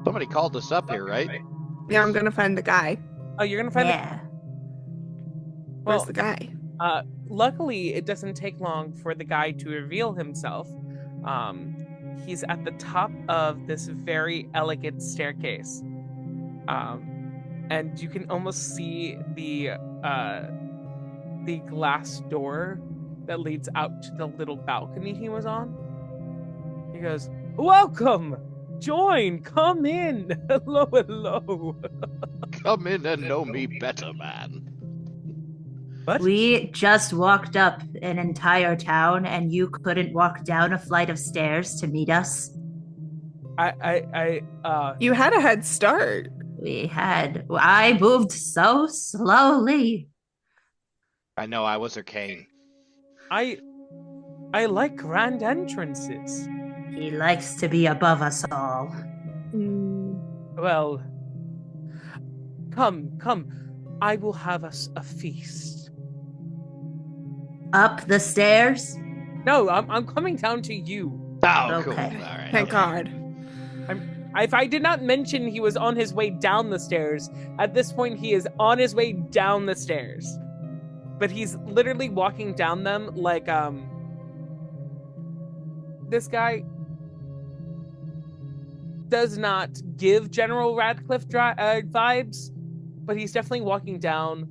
Somebody called us up here, right? Yeah, I'm gonna find the guy. Oh, you're gonna find Yeah. Where's Well, the guy? luckily, it doesn't take long for the guy to reveal himself. He's at the top of this very elegant staircase. And you can almost see the glass door that leads out to the little balcony he was on. He goes, "Welcome! Join! Come in! Hello, hello!" Come in and know me better, man. What? We just walked up an entire town and you couldn't walk down a flight of stairs to meet us. You had a head start. I moved so slowly. I know I was her cane. I like grand entrances. He likes to be above us all. Well, come. I will have us a feast. Up the stairs? No, I'm coming down to you. Oh, cool. All Okay. right. Thank God. If I did not mention he was on his way down the stairs, at this point he is on his way down the stairs. But he's literally walking down them like this guy does not give General Radcliffe vibes, but he's definitely walking down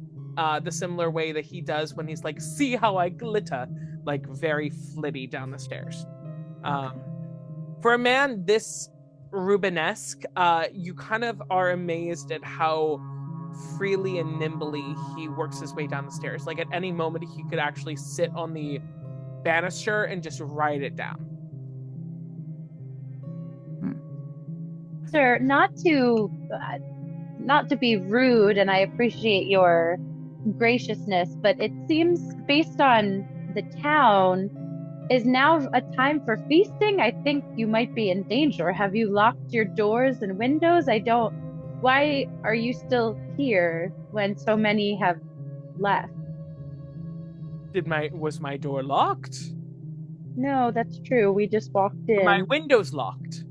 the similar way that he does when he's like, "See how I glitter," like very flitty down the stairs. For a man this Rubenesque, you kind of are amazed at how freely and nimbly he works his way down the stairs. Like at any moment he could actually sit on the banister and just ride it down. Sir, not to be rude, and I appreciate your graciousness, but it seems based on the town, is now a time for feasting? I think you might be in danger. Have you locked your doors and windows? Why are you still here when so many have left? Was my door locked? No, that's true. We just walked in. My window's locked.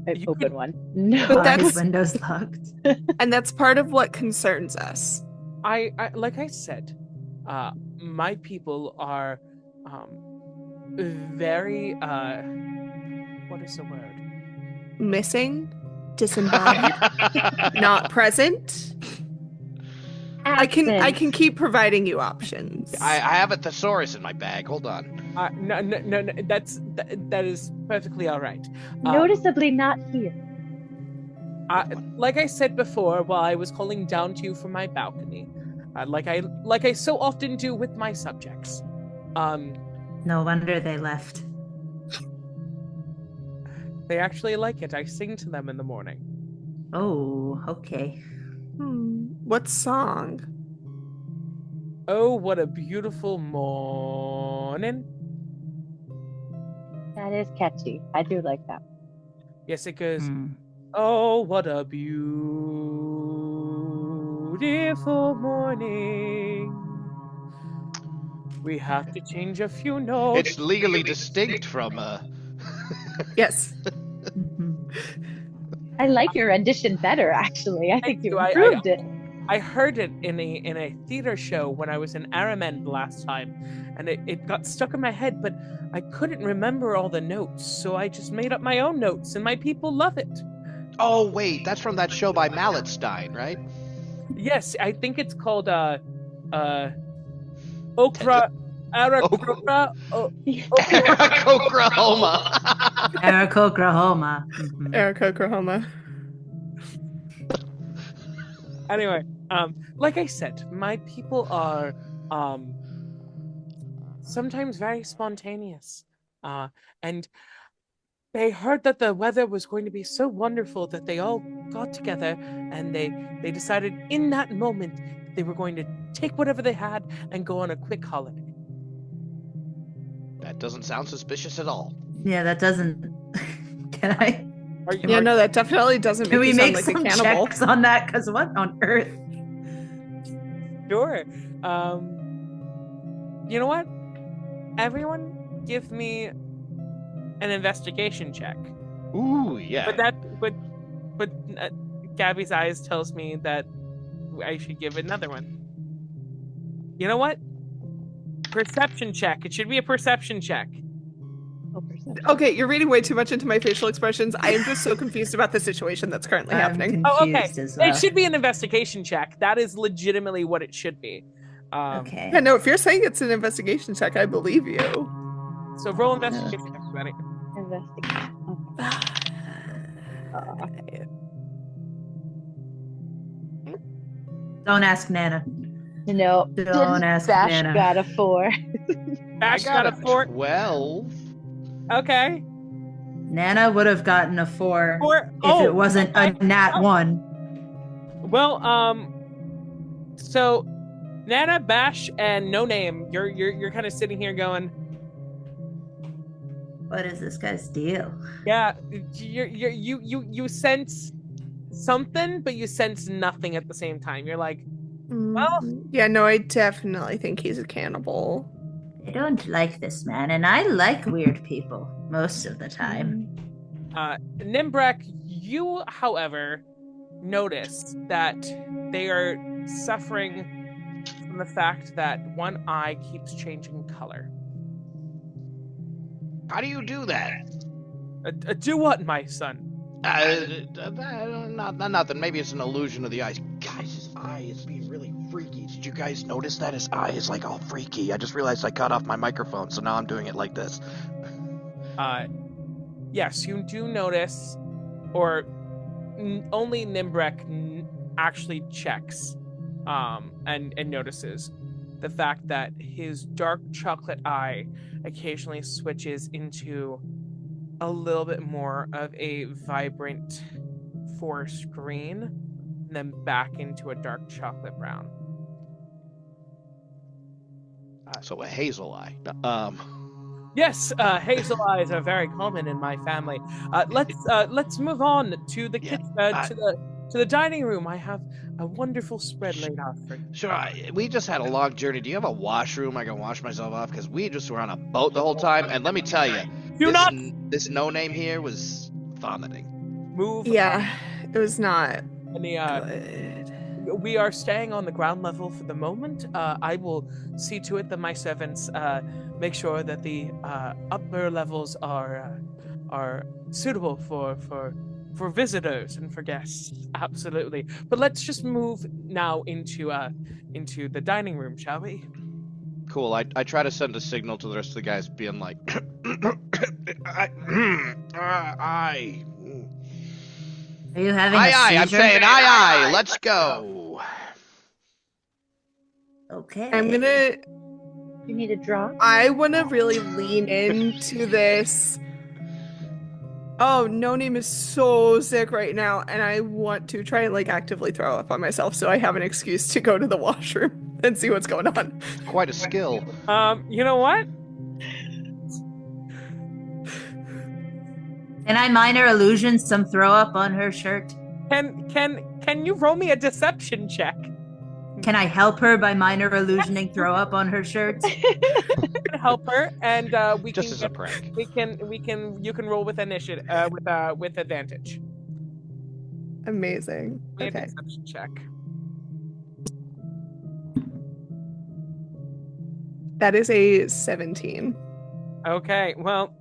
I you open could- one. No. But Are that's- his windows locked? And that's part of what concerns us. I like I said, my people are very what is the word? Missing, disembodied, not present. I can keep providing you options. I have a thesaurus in my bag. Hold on. No, that is perfectly all right. Noticeably not here. Like I said before, while I was calling down to you from my balcony, like I so often do with my subjects. No wonder they left. They actually like it. I sing to them in the morning. Oh, okay. What song? Oh, what a beautiful morning. That is catchy. I do like that. Yes, it goes. Oh, what a beautiful morning. We have to change a few notes. It's legally distinct from Yes. I like your rendition better, actually. I think Thank you you. improved it. I heard it in a theater show when I was in Aramend last time, and it got stuck in my head, but I couldn't remember all the notes, so I just made up my own notes, and my people love it. Oh wait, that's from that show by Malletstein, right? Yes, I think it's called Okra Arakokra Oklahoma. Eric Oklahoma. Eric Oklahoma. Anyway, like I said, my people are sometimes very spontaneous. And they heard that the weather was going to be so wonderful that they all got together and they decided in that moment they were going to take whatever they had and go on a quick holiday. That doesn't sound suspicious at all. Yeah, that doesn't. Can I? Yeah, no, that definitely doesn't Can make we you sound make like some a cannibal. checks on that? Because what on earth? Sure. You know what? Everyone give me an investigation check. Ooh, yeah. But Gabby's eyes tells me that I should give another one. You know what? Perception check. It should be a perception check. Okay, you're reading way too much into my facial expressions. I am just so confused about the situation that's currently happening. Oh, okay. As well. It should be an investigation check. That is legitimately what it should be. Okay. Yeah, no, if you're saying it's an investigation check, I believe you. So roll investigation check, everybody. Investigation. Okay. Don't ask Nana. No. Don't ask Bash Nana. got a 4. Bash I got a 4. 12. Okay. Nana would have gotten a 4 if it wasn't a nat 1. Well, so Nana, Bash, and No Name, you're kind of sitting here going, What is this guy's deal? yeah, you sense something, but you sense nothing at the same time. You're like, well, yeah, no, I definitely think he's a cannibal. I don't like this man, and I like weird people most of the time. Nimbrek, you, however, notice that they are suffering from the fact that one eye keeps changing color. How do you do that? Do what, my son? Nothing. Maybe it's an illusion of the eyes. Guys, his eye is being really freaky. Did you guys notice that? His eye is like all freaky. I just realized I cut off my microphone, so now I'm doing it like this. Yes, you do notice, or only Nimbrek actually checks and notices the fact that his dark chocolate eye occasionally switches into a little bit more of a vibrant forest green, and then back into a dark chocolate brown. So a hazel eye. Yes, hazel eyes are very common in my family. Let's move on to the kitchen, to the dining room. I have a wonderful spread laid out for you. Sure, we just had a long journey. Do you have a washroom I can wash myself off? Because we just were on a boat the whole time, and let me tell you, this No Name here was vomiting. Move. Yeah, it was not good. good. We are staying on the ground level for the moment. I will see to it that my servants make sure that the upper levels are suitable for visitors and for guests. Absolutely. But let's just move now into the dining room, shall we? Cool. I try to send a signal to the rest of the guys, being like, aye. Are you having a seizure? I'm saying aye. Let's go. Okay. You need a draw? I want to really lean into this. Oh, No Name is so sick right now, and I want to try and actively throw up on myself so I have an excuse to go to the washroom and see what's going on. Quite a skill. You know what? Can I minor illusion some throw up on her shirt? Can you roll me a deception check? Can I help her by minor illusioning throw up on her shirt? Help her, and we Just can as a prank. you can roll with initiative with advantage. Amazing. A Okay. deception check. That is a 17. Okay, well,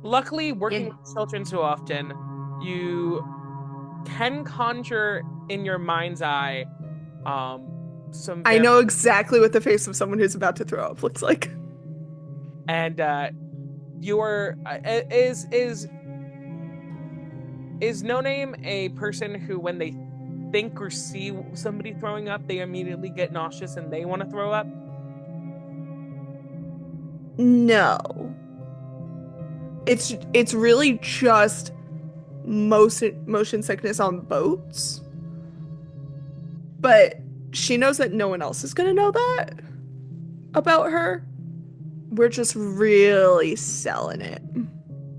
luckily, working with children so often, you can conjure in your mind's eye some. I know exactly what the face of someone who's about to throw up looks like. And your is No Name a person who, when they think or see somebody throwing up, they immediately get nauseous and they want to throw up? No. It's really just motion sickness on boats. But she knows that no one else is going to know that about her. We're just really selling it.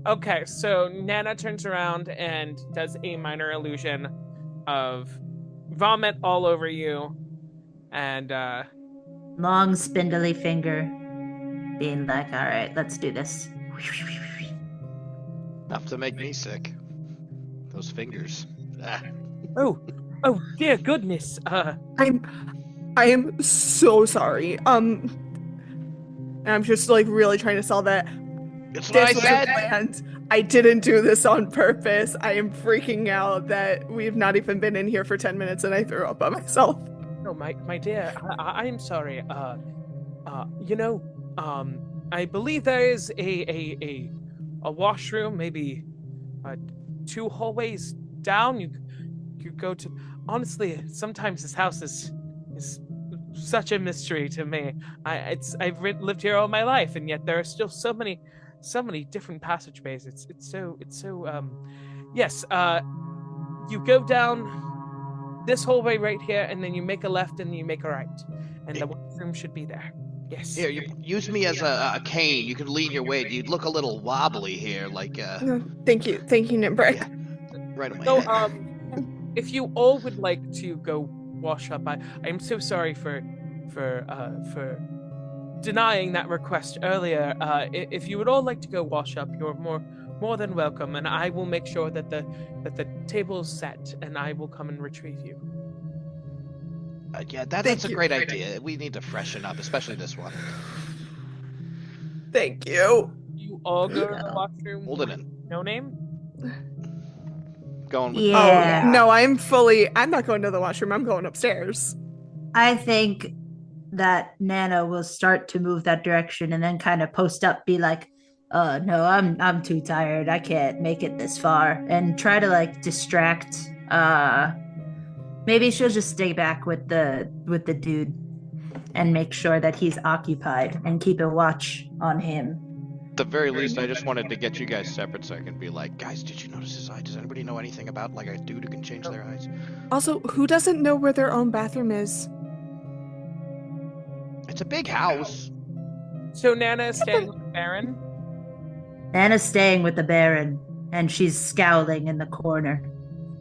Okay, so Nana turns around and does a minor illusion of vomit all over you, and Long spindly finger being like, all right, let's do this. Enough to make me sick. Those fingers. Ah. oh dear goodness, I am so sorry. And I'm just like really trying to sell that. That's what I was said. planned. I didn't do this on purpose. I am freaking out that we've not even been in here for 10 minutes and I threw up on myself. no, my dear, I'm sorry. I believe there is a washroom, maybe 2 hallways down. You go to. Honestly, sometimes this house is such a mystery to me. I've lived here all my life, and yet there are still so many different passageways. It's so yes. You go down this hallway right here, and then you make a left, and you make a right, and the washroom should be there. Yes. Here, you use me as a cane. You can lean your weight. You look a little wobbly here, like Thank you, Nimbrick. Yeah. Right on my So, head. if you all would like to go wash up, I'm so sorry for denying that request earlier. If you would all like to go wash up, you're more than welcome, and I will make sure that the table's set, and I will come and retrieve you. Yeah, that's a great idea. We need to freshen up, especially this one. Thank you. You all go to the washroom. Hold it in. No Name. Going with Yeah. Oh, no, I'm not going to the washroom. I'm going upstairs. I think that Nana will start to move that direction and then kind of post up, be like, no, I'm too tired. I can't make it this far. And try to like distract. Maybe she'll just stay back with the dude and make sure that he's occupied and keep a watch on him. At the very least, I just wanted to get you guys separate so I can be like, guys, did you notice his eye? Does anybody know anything about like a dude who can change their eyes? Also, who doesn't know where their own bathroom is? It's a big house. So Nana is staying with the Baron. Nana's staying with the Baron, and she's scowling in the corner,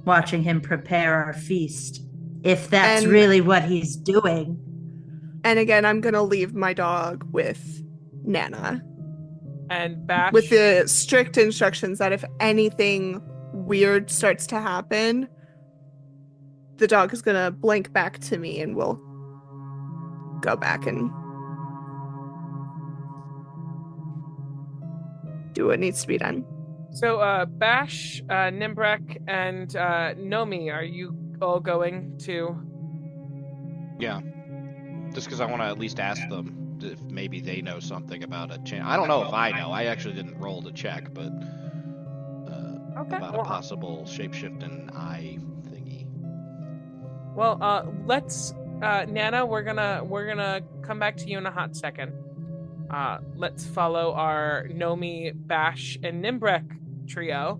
watching him prepare our feast. If that's And- really what he's doing. And again, I'm gonna leave my dog with Nana. And Bash. With the strict instructions that if anything weird starts to happen, the dog is gonna blink back to me and we'll go back and do what needs to be done. So, Bash, Nimbrek, and Nomi, are you all going to? Yeah. Just because I want to at least ask them if maybe they know something about a chance. I don't know if I know. I actually didn't roll to check, but Okay. about a possible shapeshifting eye thingy. Well, let's, Nana, we're gonna come back to you in a hot second. Let's follow our Nomi, Bash, and Nimbrek trio.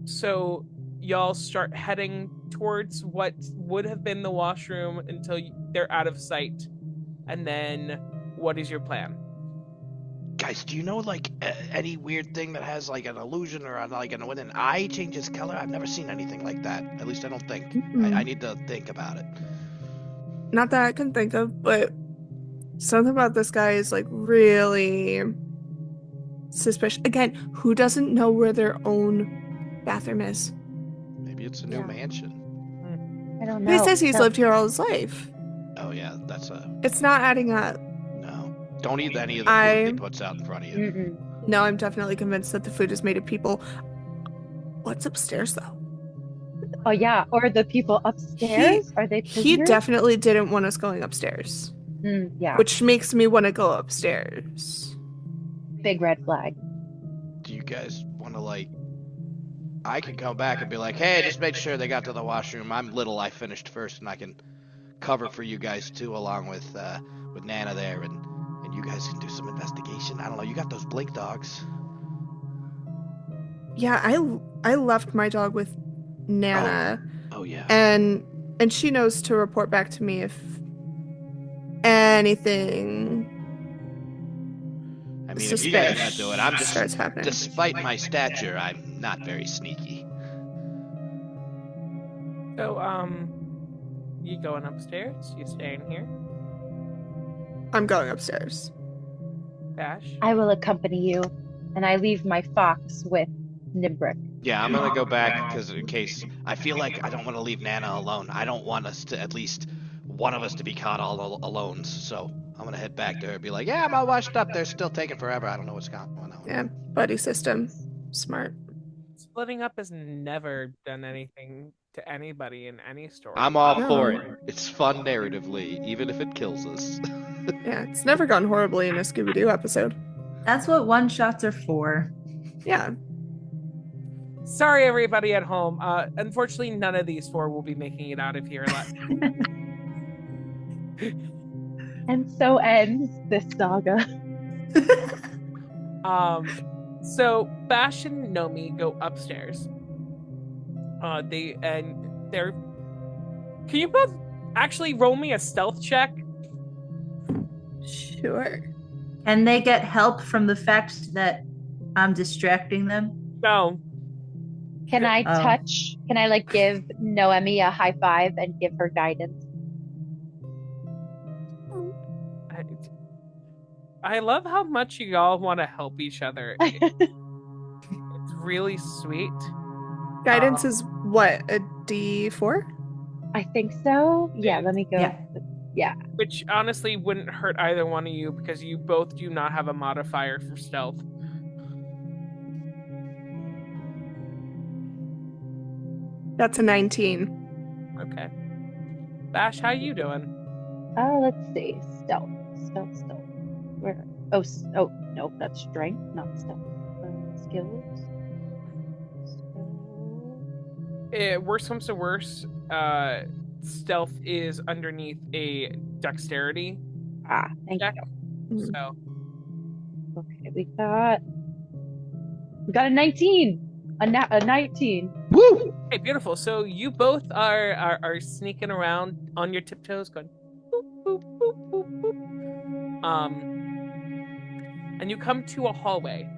So y'all start heading towards what would have been the washroom until they're out of sight. And then, what is your plan? Guys, do you know like any weird thing that has like an illusion or when an eye changes color? I've never seen anything like that. At least I don't think. I need to think about it. Not that I can think of, but something about this guy is like really suspicious. Again, who doesn't know where their own bathroom is? Maybe it's a new mansion. I don't know. He says he's lived here all his life. Oh yeah, that's It's not adding up. no. Don't eat any of the food he puts out in front of you. Mm-mm. No, I'm definitely convinced that the food is made of people. What's upstairs though? Oh yeah, or the people upstairs? Are they He prisoners? definitely didn't want us going upstairs. Yeah. Which makes me want to go upstairs. Big red flag. Do you guys want to like? I can come back and be like, hey, just make sure they got to the washroom. I'm little. I finished first, and I can cover for you guys too, along with Nana there, and you guys can do some investigation. I don't know. You got those blink dogs. Yeah, I left my dog with Nana. Oh yeah. And she knows to report back to me if anything. I mean, if you guys suspicious not do it, I'm just. starts happening. Despite my stature, I'm not very sneaky. So, you going upstairs? You staying here? I'm going upstairs. Bash? I will accompany you, and I leave my fox with Nimbrick. Yeah, I'm gonna go back because in case I feel like I don't want to leave Nana alone. I don't want us to at least one of us to be caught all alone. So I'm gonna head back to her and be like, yeah, I'm all washed up. They're still taking forever. I don't know what's going on. Yeah, buddy system. Smart. Splitting up has never done anything to anybody in any story. I'm all No. for it. It's fun narratively, even if it kills us. Yeah, it's never gone horribly in a Scooby-Doo episode. That's what one-shots are for. Yeah. Sorry, everybody at home. Unfortunately, none of these four will be making it out of here alive. And so ends this saga. So Bash and Nomi go upstairs. They're. Can you both actually roll me a stealth check? Sure. Can they get help from the fact that I'm distracting them? No. Can I Oh. touch? Can I like give Noemi a high five and give her guidance? I love how much you all want to help each other. It's really sweet. Guidance is what? A D4? I think so. Yeah, let me go. Yeah. Which honestly wouldn't hurt either one of you because you both do not have a modifier for stealth. That's a 19. Okay. Bash, how you doing? Let's see. Stealth. Where? Oh, no, that's strength, not stealth. Skills. Worst comes to worst, stealth is underneath a dexterity. Thank check. you. So Okay, we got a 19. A 19. Woo! okay, beautiful. So you both are sneaking around on your tiptoes, going boop, boop, boop, boop, boop. And you come to a hallway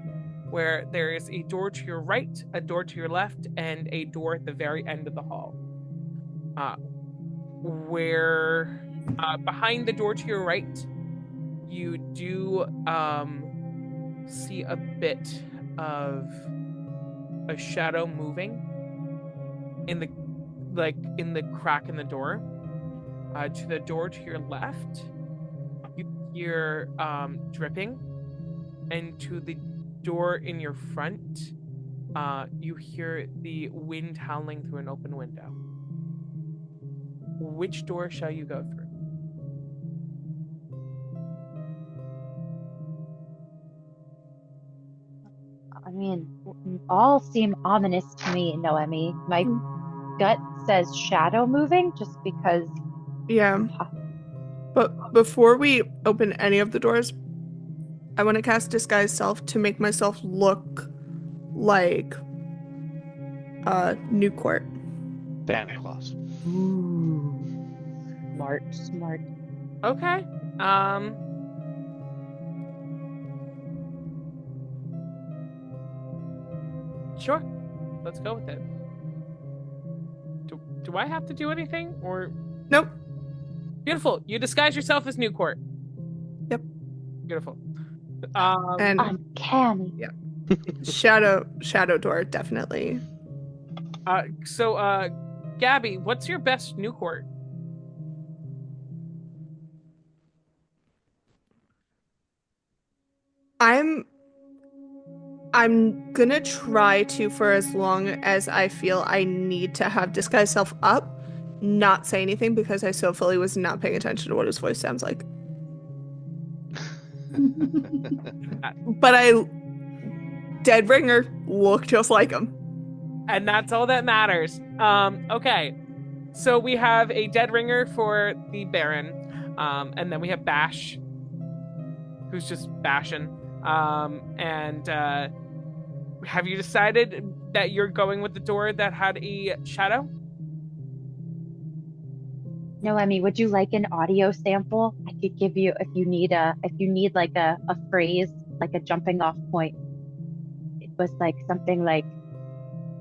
where there is a door to your right, a door to your left, and a door at the very end of the hall. Where behind the door to your right, you do see a bit of a shadow moving in the crack in the door. To the door to your left, you hear dripping, and to the door in your front, you hear the wind howling through an open window. Which door shall you go through? I mean, all seem ominous to me, Noemi. My gut says shadow moving just because. Yeah. But before we open any of the doors, I want to cast Disguise Self to make myself look like Newcourt. Santa Claus. Smart. Okay. Sure. Let's go with it. Do I have to do anything, or? Nope. Beautiful. You disguise yourself as Newcourt. Yep. Beautiful. And Uncanny. yeah, shadow door definitely. So, Gabby, what's your best Newcourt? I'm gonna try to, for as long as I feel I need to have disguise self up, not say anything because I so fully was not paying attention to what his voice sounds like. But Dead Ringer look just like him. And that's all that matters. Okay. So we have a Dead Ringer for the Baron. And then we have Bash, who's just bashing. And have you decided that you're going with the door that had a shadow? Noemi, would you like an audio sample? I could give you if you need like a phrase, like a jumping off point. It was like something like,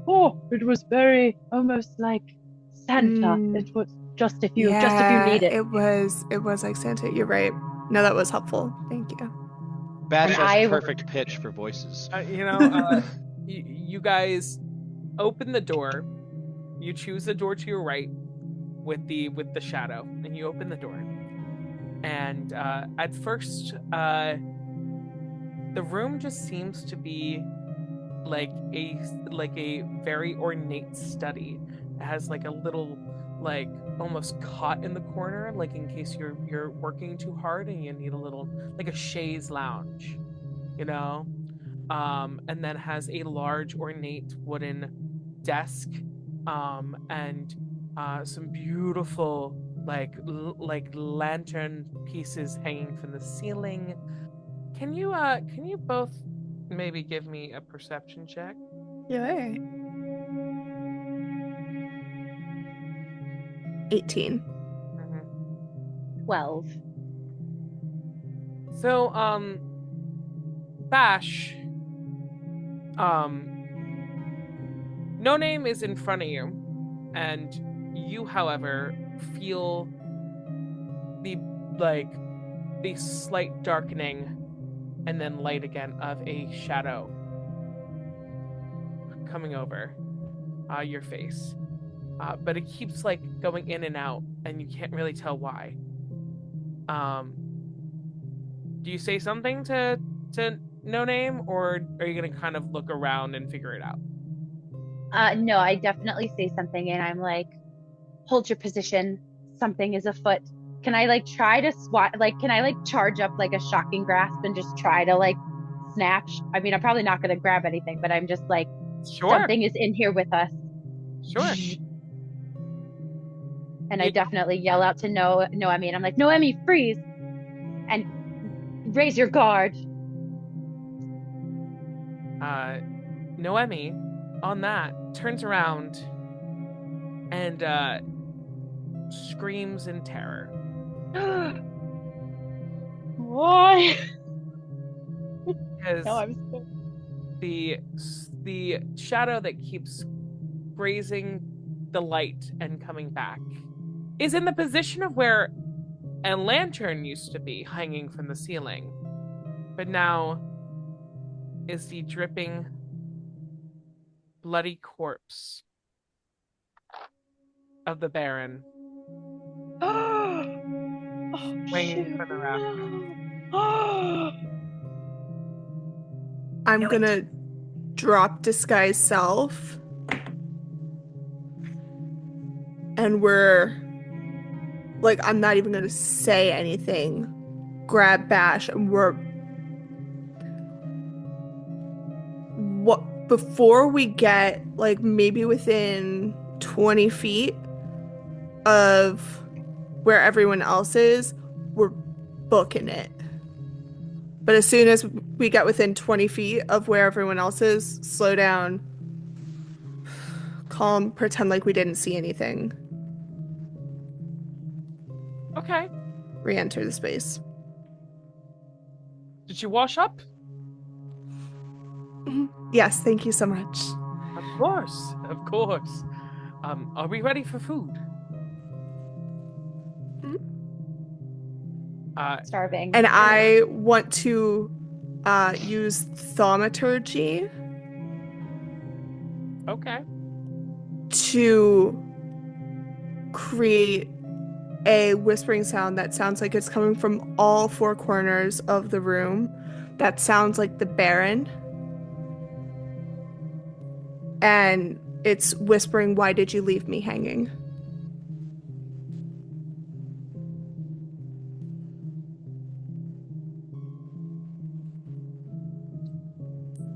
"Oh, it was very almost like Santa." It was just if you need it. It was like Santa. You're right. No, that was helpful. Thank you. Bash And has perfect pitch for voices. You guys open the door. You choose the door to your right with the shadow, and you open the door. And at first, the room just seems to be like a very ornate study. It has like a little like almost cot in the corner, like in case you're working too hard and you need a little, like a chaise lounge, you know. And then has a large ornate wooden desk, and some beautiful like lantern pieces hanging from the ceiling. Can you both maybe give me a perception check? Yeah. 18. 12. So, Bash, No Name is in front of you, and you, however, feel the slight darkening and then light again of a shadow coming over your face. But it keeps like going in and out, and you can't really tell why. Do you say something to No Name, or are you gonna kind of look around and figure it out? No, I definitely say something, and I'm like, hold your position. Something is afoot. Can I like try to swat? Like, can I like charge up like a shocking grasp and just try to like snatch? I mean, I'm probably not gonna grab anything, but I'm just like, Sure. something is in here with us. Sure. And I definitely yell out to Noemi, and I'm like, Noemi, freeze, and raise your guard. Noemi, on that, turns around and screams in terror. Why? Because No, I'm scared. the shadow that keeps grazing the light and coming back is in the position of where a lantern used to be hanging from the ceiling, but now is the dripping, bloody corpse of the Baron swinging from the rafters. I'm gonna drop disguise self, and we're like, I'm not even gonna say anything. Grab Bash, and before we get like maybe within 20 feet of where everyone else is, we're booking it. But as soon as we get within 20 feet of where everyone else is, slow down, calm, pretend like we didn't see anything. Okay. Re-enter the space. Did you wash up? Yes, thank you so much. Of course, of course. Are we ready for food? Starving. And I want to use thaumaturgy Okay. to create a whispering sound that sounds like it's coming from all four corners of the room. That sounds like the Baron. And it's whispering, "Why did you leave me hanging?"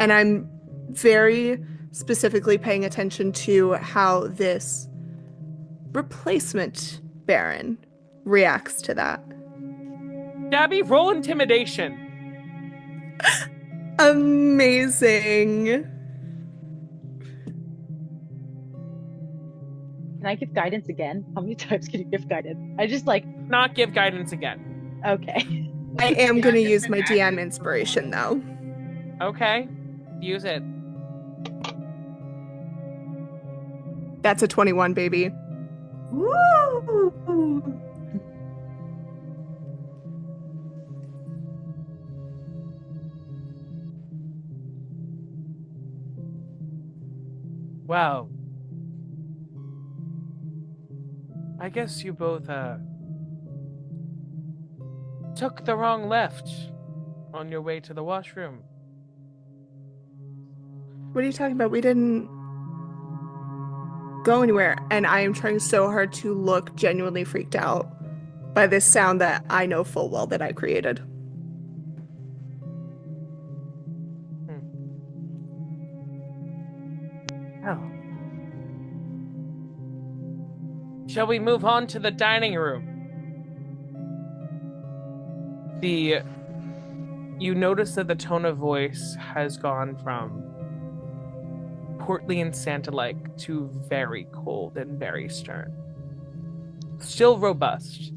And I'm very specifically paying attention to how this replacement Baron reacts to that. Gabby, roll intimidation. Amazing. Can I give guidance again? How many times can you give guidance? I just Not give guidance again. okay. I am going to use my DM inspiration, though. Okay. Use it. That's a 21, baby. Woo! Wow. I guess you both took the wrong left on your way to the washroom. What are you talking about? We didn't go anywhere. And I am trying so hard to look genuinely freaked out by this sound that I know full well that I created. Oh. Shall we move on to the dining room? You notice that the tone of voice has gone from portly and Santa-like to very cold and very stern. Still robust,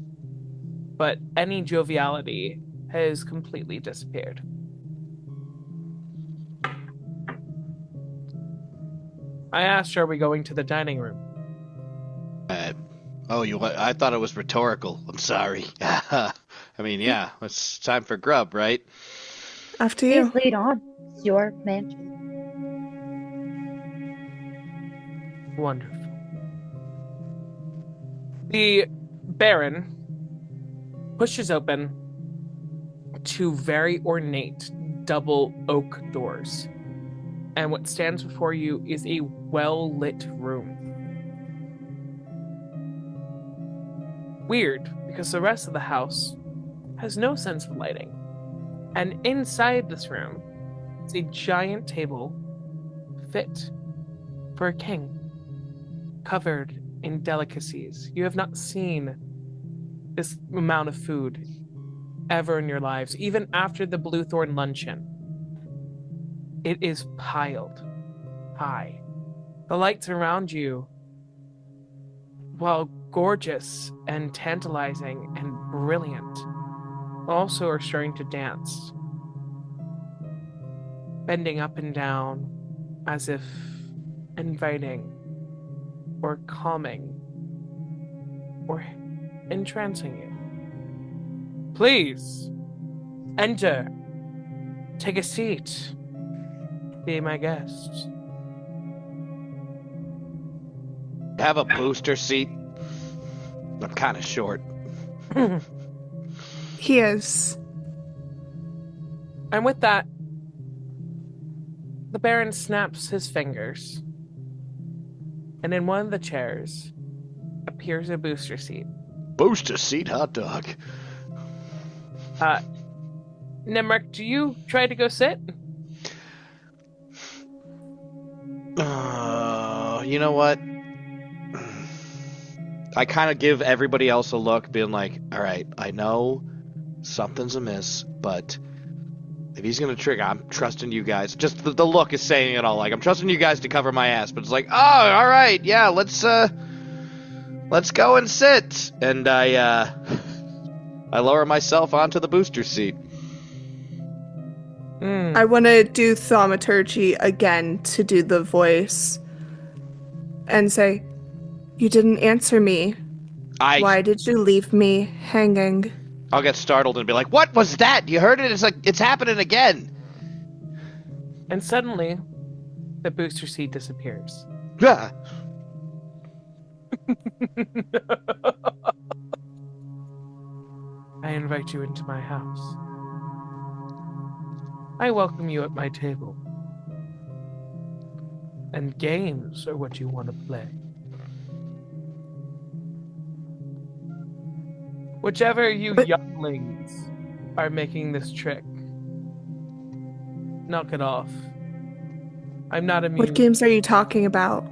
but any joviality has completely disappeared. I asked, are we going to the dining room? I thought it was rhetorical. I'm sorry. I mean, yeah, it's time for grub, right? After you. Please lead on. It's your mansion. Wonderful. The Baron pushes open two very ornate double oak doors, and what stands before you is a well-lit room. Weird, because the rest of the house has no sense of lighting. And inside this room is a giant table fit for a king, covered in delicacies. You have not seen this amount of food ever in your lives, even after the Bluethorn luncheon. It is piled high. The lights around you, while gorgeous and tantalizing and brilliant, also are starting to dance, bending up and down as if inviting or calming or entrancing you. Please enter, take a seat, be my guest. Have a booster seat. I'm kind of short. He is. And with that, the Baron snaps his fingers, and in one of the chairs appears a booster seat. Booster seat, hot dog. Nimric, do you try to go sit? You know what? I kind of give everybody else a look, being like, all right, I know something's amiss, but if he's going to trigger, I'm trusting you guys. Just the look is saying it all. Like, I'm trusting you guys to cover my ass, but it's like, oh, all right, yeah, let's go and sit. And I lower myself onto the booster seat. I want to do thaumaturgy again to do the voice and say, "You didn't answer me. Why did you leave me hanging?" I'll get startled and be like, "What was that? You heard it? It's like it's happening again." And suddenly, the booster seat disappears. Ah. I invite you into my house. I welcome you at my table. And games are what you want to play. Whichever you younglings are making this trick, knock it off. I'm not immune. What games are you talking about?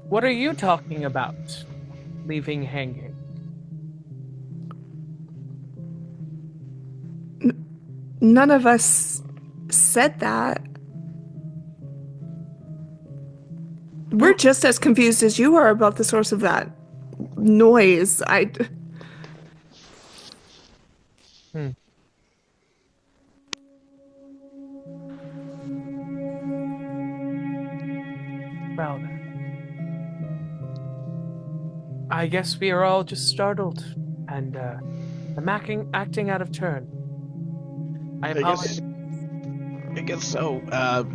What are you talking about? Leaving hanging. None of us said that. We're just as confused as you are about the source of that noise. Well then. I guess we are all just startled, and I'm acting out of turn. I apologize. I guess so.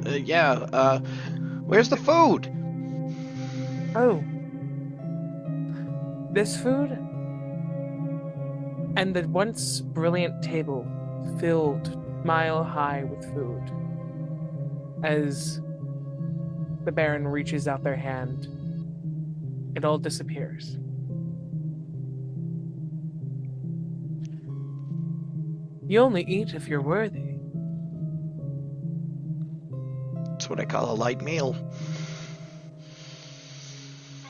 Yeah. Where's the food? Oh. This food? And the once brilliant table filled mile high with food. As the Baron reaches out their hand, it all disappears. You only eat if you're worthy. That's what I call a light meal.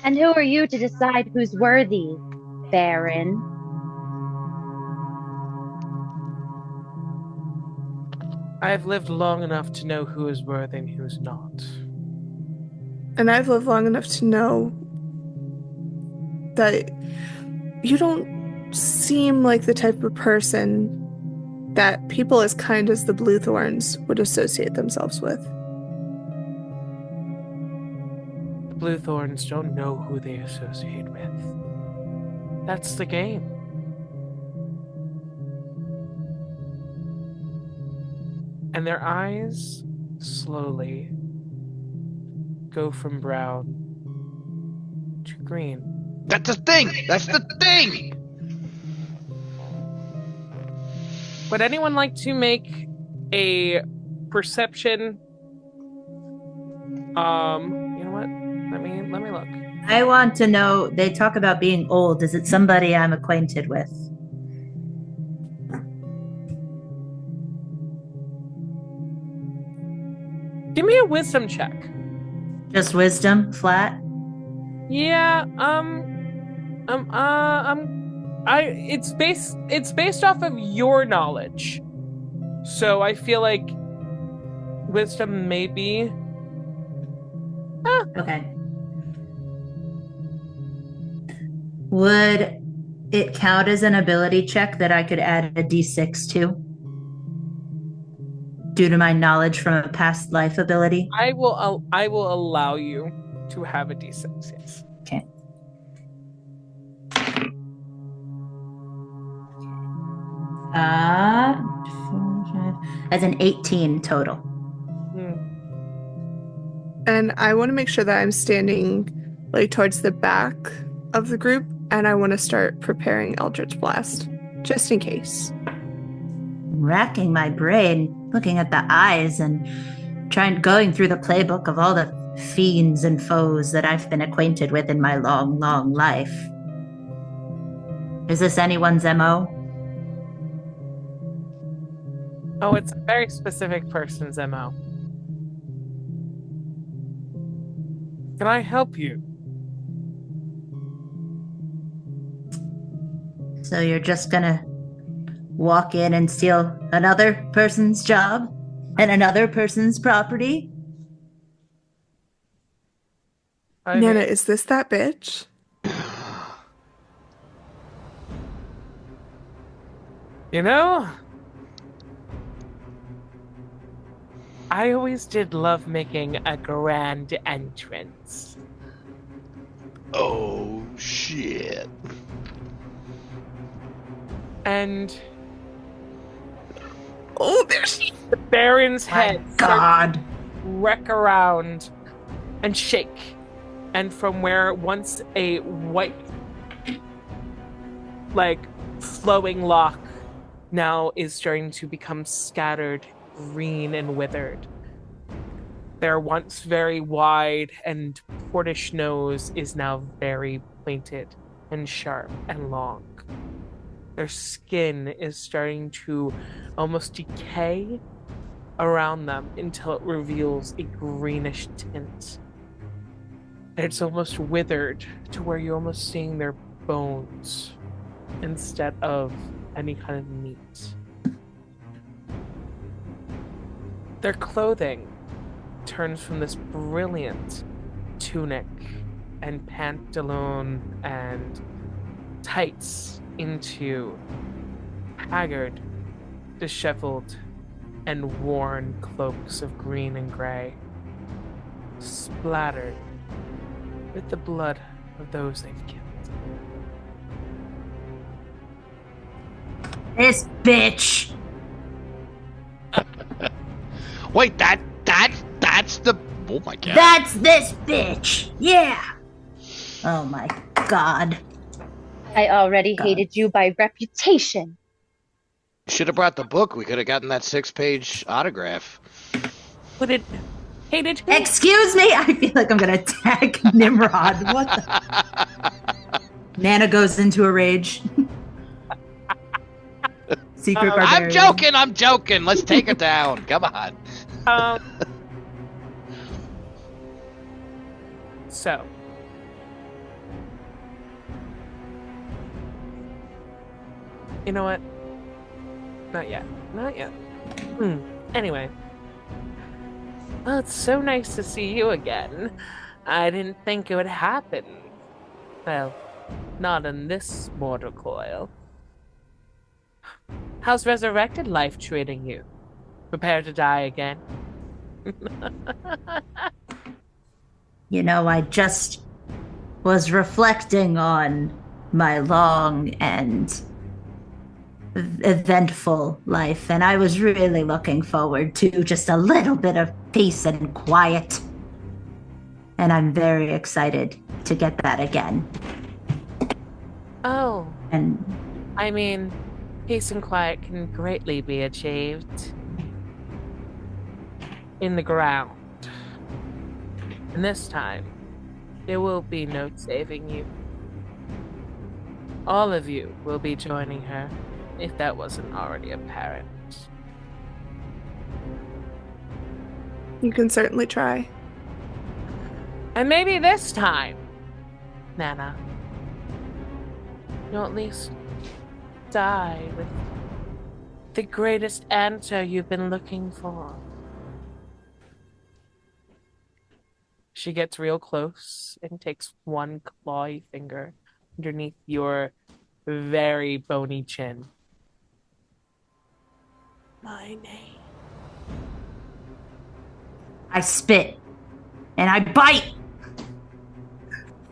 And who are you to decide who's worthy, Baron? I have lived long enough to know who is worthy and who's not. And I've lived long enough to know that you don't seem like the type of person that people as kind as the Bluethorns would associate themselves with. The Bluethorns don't know who they associate with. That's the game. And their eyes slowly go from brown to green. That's the thing! That's the thing! Would anyone like to make a perception? You know what? Let me look. I want to know, they talk about being old. Is it somebody I'm acquainted with? Give me a wisdom check. Just wisdom, flat? Yeah, it's based off of your knowledge. So I feel like wisdom may be. Okay. Would it count as an ability check that I could add a d6 to? Due to my knowledge from a past life ability? I will allow you to have a d6, yes. Okay. As an 18 total. And I want to make sure that I'm standing like towards the back of the group, and I want to start preparing Eldritch Blast, just in case. Racking my brain, looking at the eyes and going through the playbook of all the fiends and foes that I've been acquainted with in my long, long life. Is this anyone's MO? Oh, it's a very specific person's MO. Can I help you? So you're just gonna walk in and steal another person's job and another person's property? Nana, is this that bitch? You know, I always did love making a grand entrance. Oh, shit. And Oh, there's the Baron's head God. starts to wreck around and shake. And from where once a white, flowing lock now is starting to become scattered, green, and withered. Their once very wide and portish nose is now very pointed and sharp and long. Their skin is starting to almost decay around them until it reveals a greenish tint. And it's almost withered to where you're almost seeing their bones instead of any kind of meat. Their clothing turns from this brilliant tunic and pantaloon and tights into haggard, disheveled, and worn cloaks of green and gray, splattered with the blood of those they've killed. This bitch. Wait, that's the... Oh my god. That's this bitch. Yeah. Oh my god. I already God. hated you by reputation. Should have brought the book. We could have gotten that 6-page autograph. But it hated who? Excuse me. I feel like I'm gonna attack Nimrod. What the? Nana goes into a rage. Secret barbarian. I'm joking. Let's take it down. Come on. So. You know what? Not yet. Not yet. Anyway. Well, it's so nice to see you again. I didn't think it would happen. Well, not in this mortal coil. How's resurrected life treating you? Prepare to die again? You know, I just was reflecting on my long and eventful life, and I was really looking forward to just a little bit of peace and quiet. And I'm very excited to get that again. Oh, And I mean, peace and quiet can greatly be achieved in the ground. And this time, there will be no saving you. All of you will be joining her, if that wasn't already apparent. You can certainly try. And maybe this time, Nana, you'll at least die with the greatest answer you've been looking for. She gets real close and takes one clawy finger underneath your very bony chin. My name. I spit. And I bite.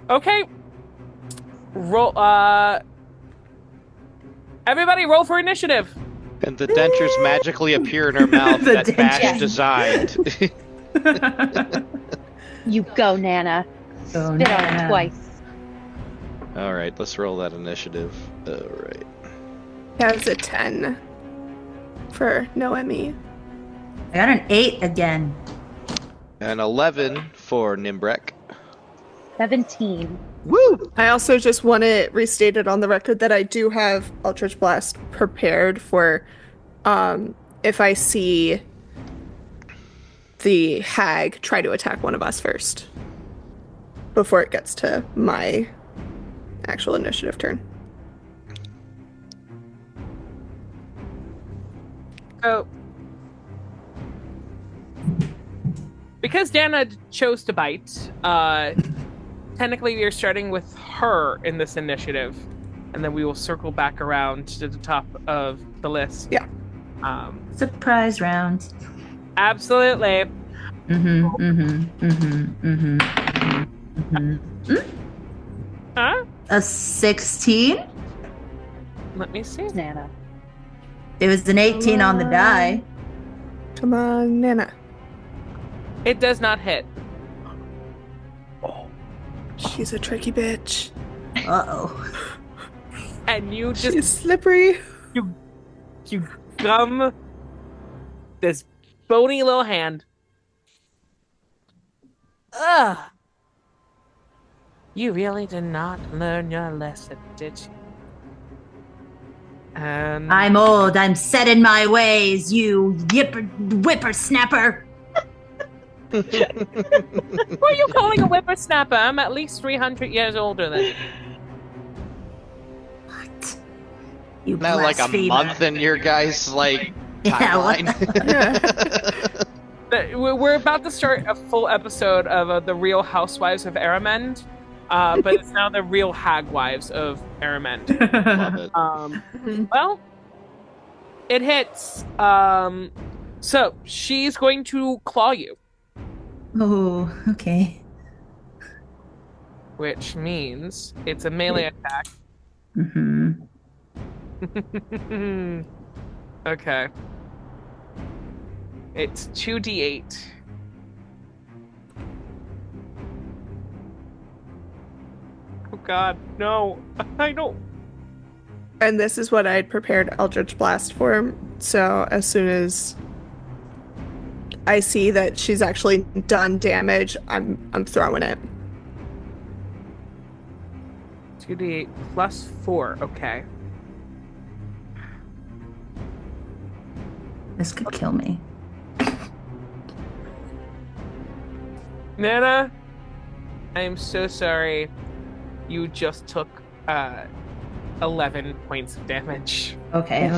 Okay. Roll, everybody roll for initiative. And the dentures magically appear in her mouth The that Bash dentures. designed. You go, Nana. Oh, Spit on Nana. it twice. All right, let's roll that initiative. All right. That was a 10 for Noemi. I got an 8 again. And 11 for Nimbrek. 17. Woo! I also just want to restate it on the record that I do have Eldritch Blast prepared for if I see the hag try to attack one of us first before it gets to my actual initiative turn. So, because Dana chose to bite, technically you're starting with her in this initiative. and then we will circle back around to the top of the list. Yeah. Surprise round. Absolutely. Huh? A 16? Let me see. Nana. It was an 18 on the die. Come on, Nana. It does not hit. She's a tricky bitch. Uh-oh. And you just She's slippery. you gum this bony little hand. Ugh. You really did not learn your lesson, did you? And I'm old. I'm set in my ways, you whippersnapper. who are you calling a whippersnapper? I'm at least 300 years older than you. What? You Now, like a blasphemer. month in your guys' like Yeah, what timeline. We're about to start a full episode of the Real Housewives of Aramend, but it's now the Real Hag Wives of Aramend. Love it. Well, it hits. So she's going to claw you, Oh, okay. which means it's a melee attack. Okay. It's 2d8. Oh god, no. I don't. And this is what I had prepared Eldritch Blast for. So as soon as I see that she's actually done damage, I'm throwing it. 2d8 plus 4. Okay. This could kill me. Nana, I am so sorry. You just took 11 points of damage. Okay.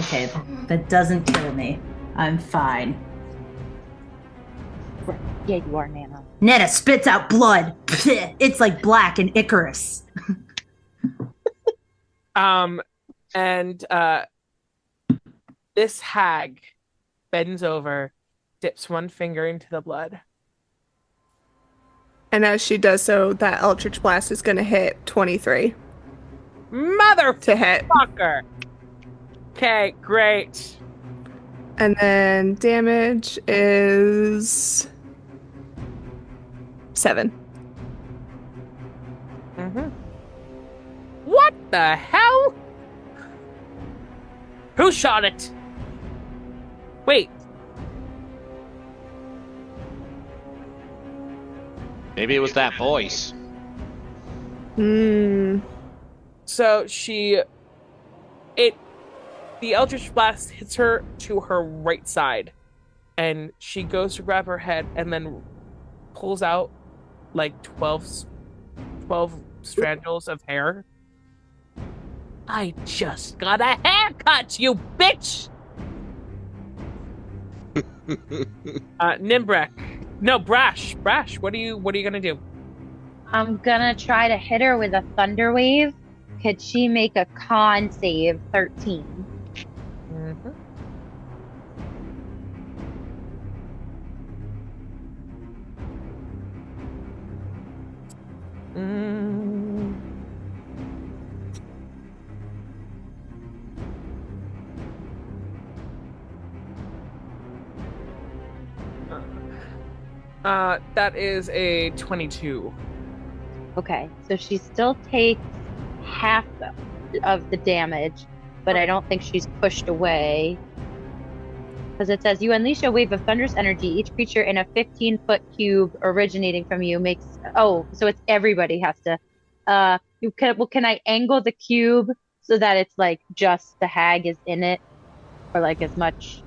That doesn't kill me. I'm fine. Yeah, you are, Nana. Netta spits out blood. It's like black and Icarus. And this hag bends over, dips one finger into the blood. And as she does so, that Eldritch Blast is going to hit 23 Motherfucker! to hit. Okay, great. And then damage is 7. What the hell? Who shot it? Wait, Maybe it was that voice. so the Eldritch Blast hits her to her right side, and she goes to grab her head and then pulls out like 12 strandles of hair. I just got a haircut, you bitch! Nimbrek. No, Brash, what are you gonna do? I'm gonna try to hit her with a thunder wave. Could she make a con save 13? That is a 22. Okay, so she still takes half of the damage, but I don't think she's pushed away. Because it says, you unleash a wave of thunderous energy. Each creature in a 15-foot cube originating from you makes... Oh, so it's everybody has to... can I angle the cube so that it's like just the hag is in it? Or like as much...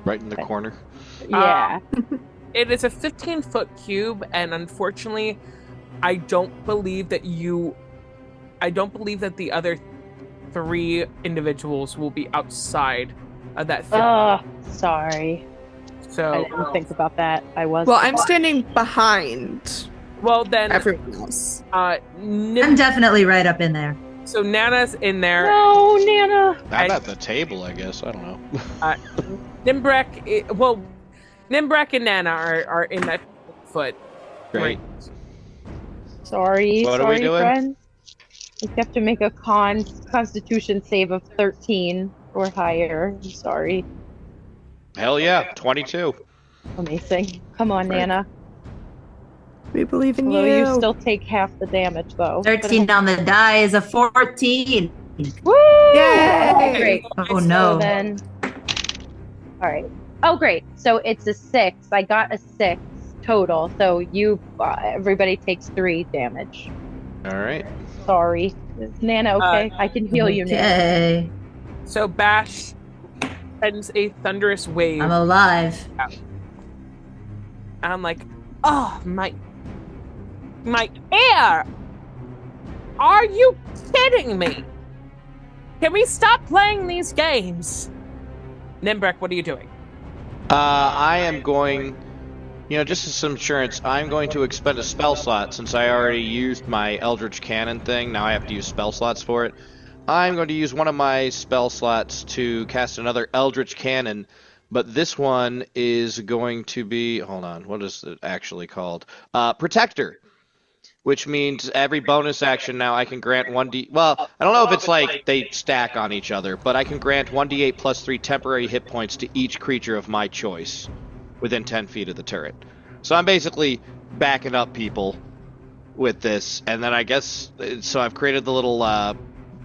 Right in the corner. Yeah. It is a 15-foot cube, and unfortunately, I don't believe that the other 3 individuals will be outside of that 15. Oh, sorry. I So, didn't think about that. I was... Well, I'm standing behind well then, everyone else. I'm definitely right up in there. So Nana's in there. No, Nana. I'm at the table, I guess. I don't know. Nimbrek, Nimbrek and Nana are in that foot. Great. Sorry, What are we doing? friends. You have to make a Constitution save of 13 or higher. I'm sorry. Hell yeah, 22. Amazing. Come on, Right. Nana. We believe in Although you. you still take half the damage, though. 13 on the die is a 14. Woo! Yay! Great. Oh So no. then, all right. Oh, great. So it's a 6. I got a 6 total. So everybody takes 3 damage. All right. Sorry. Is Nana okay? I can heal you, Nana. Okay. So Bash sends a thunderous wave. I'm alive. And I'm like, oh, my air! Are you kidding me? Can we stop playing these games? Nimbrek, what are you doing? I am going, just as some insurance, I'm going to expend a spell slot since I already used my Eldritch Cannon thing. Now I have to use spell slots for it. I'm going to use one of my spell slots to cast another Eldritch Cannon, but this one is going to be, hold on, what is it actually called? Protector, which means every bonus action now I can grant 1d, well, I don't know if it's like they stack on each other, but I can grant 1d8 plus 3 temporary hit points to each creature of my choice within 10 feet of the turret. So I'm basically backing up people with this, and then I guess, so I've created the little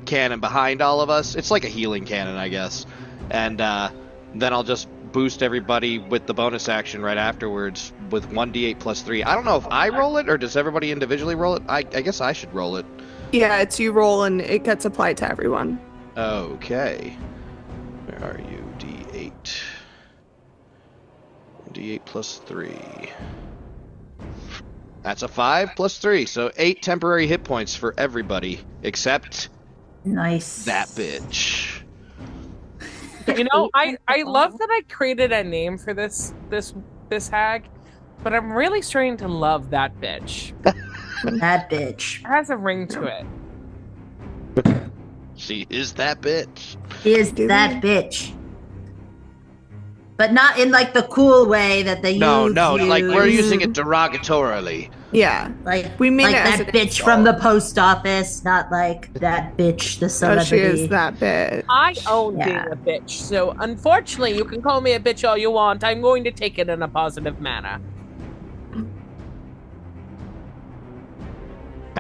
cannon behind all of us. It's like a healing cannon, I guess. And then I'll just boost everybody with the bonus action right afterwards with 1d8 plus 3. I don't know if I roll it or does everybody individually roll it. I guess I should roll it. Yeah, it's you roll and it gets applied to everyone. Okay. Where are you? D8. D8 plus 3. That's a 5 plus 3, so 8 temporary hit points for everybody except Nice. that bitch. I love that I created a name for this hag, but I'm really starting to love that bitch. That bitch. It has a ring to it. She is that bitch. Is that bitch. But not in like the cool way that they No, use. like we're using it derogatorily. Yeah. Like We mean like it as that an bitch from the post office, not like that bitch, the Oh, celebrity. she is that bit. I own Yeah. being a bitch, so unfortunately, you can call me a bitch all you want. I'm going to take it in a positive manner.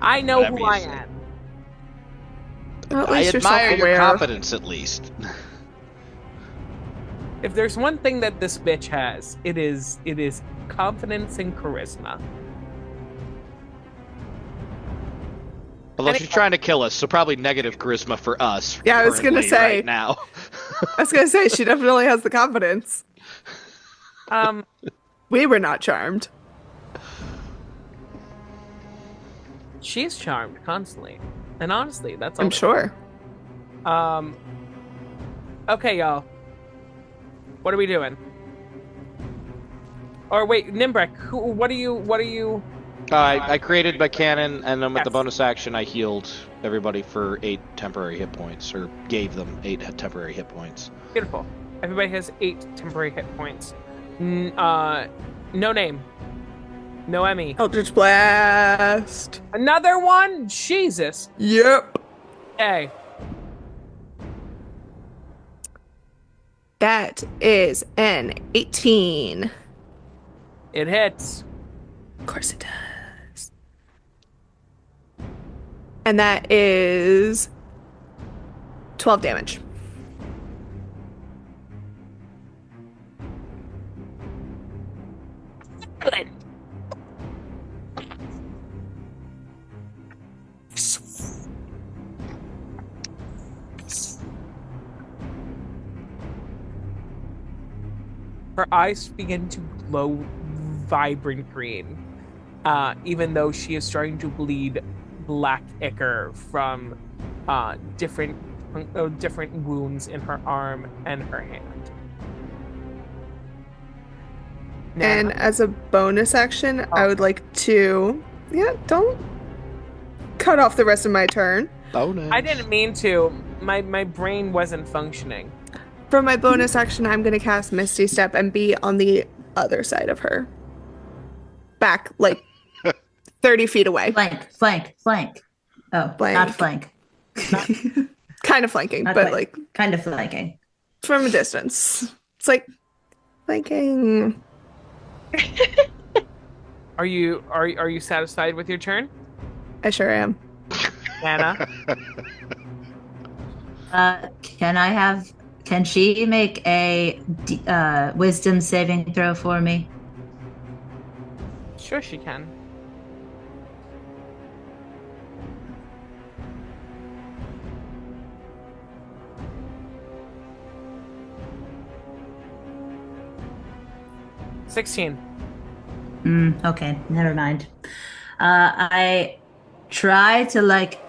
I know Whatever who you I say. am. Well, at I least you're admire your self-aware. confidence, at least. If there's one thing that this bitch has, it is confidence and charisma. Although she's trying to kill us, so probably negative charisma for us. Yeah, I was gonna currently, say. right now. I was gonna say, she definitely has the confidence. We were not charmed. She's charmed constantly, and honestly, that's all. I'm sure. Okay, y'all. What are we doing? Or wait, Nimbrek, what are you? I created my cannon, and then with the Yes. bonus action, I healed everybody for 8 temporary hit points, or gave them 8 temporary hit points. Beautiful. Everybody has 8 temporary hit points. No name. No Emmy. Eldritch Blast. Another one? Jesus. Yep. Okay. That is an 18. It hits. Of course it does. And that is 12 damage. Good. Her eyes begin to glow vibrant green, even though she is starting to bleed black ichor from different wounds in her arm and her hand. And as a bonus action, I would like to... Yeah, don't cut off the rest of my turn. Bonus. I didn't mean to. My brain wasn't functioning. For my bonus action, I'm going to cast Misty Step and be on the other side of her. Back, like 30 feet away. Flank. Oh, not flank. Kind of flanking, Not but quite. like Kind of flanking. from a distance. It's like flanking. Are you satisfied with your turn, I sure am. Anna? Can she make a wisdom saving throw for me? Sure, she can. $16. Okay, never mind. I try to like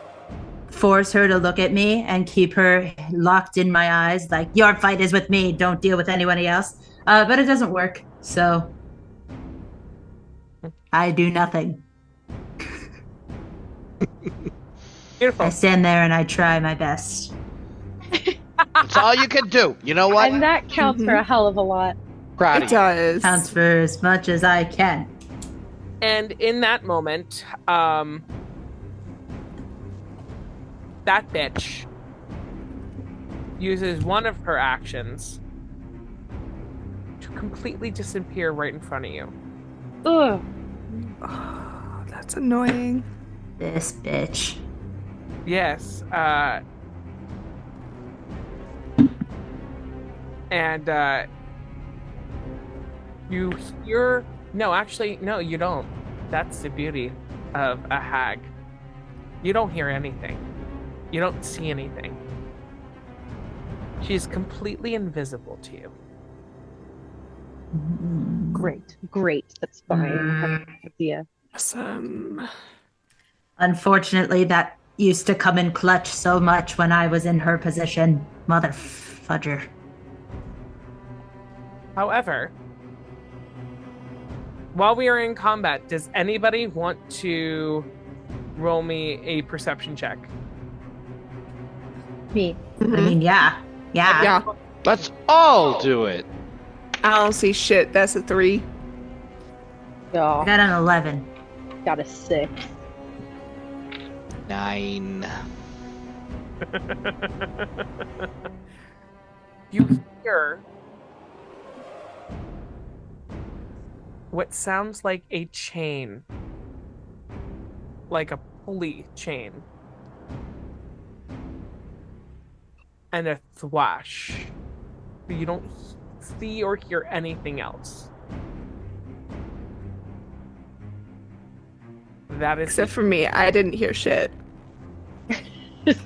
force her to look at me and keep her locked in my eyes, like your fight is with me, don't deal with anybody else. But it doesn't work, so I do nothing. Beautiful. I stand there and I try my best. That's all you can do. You know what? And that counts for a hell of a lot. Proud It of you. does. Counts for as much as I can. And in that moment, that bitch uses one of her actions to completely disappear right in front of you. Ugh. Oh, that's annoying. This bitch. Yes. And you hear... No, actually, no, you don't. That's the beauty of a hag. You don't hear anything. You don't see anything. She's completely invisible to you. Great. That's fine. I have no idea. Awesome. Unfortunately, that used to come in clutch so much when I was in her position. Mother fudger. However, while we are in combat, does anybody want to roll me a perception check? Me. I mean, yeah. Yeah. Let's all do it. I don't see shit. That's a 3. I Oh, got an 11. got a 6. 9. You hear what sounds like a chain, like a pulley chain, and a thwash. But you don't see or hear anything else. That is Except for me, I didn't hear shit.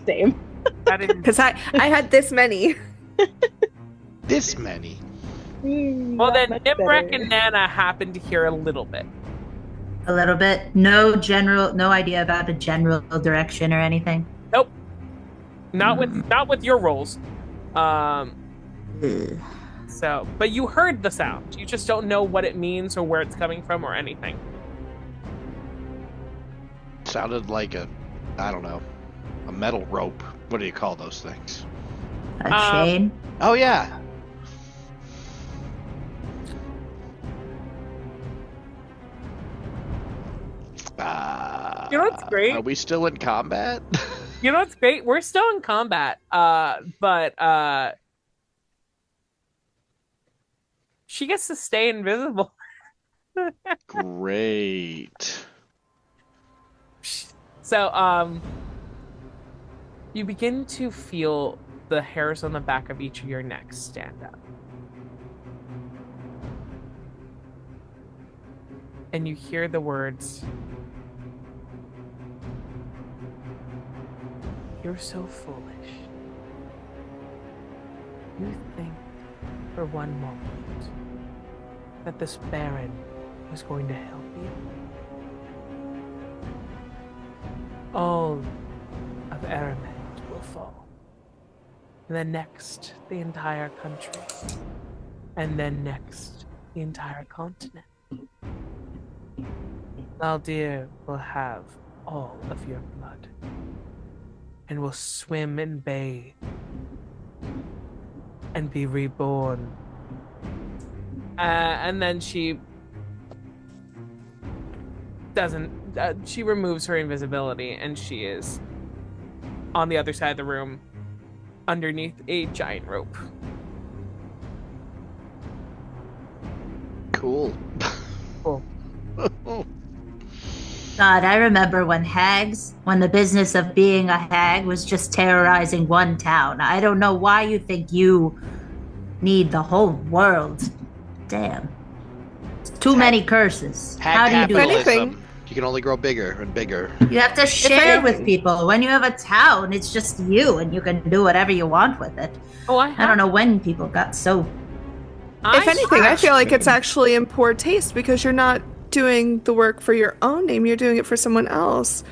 Same. that is Because I had this many. This many. well. Then Much Nimbrek better. and Nana happen to hear a little bit. A little bit. No idea about a general direction or anything. Nope. Not with your rolls. So, but you heard the sound. You just don't know what it means or where it's coming from or anything. Sounded like I don't know, a metal rope. What do you call those things? A chain? Oh, yeah. You know what's great? Are we still in combat? You know what's great? We're still in combat. But she gets to stay invisible. Great. So, you begin to feel the hairs on the back of each of your necks stand up. And you hear the words, "You're so foolish. You think for one moment that this Baron was going to help you? All of Aramend will fall. And then next, the entire country. And then next, the entire continent. Laldir will have all of your blood. and will swim and bathe and be reborn. And then she doesn't. She removes her invisibility, and she is on the other side of the room, underneath a giant rope. Cool. Cool. God, I remember when the business of being a hag was just terrorizing one town. I don't know why you think you need the whole world. Damn. It's too many curses. How do you do capitalism. anything? You can only grow bigger and bigger. You have to share with people. When you have a town, it's just you, and you can do whatever you want with it. Oh, I don't know when people got so... If anything, I feel like it's actually in poor taste because you're not doing the work for your own name. You're doing it for someone else.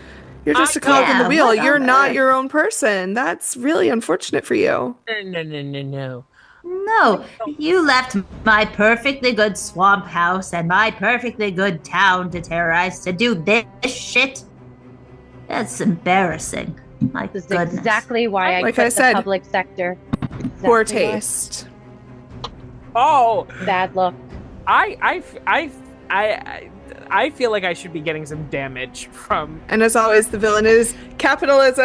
You're just a cog in the wheel. You're not your own person. That's really unfortunate for you. No. No, you left my perfectly good swamp house and my perfectly good town to terrorize to do this shit. That's embarrassing. My This is goodness. exactly why I Like quit I said, the public sector. Poor Exactly why. taste. Oh, Bad look. I feel like I should be getting some damage from. And as always, the villain is capitalism.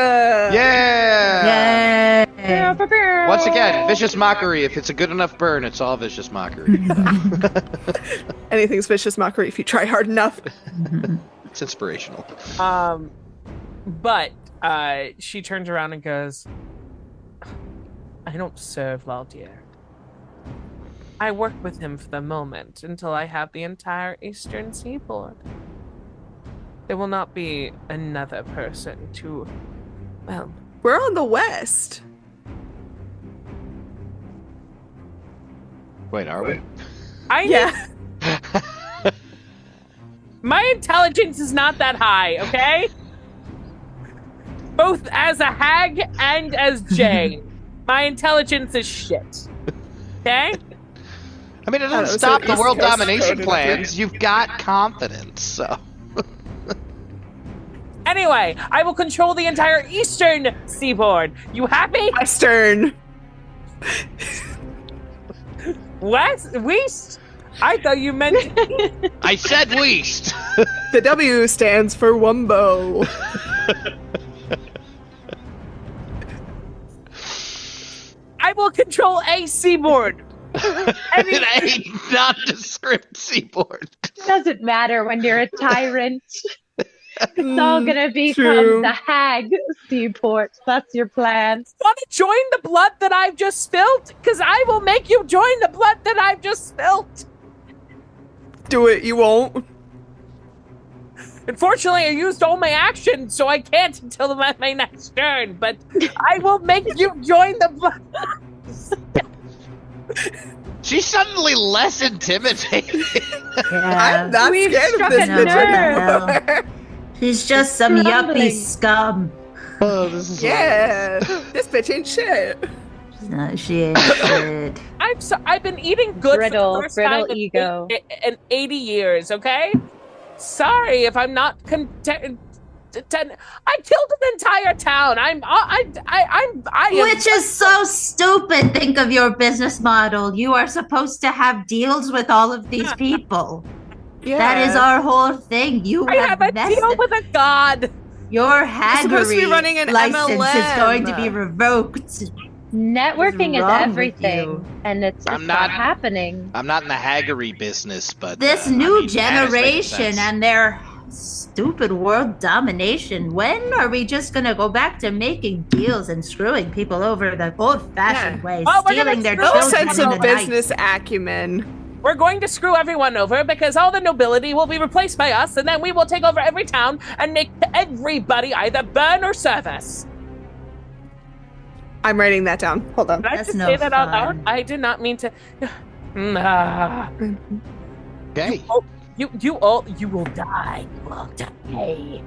Yeah! Yay! Once again, vicious mockery. If it's a good enough burn, it's all vicious mockery. Anything's vicious mockery if you try hard enough. It's inspirational. But she turns around and goes, I don't serve Laldir. I work with him for the moment until I have the entire eastern seaboard. There will not be another person to, well... We're on the west. Wait, are we? Yeah. My intelligence is not that high, okay? Both as a hag and as Jay. My intelligence is shit. Okay? I mean, it I don't know, doesn't stop so the East world Coast domination coded plans. You've got confidence, so... Anyway, I will control the entire eastern seaboard. You happy? Western. West? West? I thought you meant... I said least! The W stands for Wumbo. I will control a seaboard. A nondescript seaboard. Doesn't matter when you're a tyrant. It's all gonna become True. the hag seaport. That's your plan. Want to join the blood that I've just spilled? Because I will make you join the blood that I've just spilled. Do it, you won't. Unfortunately, I used all my action, so I can't until my next turn. But I will make you join the blood. She's suddenly less intimidating. Yeah. I'm not We've scared of struck this a bitch nerve. anymore. She's just some Crumbling. yuppie scum. Oh, this is Yeah, this bitch ain't shit. No, she ain't shit. I've been eating good Brittle- for the first brittle time in ego. in 80 years, okay? Sorry if I'm not content. I killed an entire town. I am. Which is so stupid. Think of your business model. You are supposed to have deals with all of these people. Yeah. That is our whole thing. You I have a deal with a god. your supposed to be haggery running an license is MLM. going to be revoked. Networking is wrong with everything, you? and it's I'm just not- not happening. I'm not in the haggery business, but... This I new mean, that is making generation sense. and their stupid world domination. When are we just gonna go back to making deals and screwing people over the old-fashioned Yeah. way, Well, we're stealing gonna their screw No children sense in of the night? business acumen. We're going to screw everyone over because all the nobility will be replaced by us, and then we will take over every town and make everybody either burn or serve us. I'm writing that down. Hold on. Did I That's just no say that out loud? fun. I did not mean to. Ah. Okay. You will die. You will die.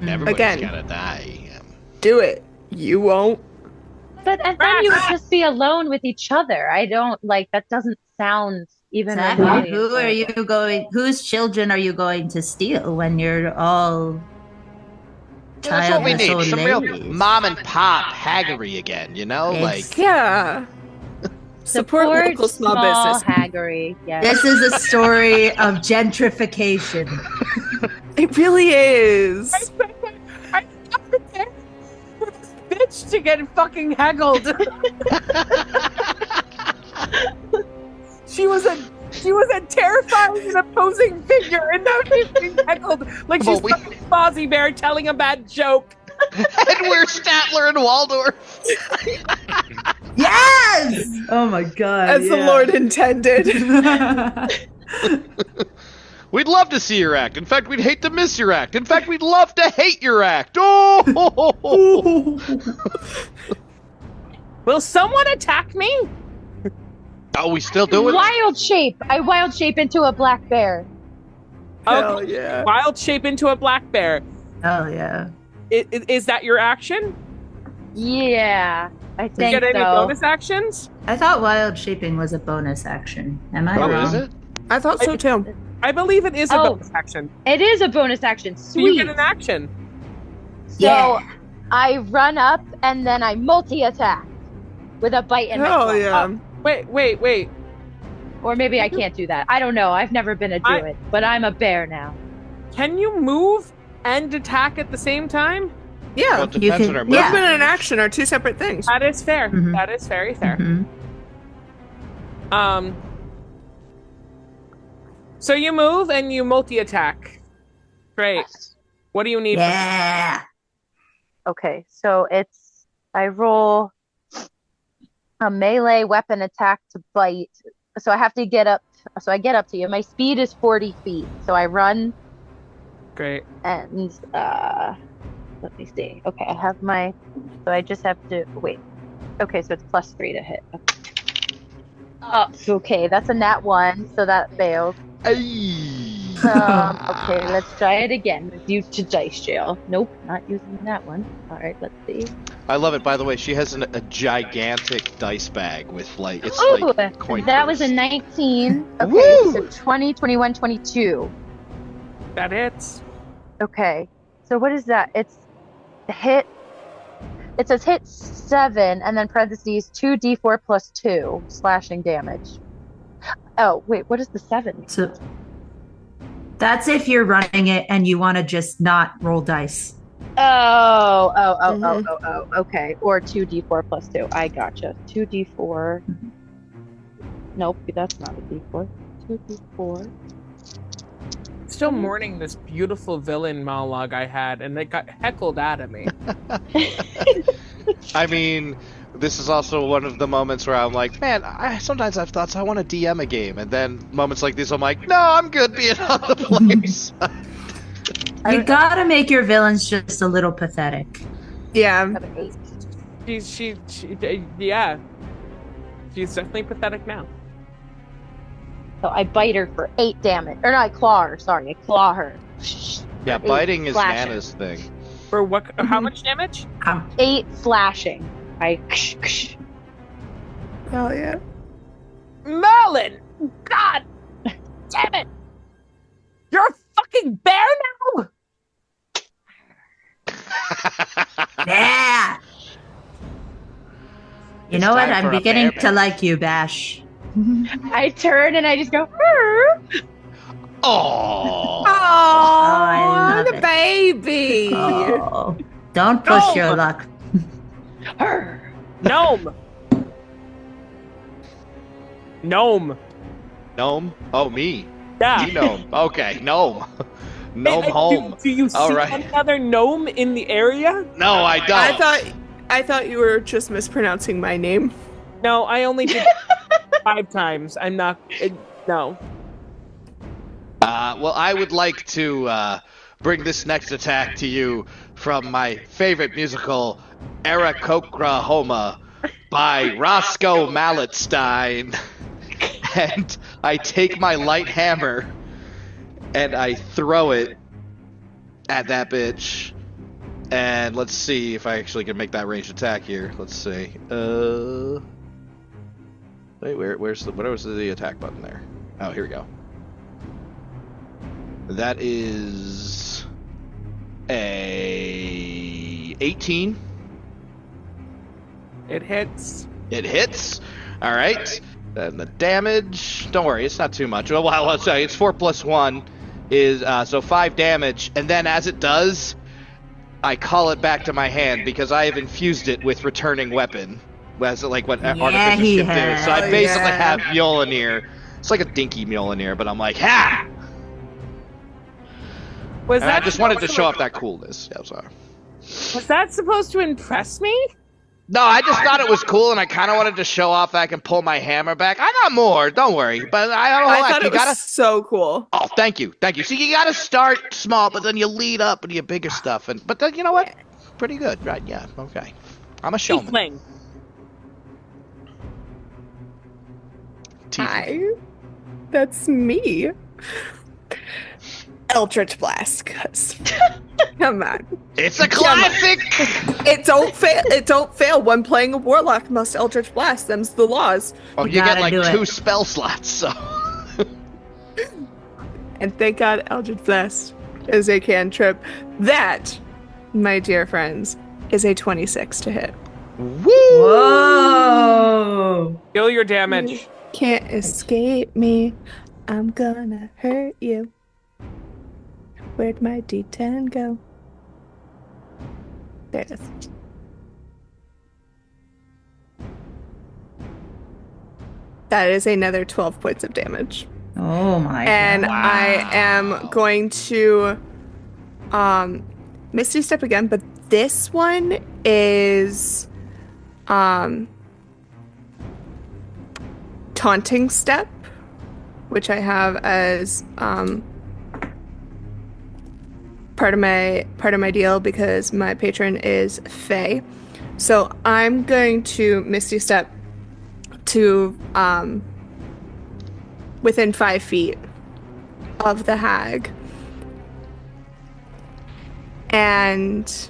Everybody's Again. gotta die. Do it. You won't. But and then you would just be alone with each other. I don't like that. Doesn't sound even Exactly. remotely Who are you enjoyable. going? Whose children are you going to steal when you're all That's what we Childless need. old Some real ladies. mom and pop haggery again, you know? Ex- Yeah. Support local small business. Haggery. Yes. This is a story of gentrification. It really is. I prepared for this bitch to get fucking heckled. She was a terrifying and opposing figure, and now she's being heckled like she's Well, fucking Fozzie Bear telling a bad joke. And we're Statler and Waldorf. Yes! Oh my god. As the Lord intended. We'd love to see your act. In fact, we'd hate to miss your act. In fact, we'd love to hate your act. Oh! Will someone attack me? Oh, we still do it? Wild shape. I wild shape into a black bear. Hell Okay. yeah. Wild shape into a black bear. Oh yeah. Is that your action? Yeah, I Do you think get any so. bonus actions? I thought wild shaping was a bonus action. Am I Oh, wrong? is it? I thought so too. I believe it is a Oh. bonus action. It is a bonus action. So you Sweet. get an action. So Yeah. I run up and then I multi-attack with a bite in my Hell claw. yeah. Wait. Or maybe I can't do that. I don't know. I've never been a druid, but I'm a bear now. Can you move and attack at the same time? Yeah. Well, it depends can- on our yeah. Movement and action are two separate things. That is fair. Mhm. That is very fair. Mhm. So you move and you multi-attack. Great. What do you need? Yeah. Okay, so I roll a melee weapon attack to bite. So I have to get up. So I get up to you. My speed is 40 feet. So I run Great. and let me see. Okay, I have my. So I just have to wait. Okay, so it's +3 to hit. Okay, that's a nat 1, so that fails. Ay. Okay, let's try it again. Due to dice jail. Nope, not using that one. All right, let's see. I love it, by the way. She has a gigantic dice bag with, like, it's Ooh, like coin that was a purse. 19. Okay, Woo! so 20, 21, 22. That hits. Okay, so what is that? It's the hit. It says hit 7 and then parentheses 2d4 plus 2 slashing damage. Oh, wait, what is the 7? So that's if you're running it and you want to just not roll dice. Oh, okay. Or 2d4 plus 2. I gotcha. 2d4. Nope, that's not a d4. 2d4. Still mourning this beautiful villain monologue I had, and it got heckled out of me. I mean, this is also one of the moments where I'm like, man, sometimes I've thoughts I want to DM a game, and then moments like this, I'm like, no, I'm good being on the place. You gotta make your villains just a little pathetic. Yeah. Yeah. She's definitely pathetic now. So I bite her for 8 damage. Or no, I claw her. Sorry, I claw her. Yeah, biting is Slashing. Nana's thing. For what? How much damage? 8 slashing. I. Hell yeah. Merlin! God damn it! You're a fucking bear now? Yeah. You It's know what? time I'm for a beginning bear to like you, Bash. I turn and I just go. "Arr." Oh. I love the it. baby. Oh, don't push No. your luck. Arr. Gnome! Gnome. Gnome? Oh, me. Yeah. Me gnome. Okay, gnome. Gnome Hey, home. Do you see All right. another gnome in the area? No, I don't. I thought you were just mispronouncing my name. No, I only did 5 times. I'm not. No. Well, I would like to bring this next attack to you from my favorite musical, Oklahoma, by Roscoe Malletstein. And I take my light hammer and I throw it at that bitch. And let's see if I actually can make that ranged attack here. Let's see. Wait, where was the attack button there? Oh, here we go. That is a 18. It hits. It hits. All right. Then the damage. Don't worry, it's not too much. Well, let's say it's 4 plus 1 is so 5 damage, and then as it does, I call it back to my hand because I have infused it with returning weapon. As like what artificers he can do. has. So I basically have Mjolnir. It's like a dinky Mjolnir, but I'm like, ha! Was And I that just wanted to supposed show off that coolness. Yeah, sorry. Was that supposed to impress me? No, I just thought it was cool, and I kind of wanted to show off that I can pull my hammer back. I got more, don't worry. But I thought it was so cool. Oh, thank you. See, you gotta start small, but then you lead up and you bigger stuff. But then, you know what? Pretty good, right? Yeah, okay. I'm a showman. Tiefling. Hi. That's me. Eldritch Blast, cuz. Come on. It's a classic! It don't fail. It don't fail. When playing a warlock must Eldritch Blast. Them's the laws. Oh, you get like 2 spell slots, so... And thank God Eldritch Blast is a cantrip. That, my dear friends, is a 26 to hit. Woo! Whoa! Deal your damage. Can't escape me. I'm gonna hurt you. Where'd my D10 go? There it is. That is another 12 points of damage. Oh my And god. I am going to Misty Step again, but this one is Taunting Step, which I have as part of my deal because my patron is Fae. So I'm going to Misty Step to within 5 feet of the hag, and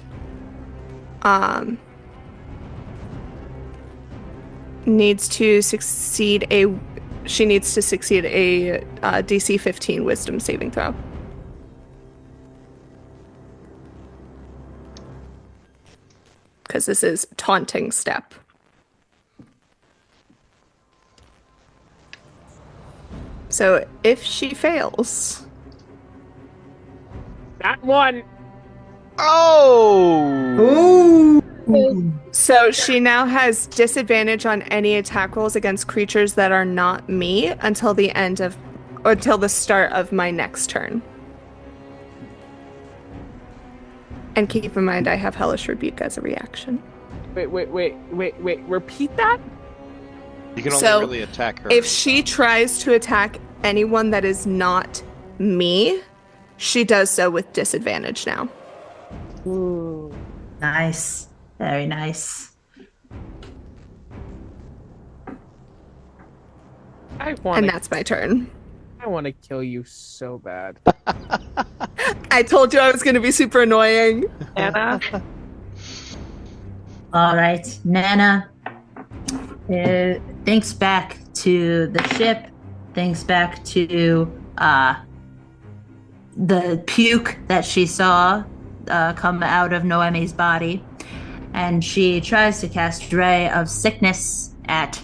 needs to succeed a DC 15 Wisdom saving throw. Because this is Taunting Step. So if she fails, That one. Oh! Ooh. so she now has disadvantage on any attack rolls against creatures that are not me until the start of my next turn. And keep in mind, I have Hellish Rebuke as a reaction. Wait. Repeat that? You can only So, really attack her. If she tries to attack anyone that is not me, she does so with disadvantage now. Ooh. Nice. Very nice. I want And to. that's my turn. I want to kill you so bad. I told you I was going to be super annoying. Anna. All right, Nana thinks back to the ship, thinks back to the puke that she saw come out of Noemi's body, and she tries to cast Ray of Sickness at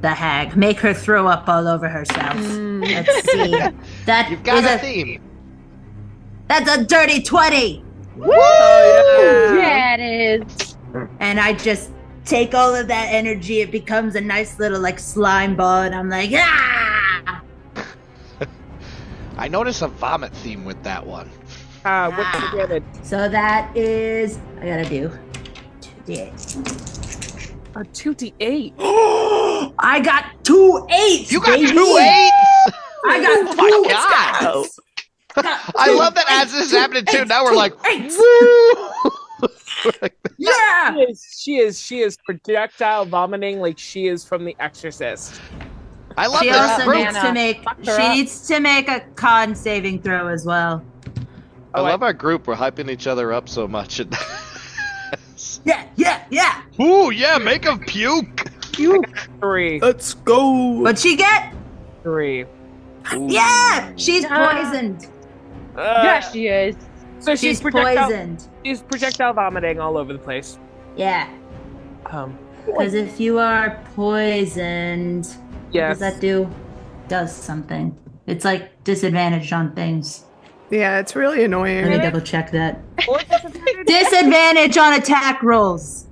the hag, make her throw up all over herself. Let's see. That You've got is a theme. that's a dirty 20. Yeah, it is. And I just take all of that energy. It becomes a nice little like slime ball, and I'm like, ah! I noticed a vomit theme with that one. What's the damage? So that is I gotta do 2d8. A 2d8. I got 2 8s. You got baby! 2 8s? I got Oh 2 my god! I love that as this is happening too. Now we're like, woo! Yeah. She is projectile vomiting like she is from The Exorcist. I love She this also group. needs to make a con saving throw as well. I love our group. We're hyping each other up so much. Yeah. Ooh, yeah, make a puke. 3. Let's go. What'd she get? 3. Yeah, she's poisoned. Yeah, she is. So She's poisoned. She's projectile vomiting all over the place. Yeah. Um, Because if you are poisoned, what yes. does that do? Does something. It's like disadvantaged on things. Yeah, it's really annoying. Let me double check that. Or disadvantage. Disadvantage on attack rolls.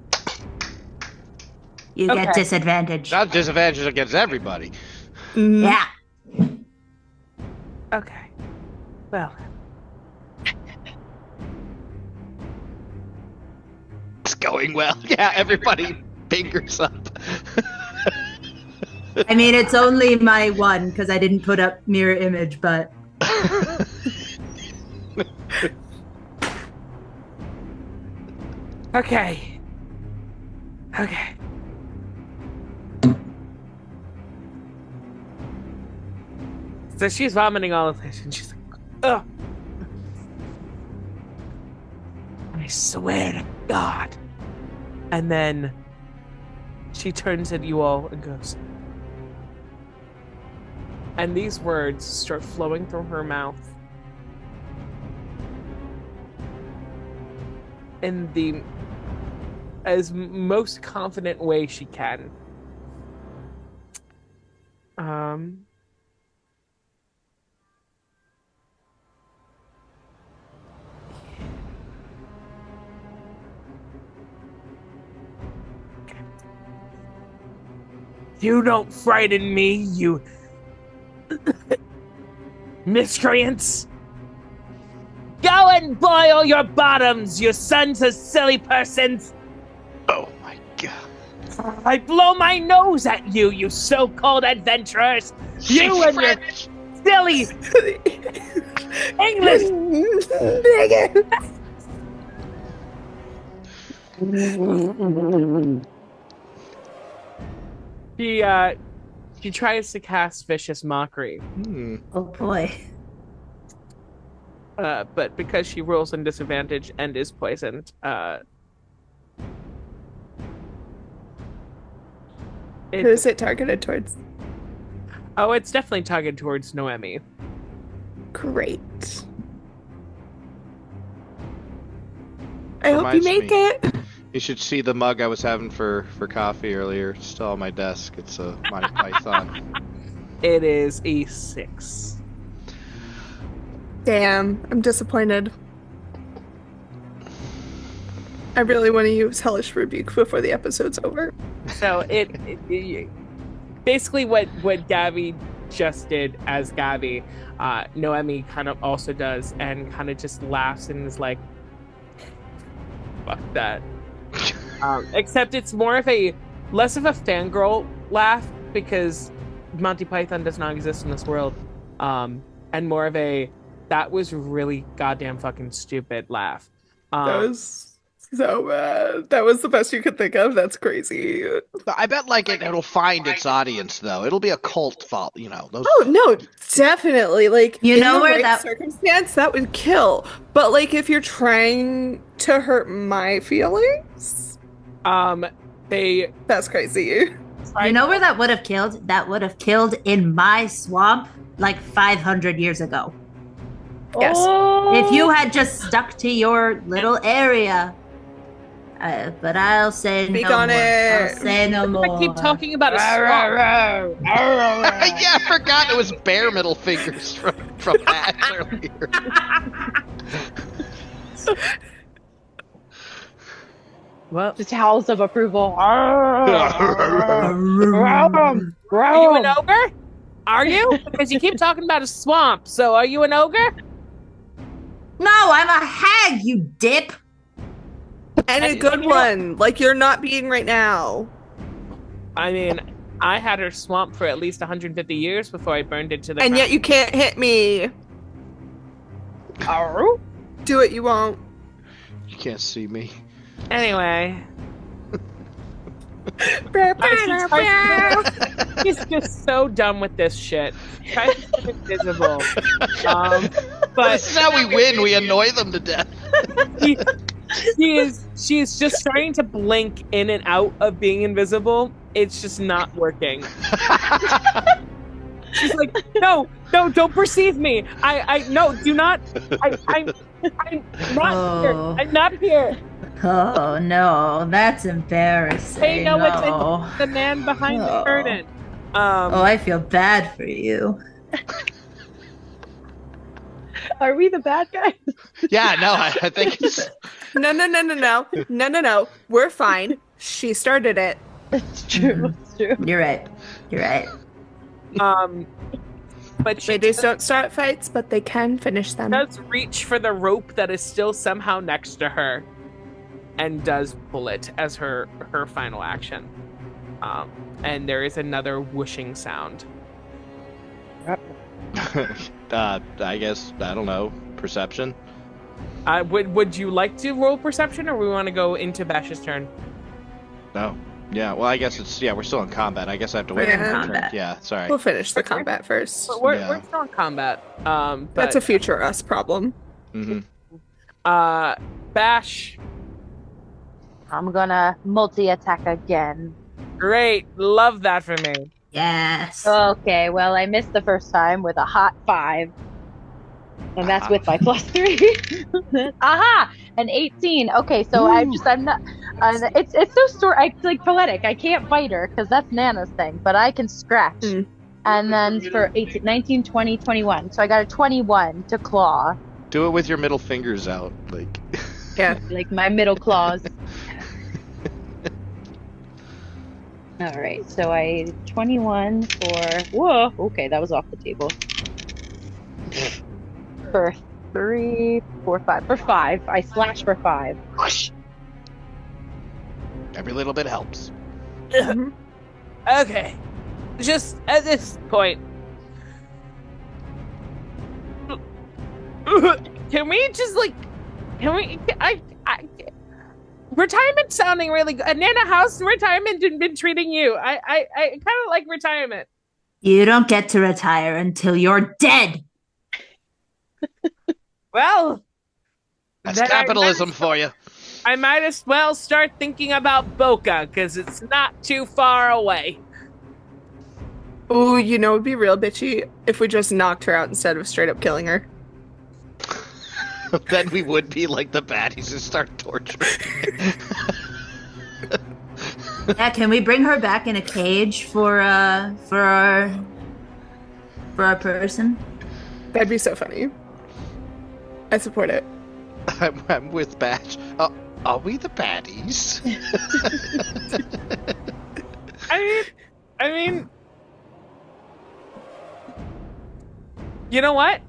You Okay. get disadvantage. Not disadvantages against everybody. Mhm. Yeah. Okay. Well, It's going well. Yeah, everybody fingers up. I mean, it's only my one because I didn't put up mirror image, but okay. Okay. So she's vomiting all of this, and she's like, ugh. I swear to God. And then she turns at you all and goes, and these words start flowing from her mouth in the most confident way she can. You don't frighten me, you miscreants. Go and boil your bottoms, you sons of silly persons. Oh my god. I blow my nose at you, you so-called adventurers. You and your silly English. She tries to cast vicious mockery. oh boy. But because she rolls in disadvantage and is poisoned, Who is it targeted towards? Oh, it's definitely targeted towards Noemi. Great. I hope you Reminds make me. it. You should see the mug I was having for coffee earlier. It's still on my desk. It's a Monty Python. It is a 6. Damn, I'm disappointed. I really want to use Hellish Rebuke before the episode's over. So it basically what Gabby just did as Gabby, Noemi kind of also does, and kind of just laughs and is like, "Fuck that." Except it's more of less of a fangirl laugh because Monty Python does not exist in this world, and more of that was really goddamn fucking stupid laugh. That was so bad. That was the best you could think of. That's crazy. I bet it'll find its audience though. It'll be a cult fault, you know. Those... Oh no, definitely. Like You in know the where right that- circumstance that would kill. But like if you're trying to hurt my feelings, that's crazy. You know where that would have killed? That would have killed in my swamp like 500 years ago. Yes. If you had just stuck to your little area. But I'll say Speak no on more. it. I'll say no more. I keep talking about a swamp. Yeah, I forgot it was bare middle fingers from that earlier. Well, Just howls of approval. are you an ogre? Are you? Because you keep talking about a swamp. So are you an ogre? No, I'm a hag, you dip. And a good one, like you're not being right now. I mean, I had her swamp for at least 150 years before I burned it to the And ground. yet you can't hit me. Do it, you won't. You can't see me. Anyway. He's just so done with this shit. Tries to be invisible. But This is how we win. We annoy them to death. she's just starting to blink in and out of being invisible. It's just not working. She's like, no, don't perceive me. No, do not. I'm not here. I'm not here. Oh no, that's embarrassing. Hey, no, Oh. it's the man behind the Oh. curtain. Oh, I feel bad for you. Are we the bad guys? Yeah, no, I think it's. No. We're fine. She started it. It's true. It's true. You're right. You're right. But she Ladies don't start fights, but they can finish them. does reach for the rope that is still somehow next to her, and does pull it as her final action. And there is another whooshing sound. I guess, I don't know, perception? Would you like to roll perception, or we want to go into Bash's turn? No. Yeah, well, I guess we're still in combat. I guess I have to wait We're for in my turn. combat. Yeah, sorry. We'll finish the combat first. We're still in combat. That's But, a future us problem. Mm-hmm. Bash. I'm gonna multi-attack again. Great, love that for me. Yes. Okay, well, I missed the first time with a hot 5. And that's with my +3. Aha! An 18. Okay, so I'm not. It's so like poetic. I can't bite her because that's Nana's thing, but I can scratch. And then for 18, 19, 20, 21. So I got a 21 to claw. Do it with your middle fingers out, like. Yeah. Like my middle claws. All right, so I 21 for. Whoa, okay, that was off the table. For 3, 4, 5. For 5, I slash for 5. Whoosh. Every little bit helps. Okay, just at this point, can we just like, I retirement sounding really good. Nana, how's retirement been treating you? I kind of like retirement. You don't get to retire until you're dead. Well, That's then capitalism for you. I might as well start thinking about Boca, because it's not too far away. Ooh, you know, it'd be real bitchy if we just knocked her out instead of straight up killing her. Then we would be like the baddies and start torturing. Yeah, can we bring her back in a cage for our person? That'd be so funny. I support it. I'm with Batch. Are we the baddies? I mean, you know what?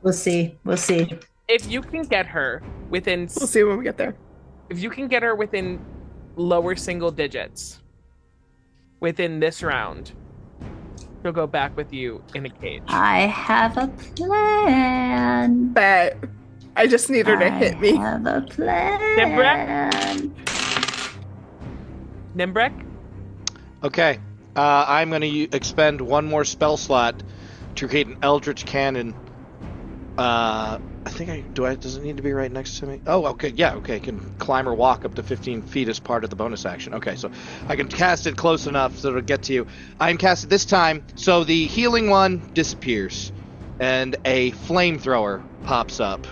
We'll see. We'll see. If you can get her within, We'll see when we get there. if you can get her within lower single digits within this round, she'll go back with you in a cage. I have a plan. But I just need her to hit me. I have a plan. Nimbrek? Okay. I'm going to expend one more spell slot to create an Eldritch Cannon. I think does it need to be right next to me? Oh, okay. Yeah, okay. I can climb or walk up to 15 feet as part of the bonus action. Okay, so I can cast it close enough so it'll get to you. I'm casted this time, so the healing one disappears, and a flamethrower pops up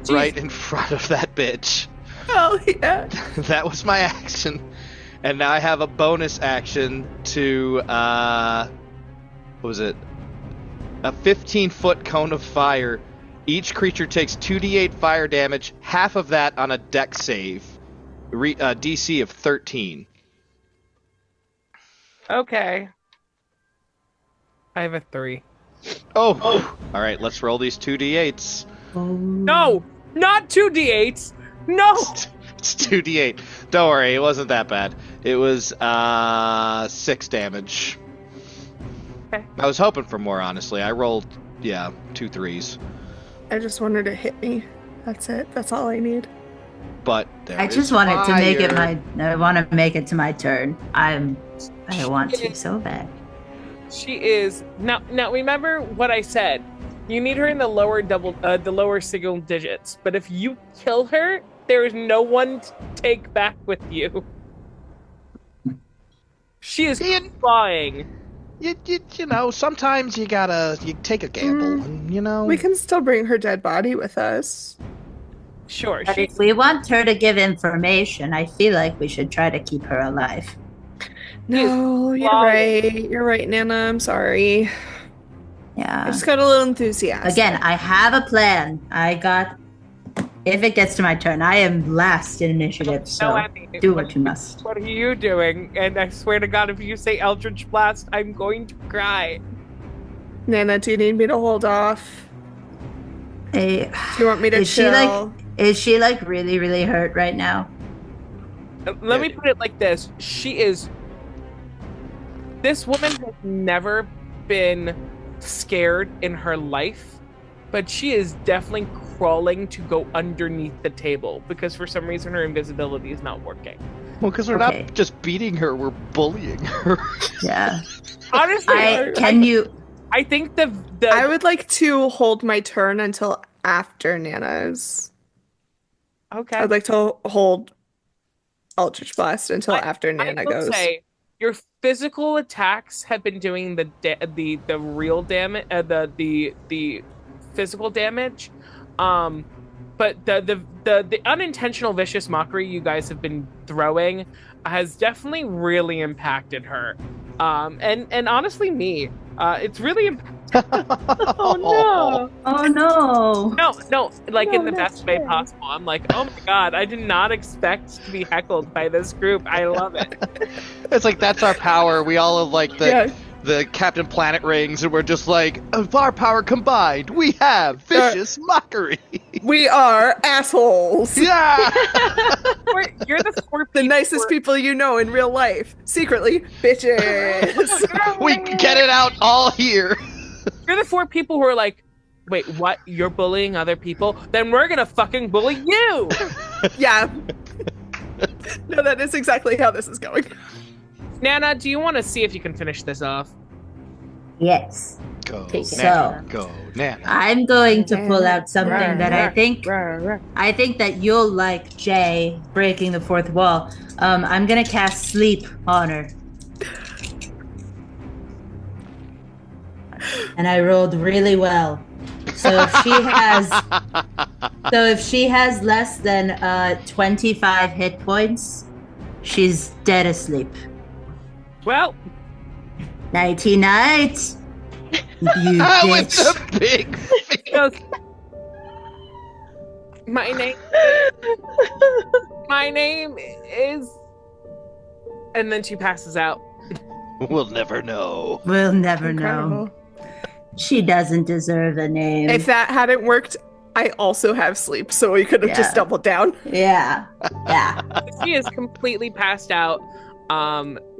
right in front of that bitch. Oh, yeah. That was my action. And now I have a bonus action to, what was it? A 15-foot cone of fire. Each creature takes 2d8 fire damage, half of that on a dex save. DC of 13. Okay. I have a 3. Oh! Alright, let's roll these 2d8s. No! Not 2d8s! No! It's 2d8. Don't worry, it wasn't that bad. It was 6 damage. Okay. I was hoping for more, honestly. I rolled, 2 3s. I just want her to hit me. That's it. That's all I need. But I just wanted to make it I want to make it to my turn. I want to so bad. She is now. Remember what I said. You need her in the lower single digits. But if you kill her, there is no one to take back with you. She is flying. you know, sometimes you take a gamble, and, you know. We can still bring her dead body with us. Sure. But if we want her to give information, I feel like we should try to keep her alive. No, you're lying. right. You're right, Nana. I'm sorry. I Yeah. just got a little enthusiastic. Again, I have a plan. If it gets to my turn, I am last in initiative, so Andy, do what you must. What are you doing? And I swear to God, if you say Eldritch Blast, I'm going to cry. Nana, do you need me to hold off? Hey, Do you want me to chill? is she like really, really hurt right now? Let me put it like this. This woman has never been scared in her life, but she is definitely crawling to go underneath the table because for some reason her invisibility is not working. Well, because we're Okay. not just beating her, we're bullying her. Yeah. Honestly, I think I would like to hold my turn until after Nana's. Okay. I'd like to hold Eldritch Blast until after Nana I will goes. say your physical attacks have been doing the real damage, the physical damage, but the unintentional vicious mockery you guys have been throwing has definitely really impacted her, and honestly me, it's really. Oh no! Oh no! No, like No, in the no best way shit. possible. I'm like, oh my god, I did not expect to be heckled by this group. I love it. It's like that's our power. We all have like the Captain Planet rings, and we're just like, of our power combined, we have vicious mockery. We are assholes. Yeah. You're the four The nicest people you know in real life. Secretly, bitches. We get it out all here. You're the four people who are like, wait, what? You're bullying other people? Then we're gonna fucking bully you. Yeah. No, that is exactly how this is going. Nana, do you want to see if you can finish this off? Yes. Go, So- Nana. Go, Nana. I'm going to pull out something that I think that you'll like, Jay, breaking the fourth wall. I'm gonna cast sleep on her. And I rolled really well. So if she has less than 25 hit points, she's dead asleep. Well, Nighty night. You With bitch. the big she goes, my name is, and then she passes out. We'll never know. We'll never Incredible. know. She doesn't deserve a name. If that hadn't worked, I also have sleep, so we could have just Yeah. doubled down. Yeah. Yeah. She is completely passed out,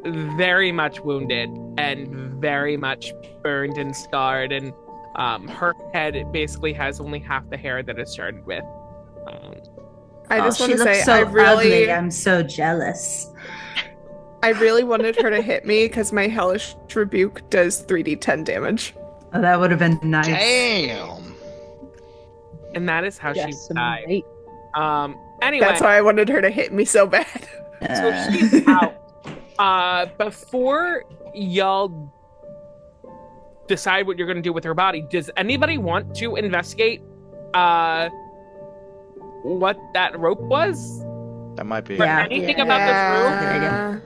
very much wounded and very much burned and scarred, and her head basically has only half the hair that it started with. I just she want to looks say, so I really, ugly. I'm so jealous. I really wanted her to hit me because my hellish rebuke does 3d10 damage. Oh, that would have been nice. Damn. And that is how she Yes, died. mate. Anyway, That's why I wanted her to hit me so bad. so she's out. Before y'all decide what you're going to do with her body, does anybody want to investigate what that rope was? That might be. Yeah. Anything about this room? Yeah.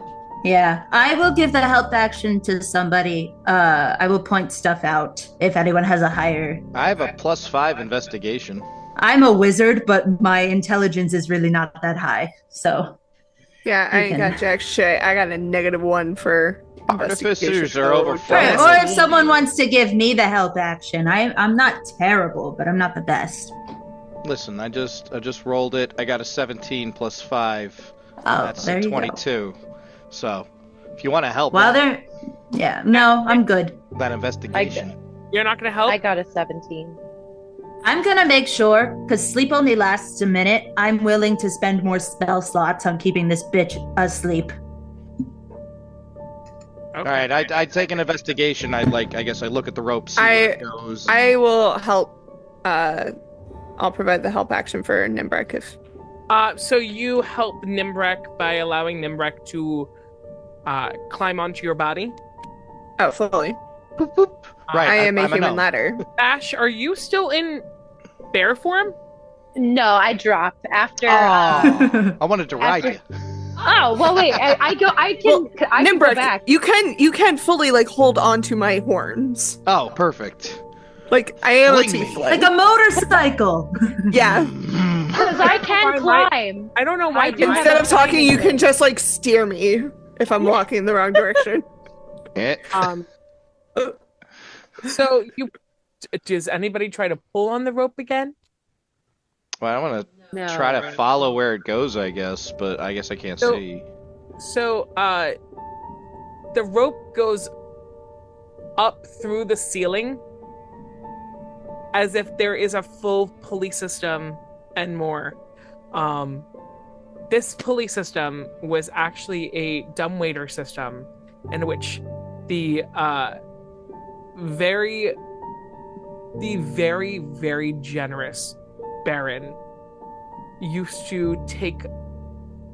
Yeah, I will give the help action to somebody. I will point stuff out if anyone has a higher. I have a +5 investigation. I'm a wizard, but my intelligence is really not that high. So Yeah, I ain't Okay. got jack shit. I got a -1 for Artificers investigation. are over Oh, fast. or if someone wants to give me the help action, I'm not terrible, but I'm not the best. Listen, I just rolled it. I got a 17 +5. Oh, That's there a you 22. So, if you want to help Well, out, there. Yeah, no, I'm good. that investigation. You're not going to help? I got a 17. I'm gonna make sure, because sleep only lasts a minute. I'm willing to spend more spell slots on keeping this bitch asleep. All right, I take an investigation. I guess I look at the rope, see where it goes. I will help. I'll provide the help action for Nimbrek if. So you help Nimbrek by allowing Nimbrek to climb onto your body? Oh, fully. Boop, boop. Right, I am a I'm human gnome. ladder. Ash, are you still in bear form? No, I dropped after. Oh, I wanted to ride you. Oh, well, wait. I go. I can go Nimbrick, back. you can fully like hold on to my horns. Oh, perfect. Like I am Fling a me. tiefling. Like a motorcycle. Yeah. Because I can climb. I don't know why. I do have Instead a of talking, climbing you can thing. just like steer me if I'm walking in the wrong direction. So does anybody try to pull on the rope again? Well, I want to No. try to follow where it goes, I guess, but I guess I can't So- see. So the rope goes up through the ceiling as if there is a full pulley system and more. This pulley system was actually a dumbwaiter system in which the very, very generous Baron used to take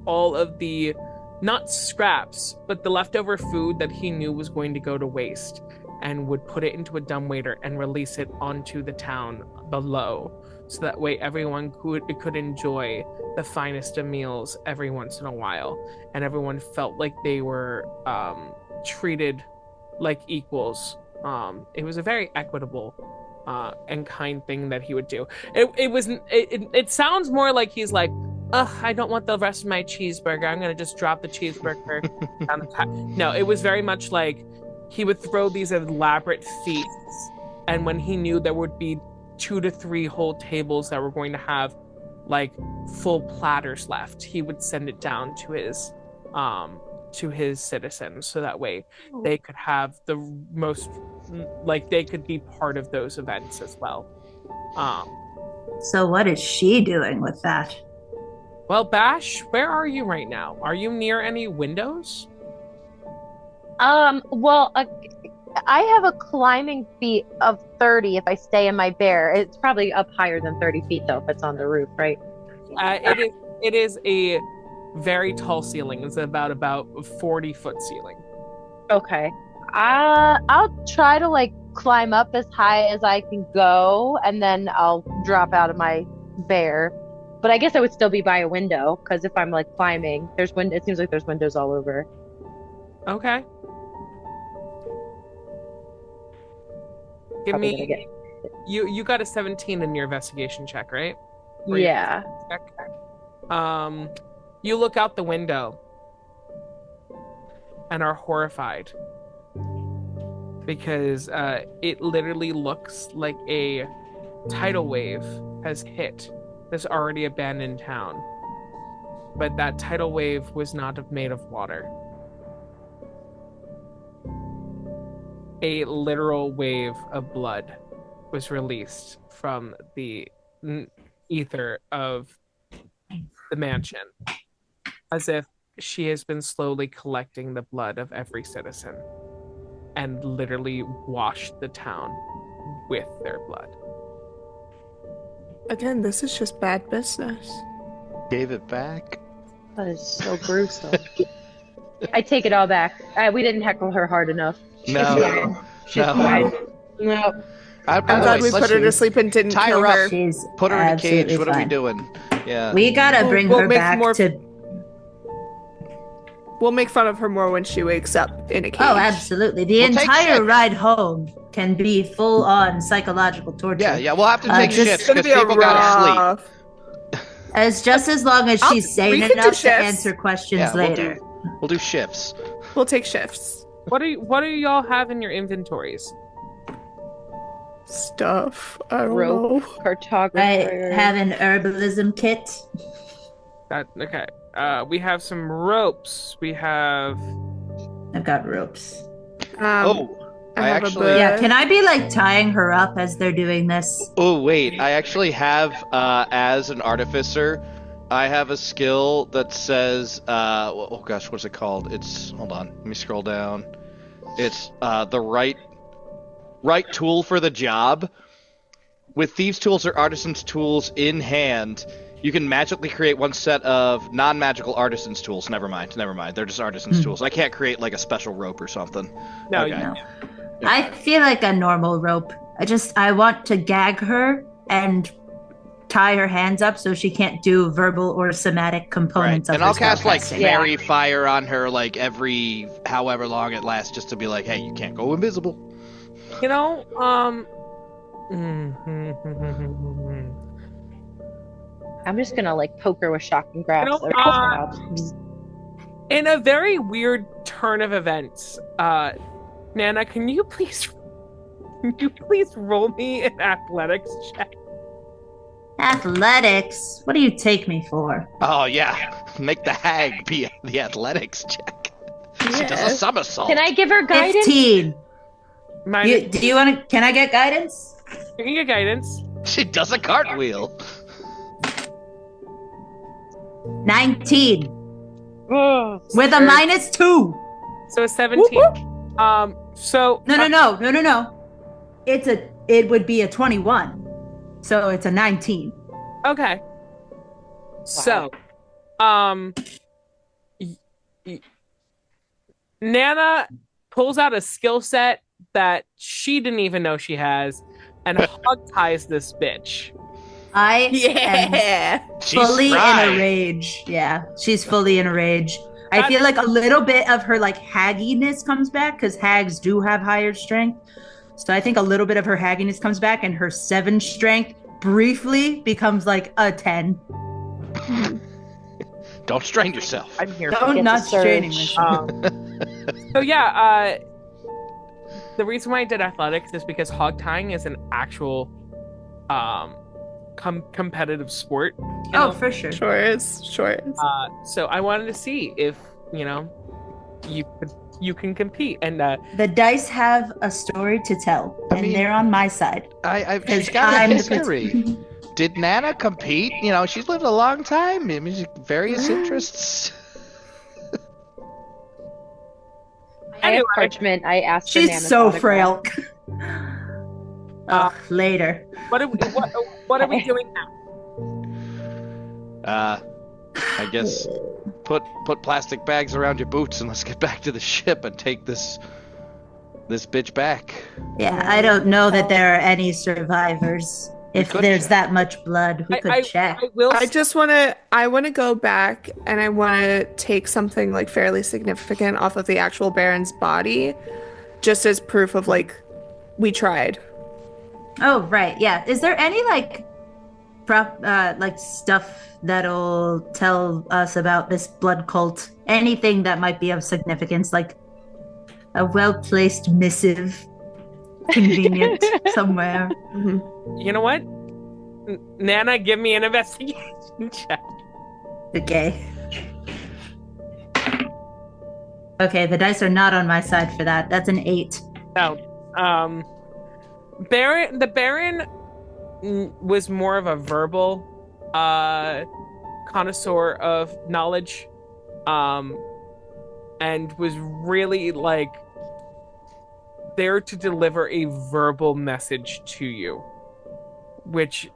all of the, not scraps, but the leftover food that he knew was going to go to waste, and would put it into a dumbwaiter and release it onto the town below, so that way everyone could enjoy the finest of meals every once in a while, and everyone felt like they were treated like equals. It was a very equitable and kind thing that he would do. It sounds more like he's like, ugh, I don't want the rest of my cheeseburger. I'm gonna just drop the cheeseburger down the top. No, it was very much like he would throw these elaborate feasts, and when he knew there would be 2 to 3 whole tables that were going to have like full platters left, he would send it down to his citizens, so that way they could have the most, like they could be part of those events as well. So what is she doing with that? Well, Bash, where are you right now? Are you near any windows? Well, I have a climbing feat of 30 if I stay in my bear. It's probably up higher than 30 feet though if it's on the roof, right? It is a very tall ceiling. It's about 40-foot ceiling. Okay. I'll try to like climb up as high as I can go, and then I'll drop out of my bear. But I guess I would still be by a window, because if I'm like climbing, it seems like there's windows all over. Okay. Give Probably me. gonna You got a 17 in your investigation check, right? Yeah. You look out the window and are horrified because it literally looks like a tidal wave has hit this already abandoned town, but that tidal wave was not made of water. A literal wave of blood was released from the ether of the mansion, as if she has been slowly collecting the blood of every citizen and literally washed the town with their blood. Again, this is just bad business. Gave it back. That is so gruesome. I take it all back. We didn't heckle her hard enough. No. She's fine. No. I'm glad we put her to sleep and didn't Tie kill her up. her. She's Put her in a cage. absolutely What are we fine. doing? Yeah. We gotta bring We'll her make back more- to. We'll make fun of her more when she wakes up in a cage. Oh, absolutely. The We'll take entire shifts. ride home can be full on psychological torture. Yeah, we'll have to take just- shifts It's gonna because be a people gotta sleep. rough. As long as she's we sane can do enough to shifts. answer questions Yeah, later. we'll do shifts. We'll take shifts. What do y'all have in your inventories? Stuff. I don't Rope, know. cartographer. I have an herbalism kit. Okay. We have some ropes. We have. I've got ropes. I have a actually. book. Yeah, can I be like tying her up as they're doing this? Oh wait, I actually have as an artificer, I have a skill that says oh gosh, what's it called? It's hold on, let me scroll down. It's the right tool for the job. With thieves' tools or artisans' tools in hand, You can magically create one set of non-magical artisan's tools. Never mind. They're just artisan's tools. I can't create like a special rope or something. No, Okay. No. I feel like a normal rope. I want to gag her and tie her hands up so she can't do verbal or somatic components of And her I'll cast like spellcasting. fairy fire on her like every however long it lasts, just to be like, hey, you can't go invisible. You know, I'm just gonna like poke her with shocking grabs. You know, in a very weird turn of events, Nana, can you please roll me an athletics check? Athletics? What do you take me for? Oh yeah, make the hag be the athletics check. She does a somersault. Can I give her guidance? 15. Minus, Do you want to? Can I get guidance? you can get guidance. She does a cartwheel. 19 Ugh. with a -2. So 17. So No. It would be a 21. So it's a 19. okay. So, Nana pulls out a skill set that she didn't even know she has, and hog ties this bitch. I am fully in a rage. Yeah, she's fully in a rage. I feel like a little bit of her like hagginess comes back because hags do have higher strength. So I think a little bit of her hagginess comes back, and her 7 strength briefly becomes like a 10. Don't strain yourself. I'm here. I'm not straining myself. So yeah, the reason why I did athletics is because hog tying is an actual competitive sport. Oh, for sure. Sure is. So I wanted to see if you can compete, and The dice have a story to tell, and they're on my side. She's got a history. Did Nana compete? You know, she's lived a long time. I mean, various interests. I have parchment. I asked for She's Nana's so autograph. frail. Later. what are we doing now? I guess put plastic bags around your boots and let's get back to the ship and take this bitch back. Yeah, I don't know that there are any survivors. If could there's check. that much blood, we could check. I want to go back and I want to take something like fairly significant off of the actual Baron's body, just as proof of like we tried. Oh, right. Yeah. Is there any like stuff that'll tell us about this blood cult? Anything that might be of significance, like a well-placed missive, convenient somewhere. Mm-hmm. You know what? Nana, give me an investigation check. Okay. Okay, the dice are not on my side for that. That's an 8. No. The Baron was more of a verbal connoisseur of knowledge, and was really like there to deliver a verbal message to you, which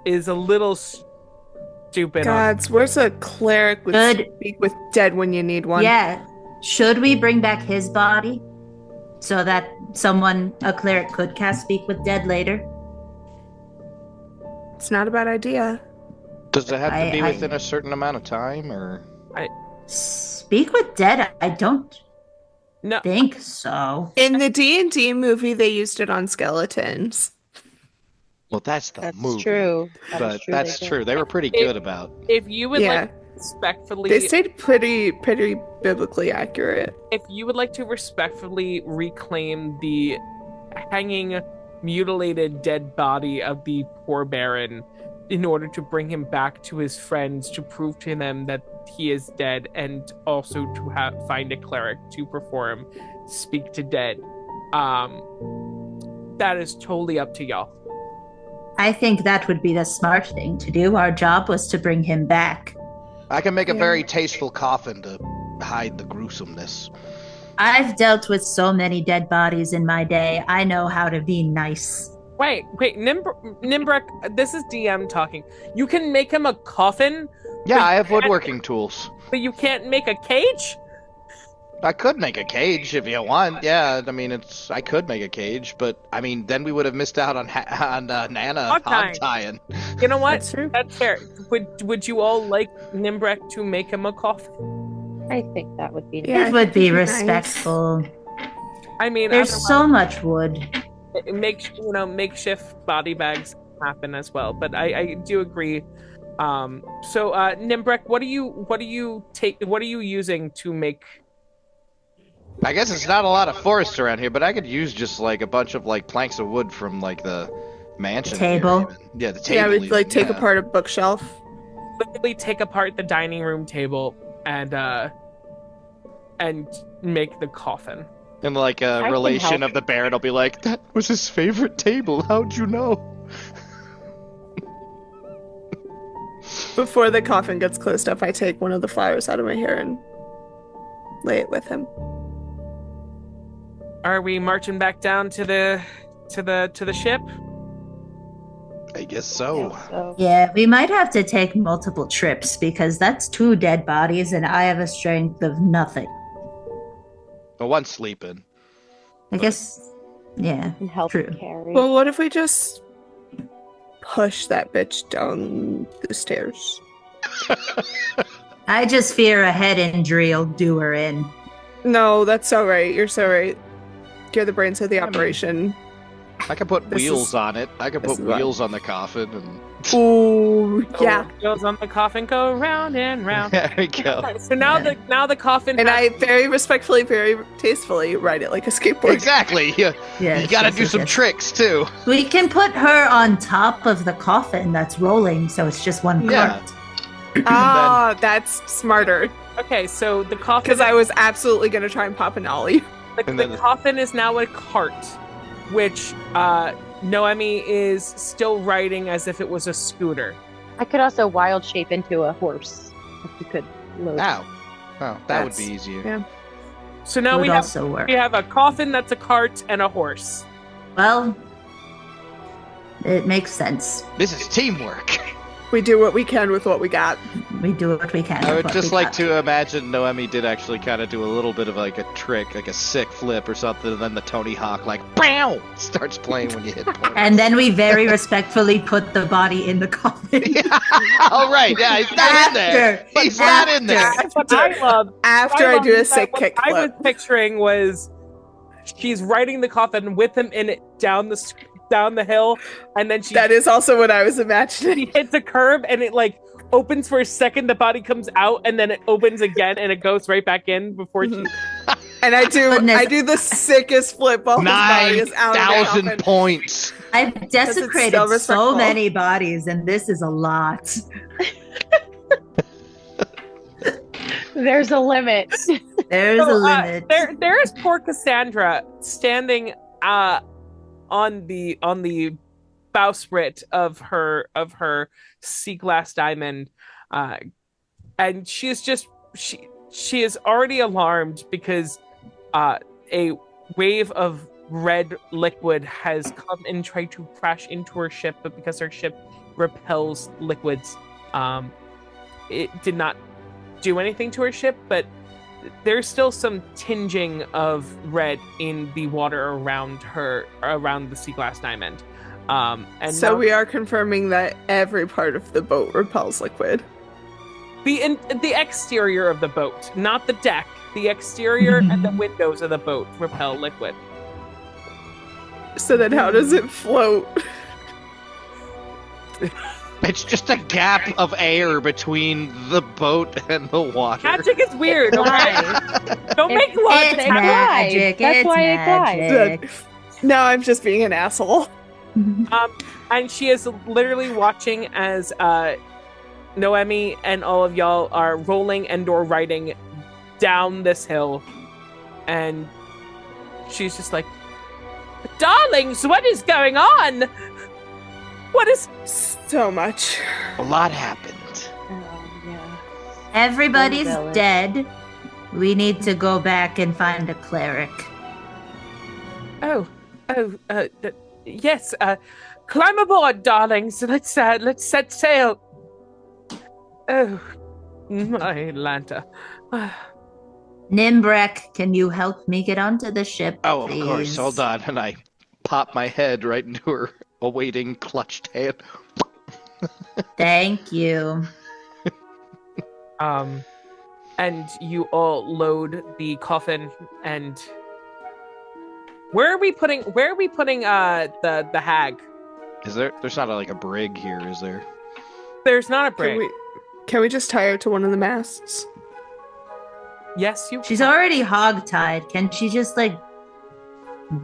is a little stupid. Gods, where's a cleric with speak with dead when you need one? Yeah. Should we bring back his body so that a cleric could cast Speak with Dead later? It's not a bad idea. Does it have to be within a certain amount of time, or? Speak with Dead? I don't think so. In the D&D movie, they used it on skeletons. Well, that's movie. True. That's true. They were pretty good about. If you would like respectfully, they stayed pretty biblically accurate. If you would like to respectfully reclaim the hanging, mutilated, dead body of the poor Baron, in order to bring him back to his friends, to prove to them that he is dead, and also to find a cleric to perform Speak to Dead, that is totally up to y'all. I think that would be the smart thing to do. Our job was to bring him back. I can make a very tasteful coffin to hide the gruesomeness. I've dealt with so many dead bodies in my day. I know how to be nice. Wait, Nimbrek, this is DM talking. You can make him a coffin, Yeah, I have woodworking tools. but you can't make a cage? I could make a cage if you want. Yeah, I mean, I could make a cage, but I mean, then we would have missed out on Nana Hog hog tying. You know what? That's true. That's fair. Would you all like Nimbrek to make him a coffin? I think that would be nice. Yeah, I It would think be it'd be nice. respectful. I mean, There's so much wood. makeshift body bags happen as well, but I do agree. So Nimbrek, what are you using to make? I guess it's not a lot of forest around here, but I could use just like a bunch of like planks of wood from like the mansion. Table. Here, even. Yeah, the table. Yeah, we'd even, like take yeah. apart a bookshelf. Literally take apart the dining room table and make the coffin. And like a can relation help. of the Baron will be like, that was his favorite table. How'd you know? Before the coffin gets closed up, I take one of the flowers out of my hair and lay it with him. Are we marching back down to the ship? I guess so. So, Yeah, we might have to take multiple trips because that's 2 dead bodies and I have a strength of nothing. Well, one's sleeping. I guess, yeah, can help true. carry. Well, what if we just push that bitch down the stairs? I just fear a head injury will do her in. No, that's so right. You're so right. You're the brains of the operation. I could put This wheels is- on it. I could this put is what- wheels on the coffin and Ooh, yeah. Wheels on the coffin go round and round. there we go. So now the coffin. And has- I very respectfully, very tastefully ride it like a skateboard. Exactly. You Yes, gotta yes, do yes, some yes. tricks too. We can put her on top of the coffin that's rolling, so it's just one Yeah. part. Ah, that's smarter. Okay, so the coffin. Because I was absolutely going to try and pop an ollie. And the then- coffin is now a cart, which Noemi is still riding as if it was a scooter. I could also wild shape into a horse if you could load. Ow. Oh, that would That's- be easier. yeah. So now Would we have also work. a coffin that's a cart and a horse. Well, it makes sense. This is teamwork. We do what we can with what we got. We do what we can. I with would what just we like got. to imagine Noemi did actually kind of do a little bit of like a trick, like a sick flip or something, and then the Tony Hawk like BAM starts playing when you hit points. And then we very respectfully put the body in the coffin. Oh right, yeah, he's not in there. After. He's not in there. What I love After I love do a is that sick what kick I was flip. picturing was she's riding the coffin with him in it down the hill, and then she That is also what I was imagining. hits a curb and it like opens for a second, the body comes out, and then it opens again and it goes right back in before she. And I Goodness. do the sickest flip while his body is out of the 9,000 coffin. points. I've desecrated so so respectful. many bodies, and this is a lot. There's a limit. There's a So, limit. there is poor Cassandra standing on the bowsprit of her sea glass diamond, and she is already alarmed because a wave of red liquid has come and tried to crash into her ship, but because her ship repels liquids, it did not do anything to her ship, but there's still some tinging of red in the water around the sea glass diamond. And So now we are confirming that every part of the boat repels liquid. the exterior of the boat, not the deck, the exterior and the windows of the boat repel liquid. So then how does it float? It's just a gap of air between the boat and the water. Magic is weird, okay? Don't make It's logic It's happen. magic. That's It's why it glides. magic. No, I'm just being an asshole. And she is literally watching as Noemi and all of y'all are rolling and or riding down this hill, and she's just like, darlings, what is going on? What is So much. A lot happened. Yeah. Everybody's Village. dead. We need to go back and find a cleric. Yes, climb aboard, darlings. Let's set sail. Oh, my Lanta. Nimbrek, can you help me get onto the ship, Oh, please? of course. Hold on. And I pop my head right into her awaiting clutched hand. Thank you. And you all load the coffin. And where are we putting the hag? There's not a brig here, is there? There's not a brig. Can we just tie her to one of the masts? Yes, you. She's already hog-tied. Can she just,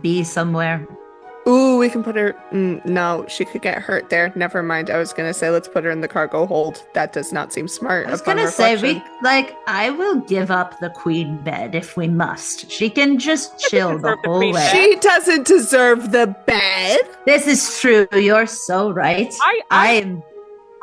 be somewhere? Ooh, we can put her. No, she could get hurt there. Never mind. I was gonna say let's put her in the cargo hold. That does not seem smart. I was upon gonna say, reflection. I will give up the queen bed if we must. She can just chill the deserve the whole queen way. bed. She doesn't deserve the bed. This is true. You're so right. I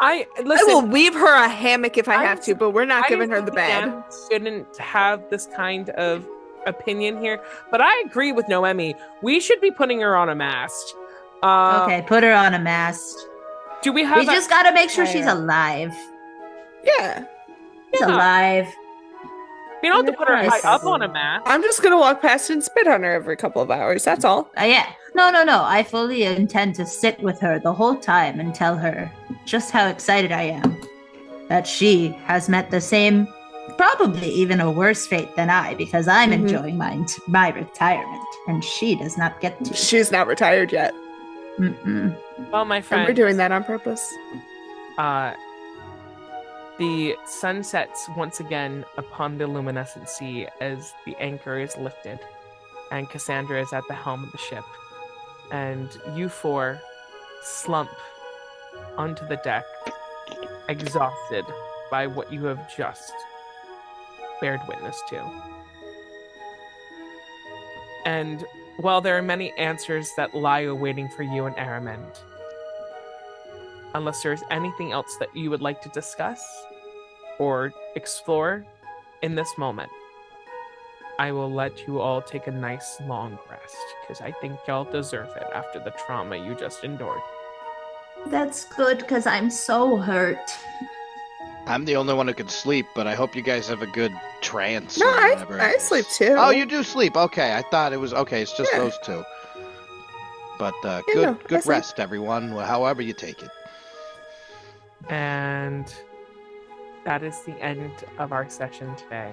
I listen. will weave her a hammock if I I- have to, but we're not I giving her the bed. DM shouldn't have this kind of opinion here, but I agree with Noemi. We should be putting her on a mast. Okay, put her on a mast. Do we have? We just gotta make sure she's Yeah. alive. Yeah. She's Yeah. alive. We don't have to put her high Yes. up on a mast. I'm just gonna walk past and spit on her every couple of hours. That's all. Yeah. No. I fully intend to sit with her the whole time and tell her just how excited I am that she has met the same, probably even a worse fate than I, because I'm Mhm. enjoying my retirement, and she does not get to. She's not retired yet. Mm-mm. Well, my And friend, we're doing that on purpose. The sun sets once again upon the luminescent sea as the anchor is lifted, and Cassandra is at the helm of the ship. And you four slump onto the deck, exhausted by what you have just bared witness to. And while there are many answers that lie awaiting for you and Aramend, unless there's anything else that you would like to discuss or explore in this moment, I will let you all take a nice long rest, because I think y'all deserve it after the trauma you just endured. That's good, because I'm so hurt. I'm the only one who can sleep, but I hope you guys have a good trance. No, or whatever I it is. sleep too. Oh, you do sleep. Okay, I thought it was okay. It's just Yeah. those two. But Yeah, good no, I good sleep. rest, everyone. However you take it. And that is the end of our session today.